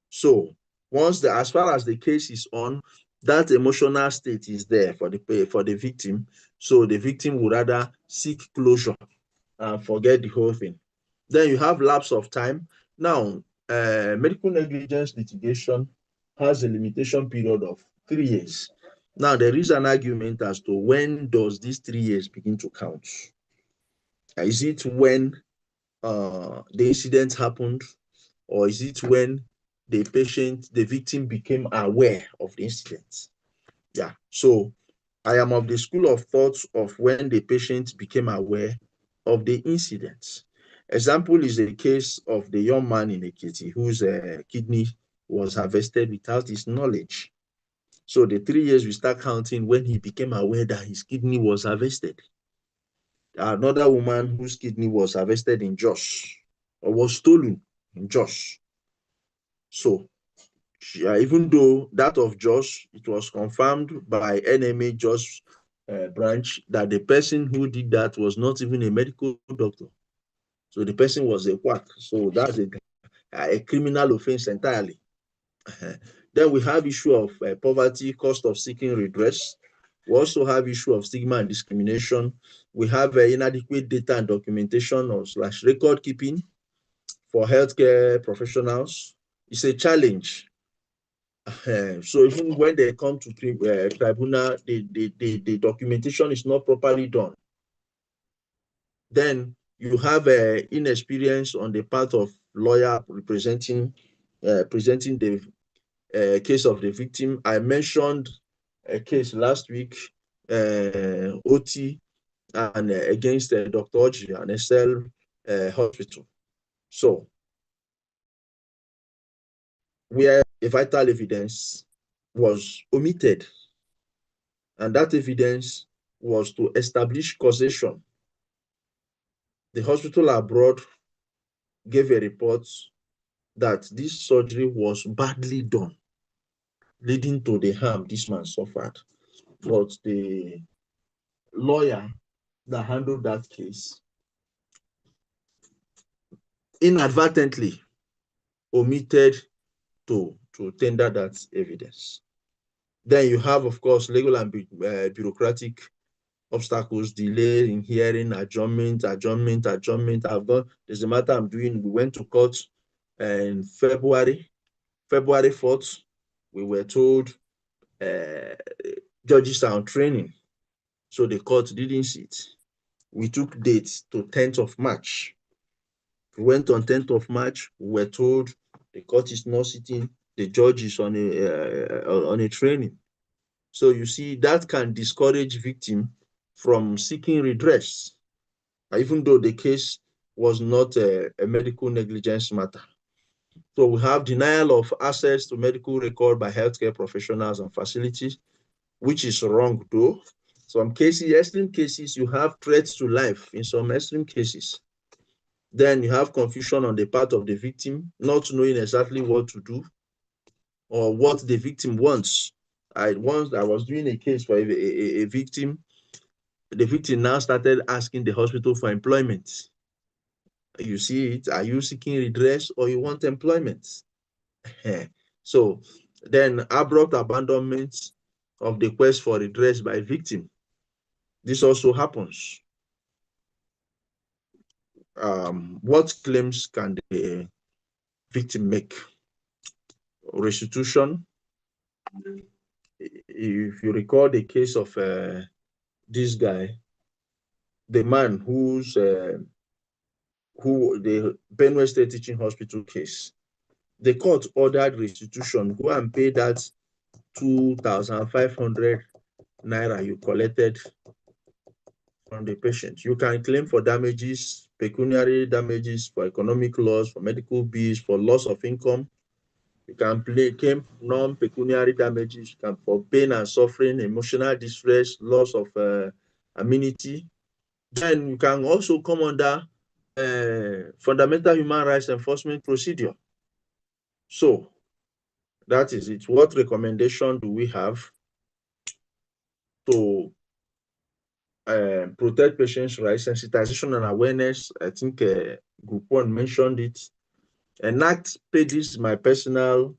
So once as far as the case is on, that emotional state is there for the victim. So the victim would rather seek closure and forget the whole thing. Then you have lapse of time. Now, medical negligence litigation has a limitation period of 3 years. Now, there is an argument as to when does these 3 years begin to count? Is it when the incident happened, or is it when the victim became aware of the incident? Yeah. So I am of the school of thought of when the patient became aware of the incident. Example is the case of the young man in Ekiti whose kidney was harvested without his knowledge. So the 3 years we start counting when he became aware that his kidney was harvested. Another woman whose kidney was harvested in Jos, or was stolen in Jos. So even though that of Jos, it was confirmed by NMA Jos branch that the person who did that was not even a medical doctor. So the person was a quack. So that's a criminal offense entirely. Then we have issue of poverty, cost of seeking redress. We also have issue of stigma and discrimination. We have inadequate data and documentation or / record keeping for healthcare professionals. It's a challenge. So even when they come to tribunal, the documentation is not properly done. Then you have inexperience on the part of lawyer presenting the case of the victim. I mentioned a case last week, OT and against Dr. Oji and SL hospital. So where a vital evidence was omitted, and that evidence was to establish causation. The hospital abroad gave a report that this surgery was badly done, leading to the harm this man suffered. But the lawyer that handled that case inadvertently omitted to tender that evidence. Then you have, of course, legal and bureaucratic obstacles, delay in hearing, adjournment. There's a matter I'm doing. We went to court in February 4th. We were told judges are on training, so the court didn't sit. We took dates to 10th of March. We went on 10th of March. We were told the court is not sitting. The judge is on a training. So you see, that can discourage victim from seeking redress, even though the case was not a medical negligence matter. So we have denial of access to medical record by healthcare professionals and facilities, which is wrong though. Some cases, extreme cases, you have threats to life in some extreme cases. Then you have confusion on the part of the victim, not knowing exactly what to do or what the victim wants. I was doing a case for a victim. The victim now started asking the hospital for employment. You see it, are you seeking redress or you want employment? So then abrupt abandonment of the quest for redress by victim. This also happens. What claims can the victim make? Restitution. If you recall the case of this guy, the man who the Benue State Teaching Hospital case, the court ordered restitution. Go and pay that 2,500 naira you collected from the patient. You can claim for damages, pecuniary damages, for economic loss, for medical bills, for loss of income. You can claim non-pecuniary damages, for pain and suffering, emotional distress, loss of amenity. Then you can also come under fundamental human rights enforcement procedure. So that is it. What recommendation do we have to protect patients' rights? Sensitization and awareness. I think Group 1 mentioned it. Enact, this is my personal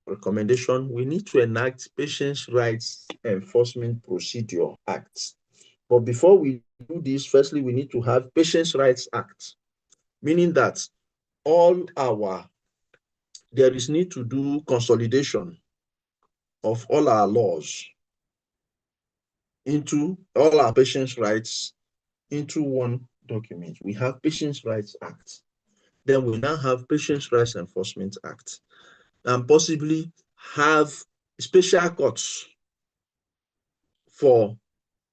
recommendation. We need to enact Patients' Rights Enforcement Procedure Act. But before we do this, firstly, we need to have Patients' Rights Act, meaning that there is need to do consolidation of all our laws into all our patients' rights into one document. We have Patients' Rights Act. Then we now have Patients' Rights Enforcement Act, and possibly have special courts for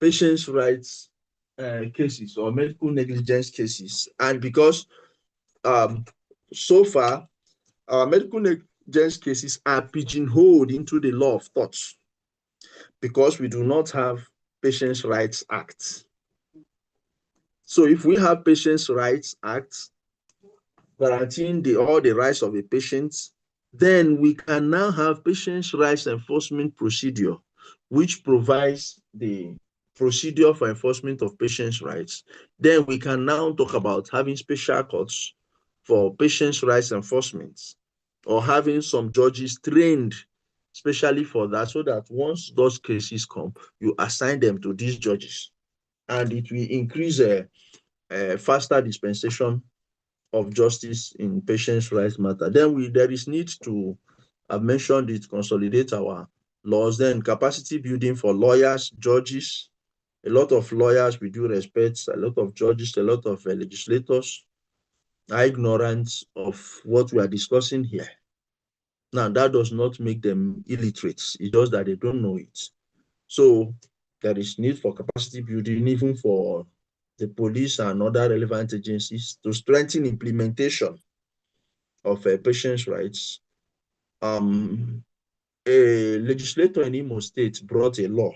patients' rights cases or medical negligence cases. And because so far our medical negligence cases are pigeonholed into the law of torts because we do not have Patients' Rights Act. So if we have Patients' Rights Act guaranteeing all the rights of a patient, then we can now have Patients' Rights Enforcement Procedure, which provides the procedure for enforcement of patients' rights. Then we can now talk about having special courts for patients' rights enforcement, or having some judges trained especially for that, so that once those cases come, you assign them to these judges, and it will increase a faster dispensation of justice in patients' rights matter. Then there is need to, I've mentioned it, consolidate our laws. Then capacity building for lawyers, judges. A lot of lawyers, with due respect, a lot of judges, a lot of legislators are ignorant of what we are discussing here. Now, that does not make them illiterate. It's just that they don't know it. So there is need for capacity building, even for the police and other relevant agencies, to strengthen implementation of patients' rights. A legislator in Imo State brought a law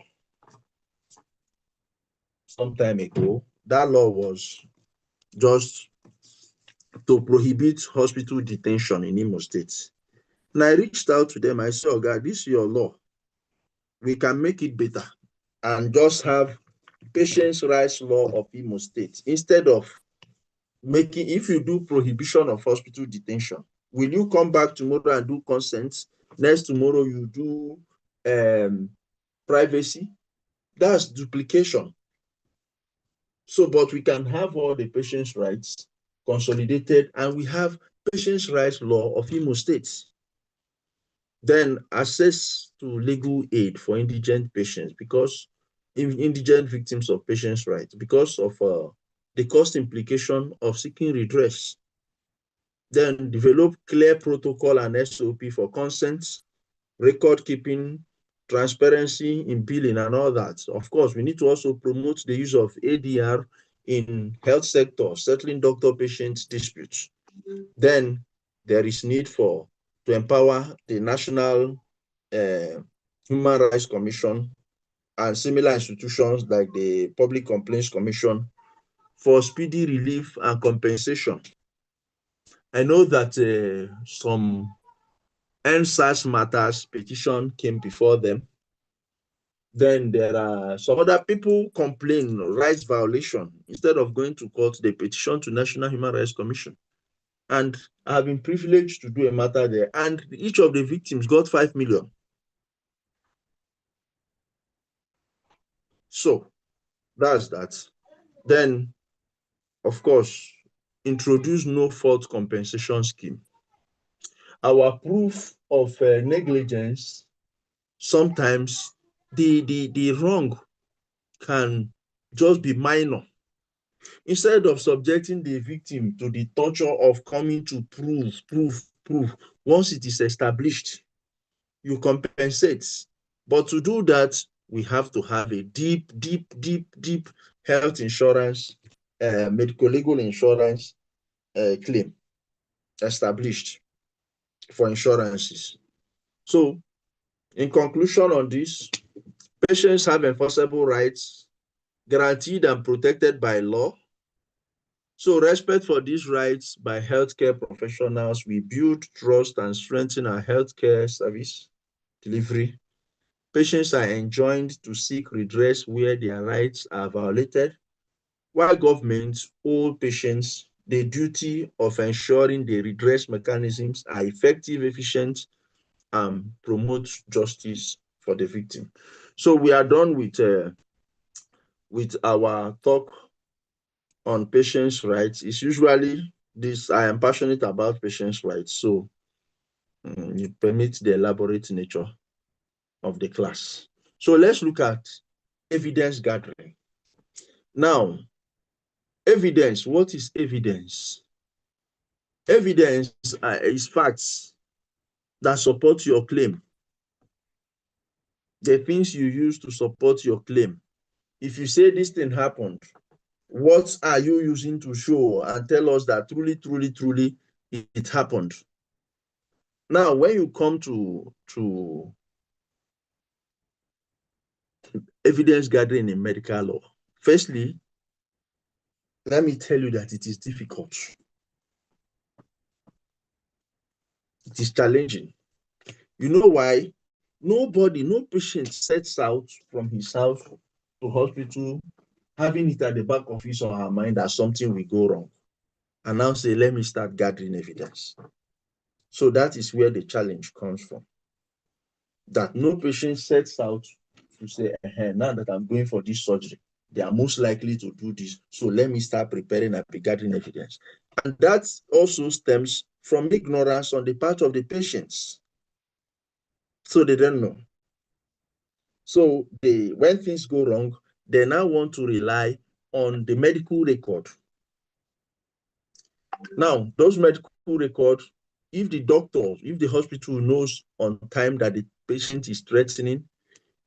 some time ago. That law was just to prohibit hospital detention in Imo State. And I reached out to them. I said, "Oh God, this is your law. We can make it better and just have patients' rights law of Imo State instead of making, if you do prohibition of hospital detention, will you come back tomorrow and do consent? Next tomorrow you do privacy? That's duplication. So, but we can have all the patients' rights consolidated, and we have patients' rights law of Imo State. Then access to legal aid for indigent patients, because indigent victims of patients' rights, because of the cost implication of seeking redress. Then develop clear protocol and SOP for consent, record keeping, transparency in billing, and all that. Of course, we need to also promote the use of ADR in health sector, settling doctor-patient disputes. Then there is need to empower the National Human Rights Commission and similar institutions like the Public Complaints Commission for speedy relief and compensation. I know that some NSAS matters petition came before them. Then there are some other people complain rights violation. Instead of going to court, they petition to National Human Rights Commission. And I have been privileged to do a matter there. And each of the victims got 5 million. So that's that. Then, of course, introduce no fault compensation scheme. Our proof of negligence, sometimes the wrong can just be minor. Instead of subjecting the victim to the torture of coming to prove, once it is established, you compensate. But to do that, we have to have a deep health insurance, medical legal insurance claim established for insurances. So, in conclusion on this, patients have enforceable rights guaranteed and protected by law. So respect for these rights by healthcare professionals, we build trust and strengthen our healthcare service delivery. Patients are enjoined to seek redress where their rights are violated, while governments hold patients the duty of ensuring the redress mechanisms are effective, efficient, and promote justice for the victim. So we are done with our talk on patients' rights. It's usually this, I am passionate about patients' rights, so it permits the elaborate nature of the class. So let's look at evidence gathering. Now, evidence, what is evidence? Evidence is facts that support your claim. The things you use to support your claim. If you say this thing happened, what are you using to show and tell us that truly it happened? Now, when you come to evidence gathering in medical law, firstly, let me tell you that it is difficult. It is challenging. You know why? No patient sets out from his house to hospital having it at the back of his or her mind that something will go wrong, and now say, let me start gathering evidence. So that is where the challenge comes from. that no patient sets out to say, now that I'm going for this surgery, they are most likely to do this. So let me start preparing and gathering evidence. And that also stems from ignorance on the part of the patients. So they don't know. So when things go wrong, they now want to rely on the medical record. Now, those medical records, if the hospital knows on time that the patient is threatening,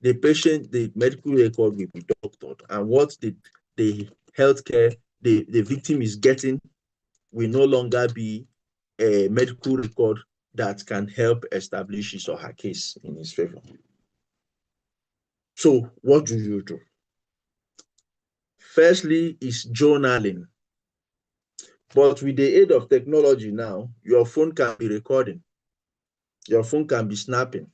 the medical record will be doctored, and what the healthcare, the victim is getting will no longer be a medical record that can help establish his or her case in his favor. So what do you do? Firstly is journaling. But with the aid of technology now, your phone can be recording. Your phone can be snapping.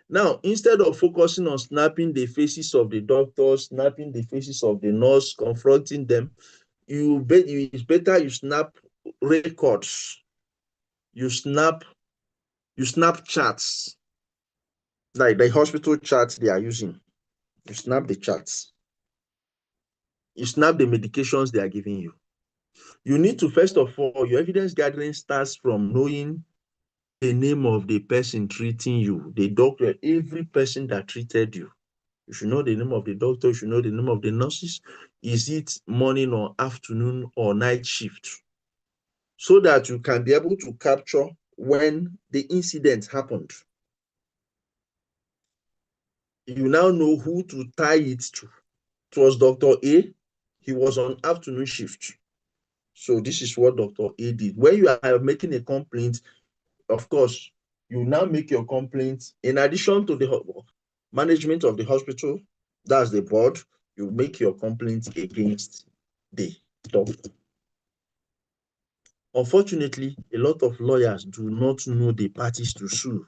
Now, instead of focusing on snapping the faces of the doctors, snapping the faces of the nurse, confronting them, it's better you snap records. You snap charts, like the hospital charts they are using. You snap the charts. You snap the medications they are giving you. You need to, first of all, your evidence gathering starts from knowing the name of the person treating you, the doctor, every person that treated you. You should know the name of the doctor, you should know the name of the nurses. Is it morning or afternoon or night shift? So that you can be able to capture when the incident happened. You now know who to tie it to. It was Dr. A. He was on afternoon shift. So this is what Dr. A did. When you are making a complaint, of course, you now make your complaint in addition to the management of the hospital, that's the board, you make your complaint against the doctor. Unfortunately, a lot of lawyers do not know the parties to sue.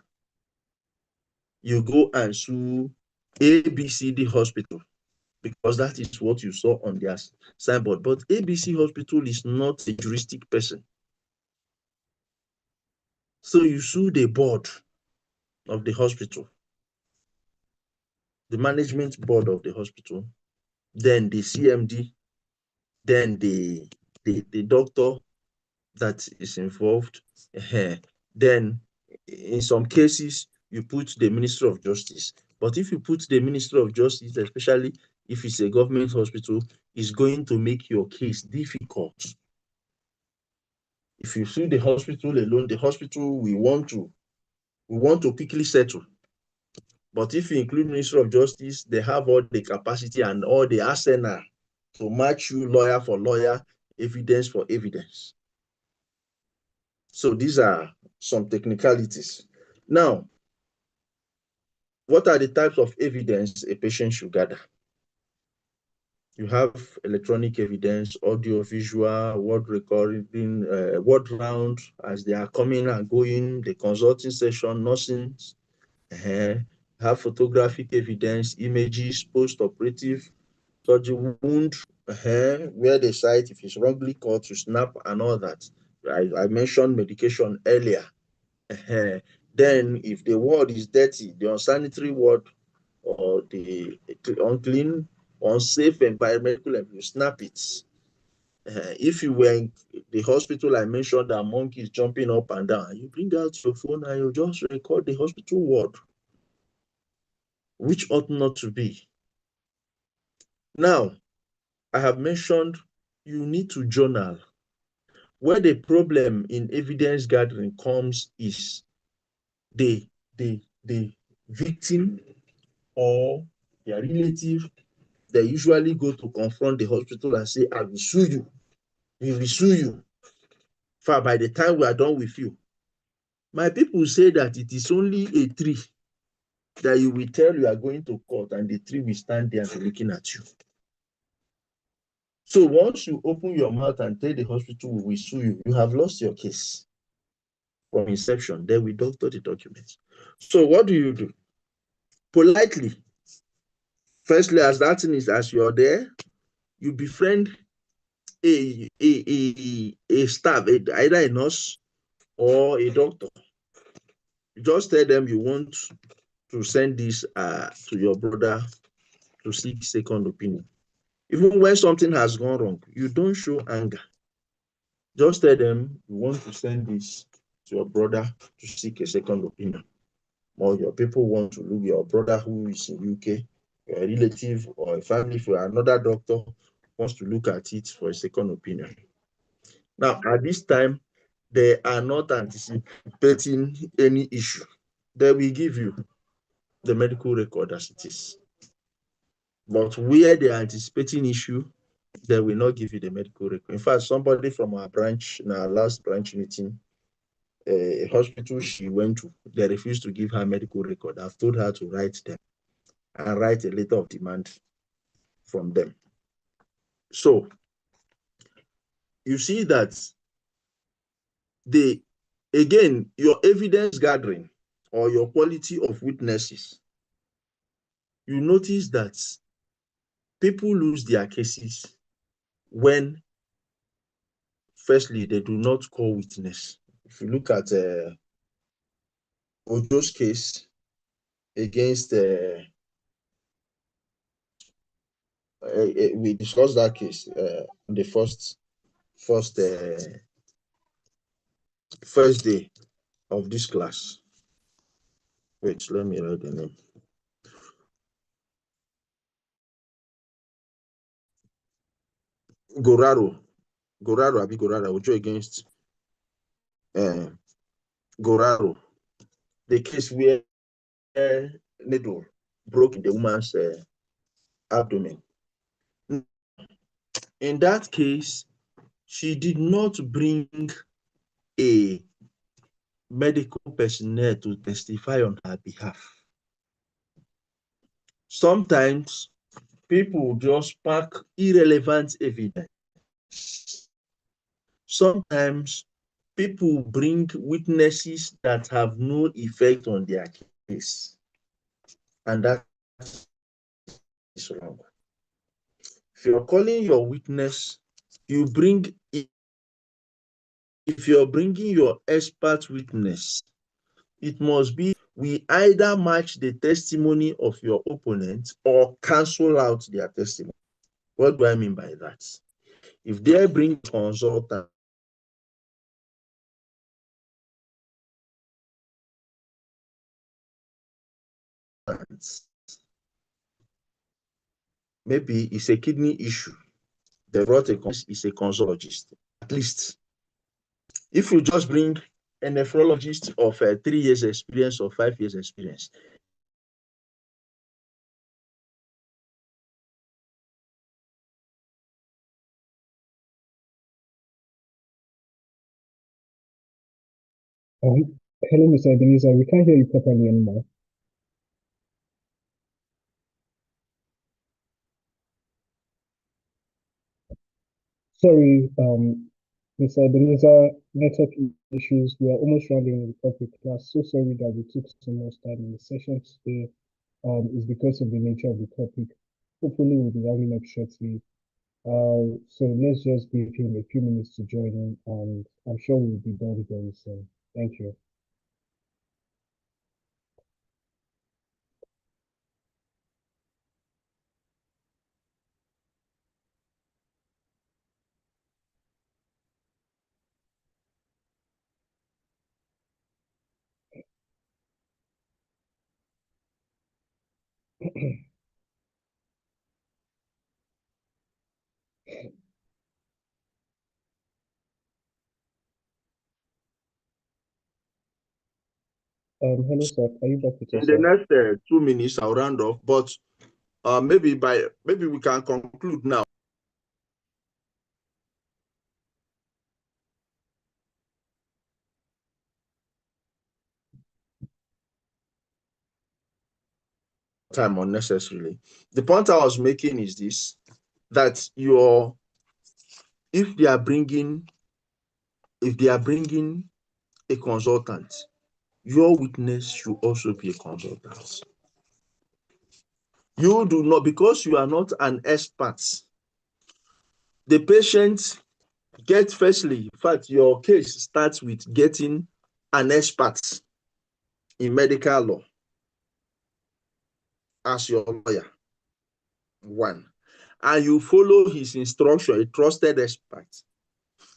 You go and sue ABCD Hospital because that is what you saw on their signboard. But ABC Hospital is not a juristic person. So you sue the board of the hospital, the management board of the hospital, then the CMD, then the doctor that is involved. Then in some cases, you put the Ministry of Justice. But if you put the Ministry of Justice, especially if it's a government hospital, it's going to make your case difficult. If you sue the hospital alone, the hospital we want to quickly settle. But if you include Ministry of Justice, they have all the capacity and all the arsenal to match you lawyer for lawyer, evidence for evidence. So these are some technicalities. Now, what are the types of evidence a patient should gather? You have electronic evidence, audio, visual, word recording, word round as they are coming and going, the consulting session, nursing. Have photographic evidence, images, post-operative, surgery wound, where the site, if it's wrongly cut, to snap and all that. I mentioned medication earlier. Then if the ward is dirty, the unsanitary ward or the unclean, unsafe environmental, you snap it. If you were in the hospital, I mentioned that monkeys jumping up and down, you bring out your phone and you just record the hospital ward, which ought not to be. Now, I have mentioned you need to journal. Where the problem in evidence gathering comes is the victim or their relative. They usually go to confront the hospital and say, I will sue you. We will sue you. For by the time we are done with you. My people say that it is only a tree that you will tell you are going to court and the tree will stand there and be looking at you. So once you open your mouth and tell the hospital we will sue you, you have lost your case from inception. Then we doctor the documents. So what do? Politely. Firstly, as that thing is, as you're there, you befriend a staff, either a nurse or a doctor. You just tell them you want to send this to your brother to seek second opinion. Even when something has gone wrong, you don't show anger. Just tell them you want to send this to your brother to seek a second opinion. Or your people want to look your brother who is in UK, a relative or a family for another doctor wants to look at it for a second opinion. Now, at this time, they are not anticipating any issue. They will give you the medical record as it is. But where they are anticipating issue, they will not give you the medical record. In fact, somebody from our branch, in our last branch meeting, a hospital she went to, they refused to give her medical record. I've told her to write them and write a letter of demand from them. So you see that again, your evidence gathering or your quality of witnesses, you notice that people lose their cases when, firstly, they do not call witness. If you look at Ojo's case against, we discussed that case on the first day of this class. Wait, let me write the name. Goraro, Ojo against Goraro. The case where needle broke in the woman's abdomen. In that case, she did not bring a medical personnel to testify on her behalf. Sometimes people just pack irrelevant evidence. Sometimes people bring witnesses that have no effect on their case. And that is wrong. If you're calling your witness, if you're bringing your expert witness, it must be we either match the testimony of your opponent or cancel out their testimony. What do I mean by that? If they bring consultant, maybe it's a kidney issue, they brought a consultologist. At least, if you just bring a nephrologist of 3 years experience or 5 years experience, Hello, Mr. Ebenezer. We can't hear you properly anymore. Sorry, Mr. Ebenezer, network issues. We are almost running the topic class. So sorry that we took so much time in the session today. It's because of the nature of the topic. Hopefully, we'll be rounding up shortly. So let's just give him a few minutes to join in, and I'm sure we'll be done very soon. Thank you. Hello, sir. Are you back with us? in the next 2 minutes, I'll round off. But maybe we can conclude now. Time unnecessarily. The point I was making is this: that if they are bringing a consultant, your witness should also be a consultant. You do not, because you are not an expert. The patient gets, firstly, in fact, your case starts with getting an expert in medical law. as your lawyer. One. And you follow his instruction, a trusted expert,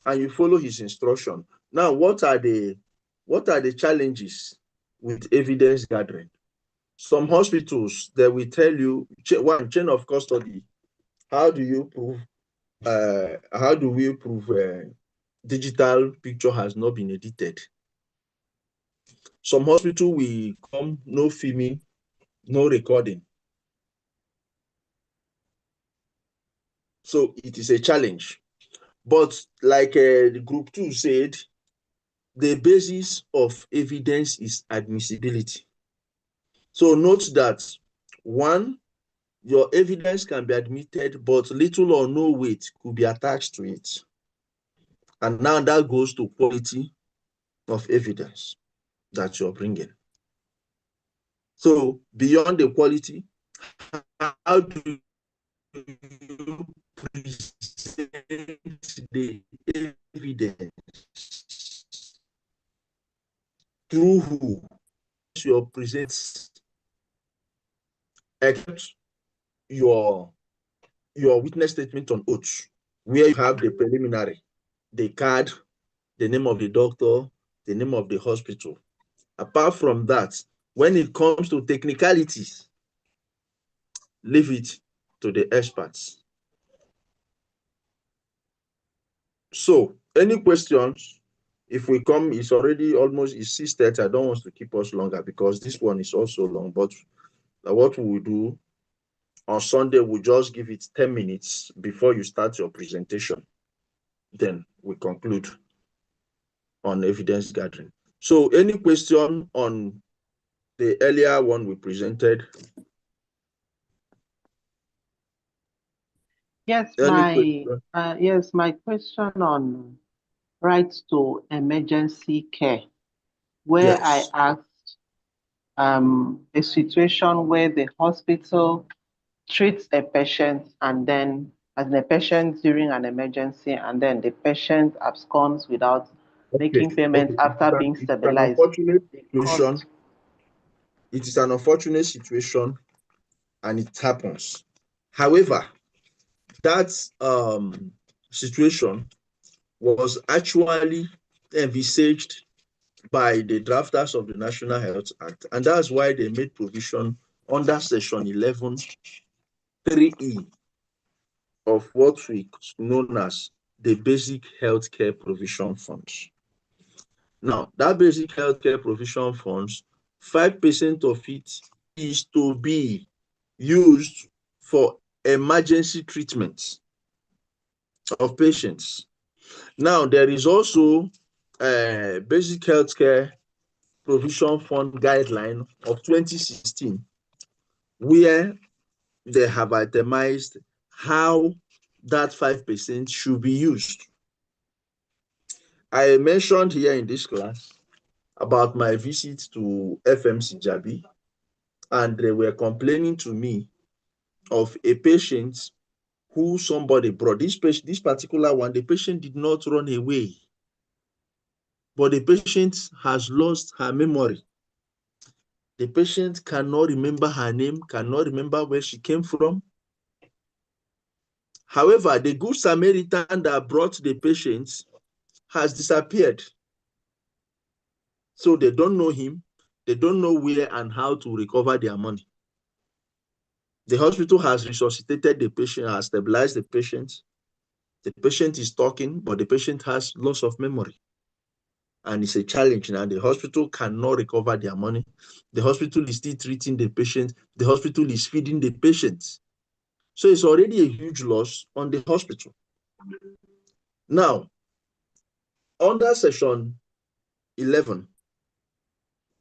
and you follow his instruction. Now, what are the challenges with evidence gathering? Some hospitals, they will tell you, one, chain of custody. How do you prove? How do we prove digital picture has not been edited? Some hospital will come, no filming, no recording. So it is a challenge. But like the group 2 said, the basis of evidence is admissibility. So note that, one, your evidence can be admitted, but little or no weight could be attached to it. And now that goes to quality of evidence that you're bringing. So beyond the quality, how do you present the evidence? Through who? You present, except your witness statement on oath, where you have the preliminary, the card, the name of the doctor, the name of the hospital. Apart from that, when it comes to technicalities, leave it to the experts. So, any questions? If we come, it's already almost 6:30. I don't want to keep us longer because this one is also long. But what we will do on Sunday, we'll just give it 10 minutes before you start your presentation. Then we conclude on evidence gathering. So, any question on the earlier one we presented? Yes, my question on rights to emergency care, where Yes. I asked a situation where the hospital treats a patient and then as a patient during an emergency and then the patient absconds without making payment after being stabilized. It is an unfortunate situation and it happens. However, that situation was actually envisaged by the drafters of the National Health Act, and that's why they made provision under Section 11(3)(e) of what we known as the Basic Healthcare Provision Funds. Now, that Basic Healthcare Provision Funds, 5% of it is to be used for emergency treatments of patients. Now, there is also a Basic Healthcare Provision Fund guideline of 2016, where they have itemized how that 5% should be used. I mentioned here in this class about my visit to FMC Jabi, and they were complaining to me of a patient who somebody brought. This particular one, the patient did not run away, but the patient has lost her memory. The patient cannot remember her name, cannot remember where she came from. However, the Good Samaritan that brought the patient has disappeared. So they don't know him. They don't know where and how to recover their money. The hospital has resuscitated the patient, has stabilized the patient. The patient is talking, but the patient has loss of memory. And it's a challenge now. The hospital cannot recover their money. The hospital is still treating the patient. The hospital is feeding the patient. So it's already a huge loss on the hospital. Now, under Section 11,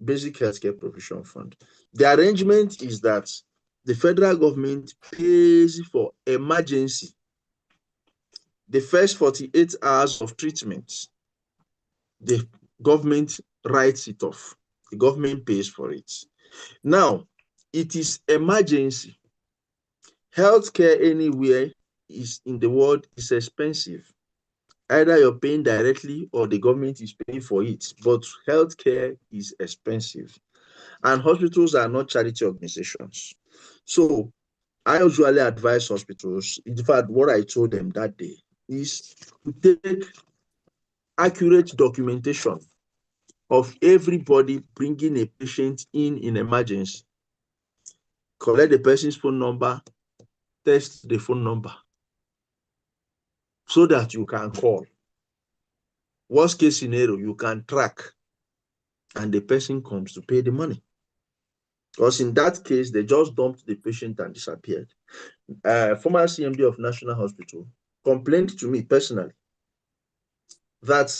Basic Healthcare Provision Fund, the arrangement is that the federal government pays for emergency. The first 48 hours of treatment, the government writes it off. The government pays for it. Now, it is emergency. Healthcare anywhere is in the world is expensive. Either you're paying directly or the government is paying for it, but healthcare is expensive. And hospitals are not charity organizations. So I usually advise hospitals, in fact, what I told them that day is to take accurate documentation of everybody bringing a patient in emergency. Collect the person's phone number, test the phone number so that you can call. Worst case scenario, you can track and the person comes to pay the money. Because in that case, they just dumped the patient and disappeared. Former CMD of National Hospital complained to me personally that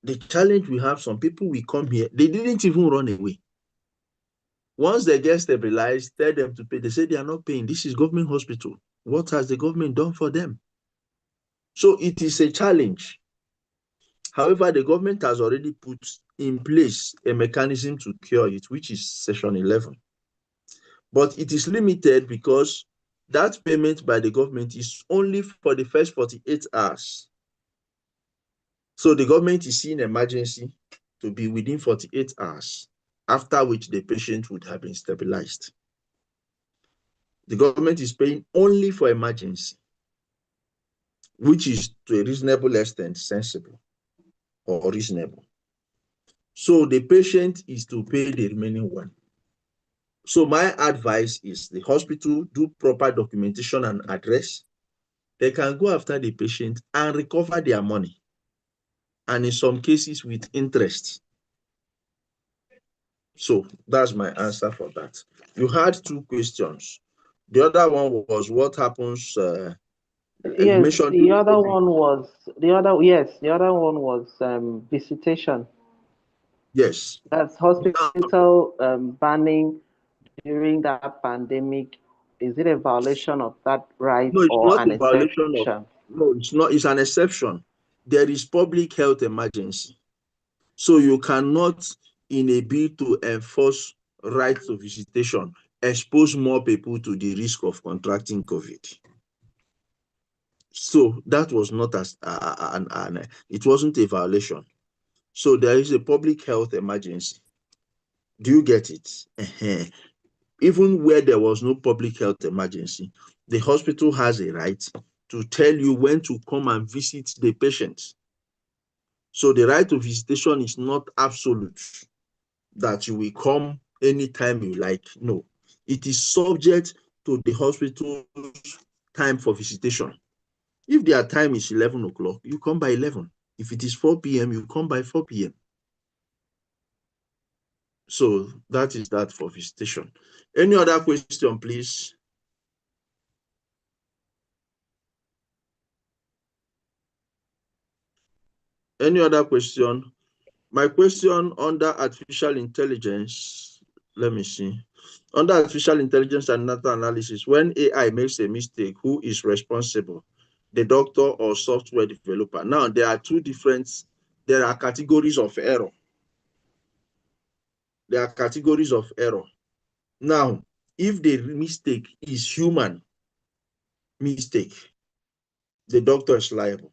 the challenge we have, some people will come here, they didn't even run away. Once they get stabilized, tell them to pay. They say they are not paying. This is government hospital. What has the government done for them? So it is a challenge. However, the government has already put in place a mechanism to cure it, which is Section 11. But it is limited because that payment by the government is only for the first 48 hours. So the government is seeing emergency to be within 48 hours, after which the patient would have been stabilized. The government is paying only for emergency, which is to a reasonable extent sensible or reasonable. So the patient is to pay the remaining one. So my advice is the hospital do proper documentation and address. They can go after the patient and recover their money. And in some cases with interest. So that's my answer for that. You had two questions. The other one was what happens. You Yes, mentioned the other one was visitation. yes. That's Now, hospital banning during that pandemic. Is it a violation of that right no, it's or not an a violation of. exception? No, it's not. It's an exception. There is public health emergency, so you cannot, in a bid to enforce right to visitation, expose more people to the risk of contracting COVID. So that was not as it wasn't a violation. So there is a public health emergency. Do you get it? Even where there was no public health emergency, the hospital has a right to tell you when to come and visit the patient. So the right to visitation is not absolute, that you will come anytime you like. No, it is subject to the hospital's time for visitation. If their time is 11 o'clock, you come by 11. If it is 4 p.m., you come by 4 p.m. So that is that for visitation. Any other question, please? Any other question? My question under artificial intelligence, let me see. Under artificial intelligence and data analysis, when AI makes a mistake, who is responsible? The doctor or software developer? Now, there are categories of error. There are categories of error. Now, if the mistake is human mistake, the doctor is liable.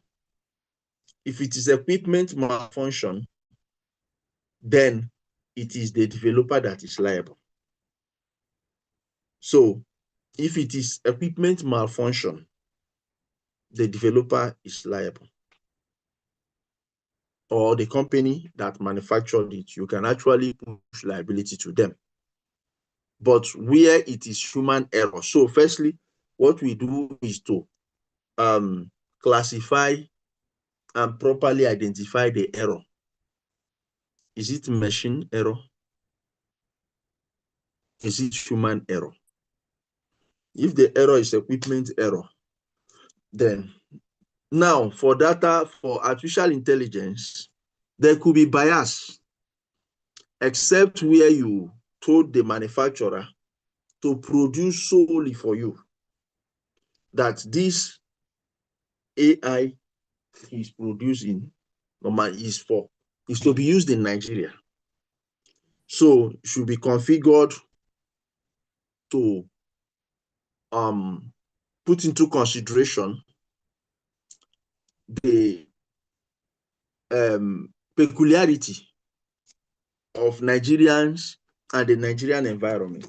If it is equipment malfunction, then it is the developer that is liable. So if it is equipment malfunction, the developer is liable. Or the company that manufactured it, you can actually push liability to them. But where it is human error, so firstly, what we do is to classify and properly identify the error. Is it machine error? Is it human error? If the error is equipment error, then now for data, for artificial intelligence, there could be bias, except where you told the manufacturer to produce solely for you that this AI is producing is to be used in Nigeria. So should be configured to put into consideration the peculiarity of Nigerians and the Nigerian environment.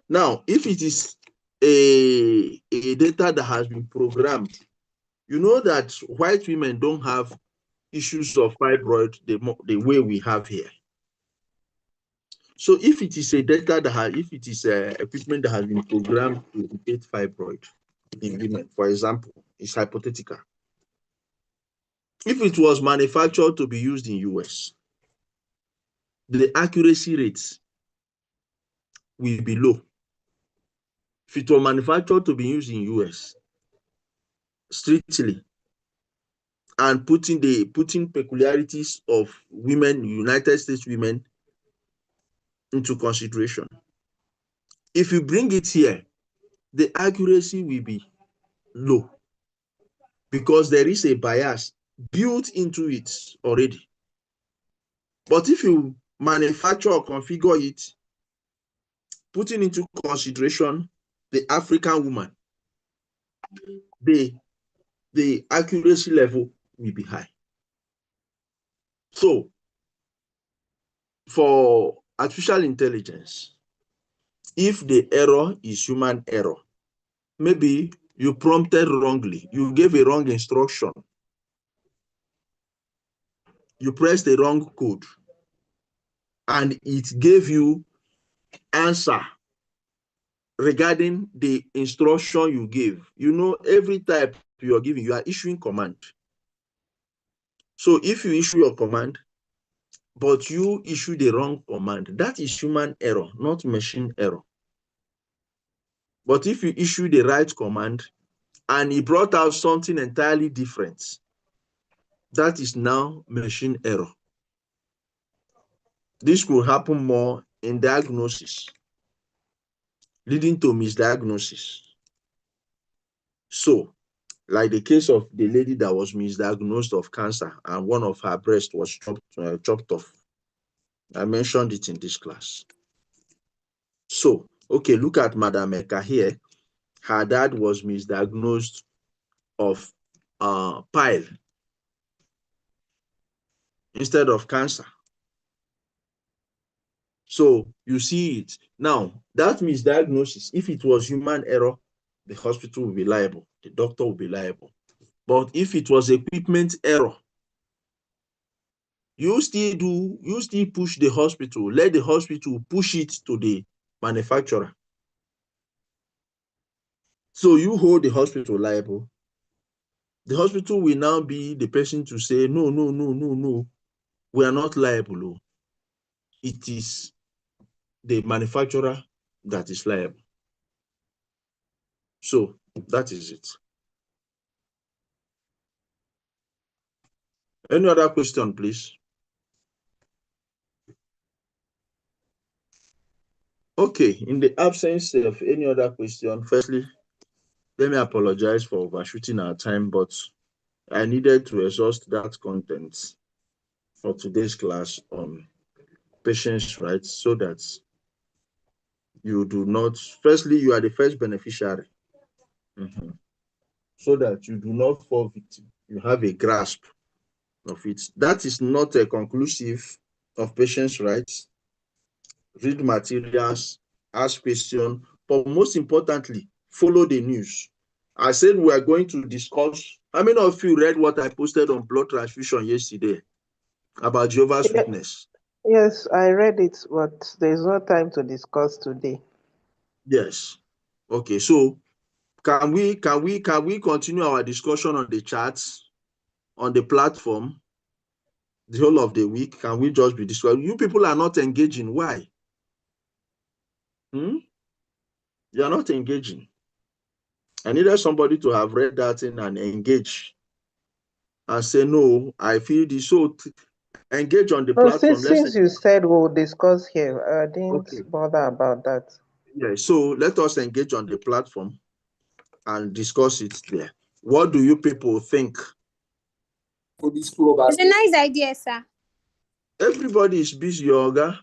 Now, if it is a data that has been programmed, you know that white women don't have issues of fibroid the way we have here. So if it is a data that has, if it is a equipment that has been programmed to detect fibroid in women, for example, it's hypothetical. If it was manufactured to be used in US, the accuracy rates will be low. If it was manufactured to be used in US, strictly, and putting peculiarities of women, United States women, into consideration. If you bring it here, the accuracy will be low because there is a bias built into it already. But if you manufacture or configure it, putting into consideration the African woman, the accuracy level will be high. So for artificial intelligence, if the error is human error, maybe you prompted wrongly, you gave a wrong instruction, you pressed the wrong code, and it gave you answer regarding the instruction you gave. You know, every type you are giving, you are issuing command. So if you issue your command, but you issue the wrong command, that is human error, not machine error. But if you issue the right command and it brought out something entirely different, that is now machine error. This could happen more in diagnosis, leading to misdiagnosis. So, like the case of the lady that was misdiagnosed of cancer and one of her breasts was chopped off. I mentioned it in this class. So, okay, look at Madam Eka here. Her dad was misdiagnosed of pile instead of cancer. So you see it. Now, that misdiagnosis, if it was human error, the hospital will be liable, the doctor will be liable. But if it was equipment error, you still push the hospital, let the hospital push it to the manufacturer. So you hold the hospital liable. The hospital will now be the person to say, no, no, no, no, no, we are not liable. It is the manufacturer that is liable. So that is it. Any other question, please? Okay, in the absence of any other question, firstly, let me apologize for overshooting our time, but I needed to exhaust that content for today's class on patients' rights so that you do not, firstly, you are the first beneficiary, so that you do not fall victim. You have a grasp of it. That is not a conclusive of patients' rights. Read materials, ask questions, but most importantly, follow the news. I said we are going to discuss. How many of you read what I posted on blood transfusion yesterday about Jehovah's Witness? Yes, I read it, but there's no time to discuss today. Yes. Okay, so can we continue our discussion on the charts on the platform the whole of the week? Can we just be discussing? You people are not engaging. Why? You are not engaging. I needed somebody to have read that thing and engage and say, no, I feel this. So engage on the platform. Since you said we'll discuss here, I didn't bother about that. Yeah, so let us engage on the platform and discuss it there. What do you people think? It's a nice idea, sir. Everybody is busy, Yoga.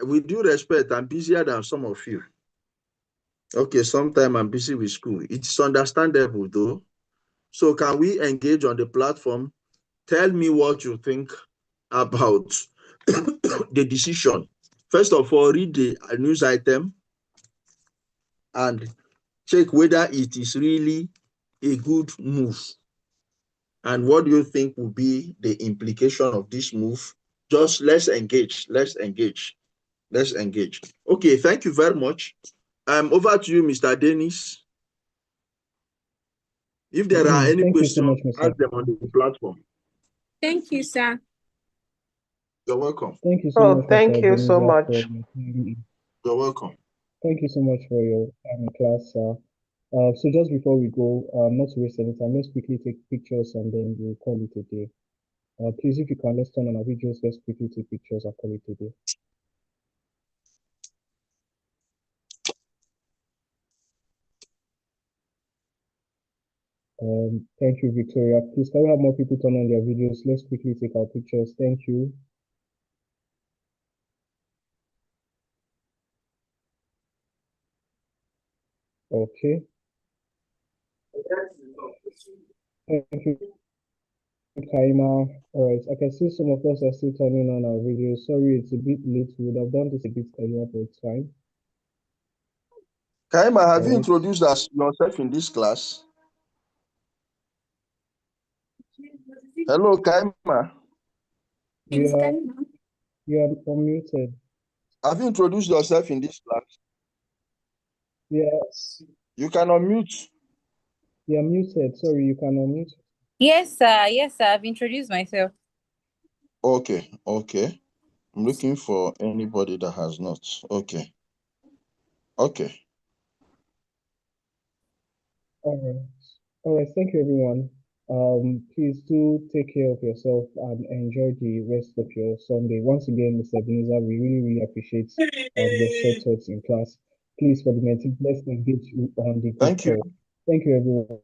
With due respect, I'm busier than some of you. Okay, sometimes I'm busy with school. It's understandable though. So can we engage on the platform? Tell me what you think about the decision First of all, read the news item and check whether it is really a good move. And what do you think will be the implication of this move? Just let's engage. Okay, thank you very much. Over to you, Mr. Dennis. If there are any Thank you so questions, much, Mr. ask them on the platform. Thank you, sir. You're welcome. Thank you so much, thank Mr. you so Ebenezer, much. for your time. You're welcome. Thank you so much for your time in class, sir. So just before we go, not to waste any time, let's quickly take pictures and then we'll call it a day. Please, if you can, let's turn on our videos. Let's quickly take pictures and call it a day. Thank you, Victoria. Please, can we have more people turn on their videos? Let's quickly take our pictures. Thank you. Okay. Thank you, Kaima. All right, I can see some of us are still turning on our videos. Sorry, it's a bit late. We would have done this a bit earlier, but it's fine. Kaima, have you introduced yourself in this class? Hello, Kaima. You are unmuted. Have you introduced yourself in this class? Yes. You can unmute. You are muted. Sorry, you can unmute. Yes, sir. Yes, sir. I've introduced myself. Okay. I'm looking for anybody that has not. Okay. All right. Thank you, everyone. Please do take care of yourself and enjoy the rest of your Sunday. Once again, Mr. Ebenezer, we really appreciate your short thoughts in class. Please, for the meeting, let's engage on the Thank you. call. Thank you, everyone.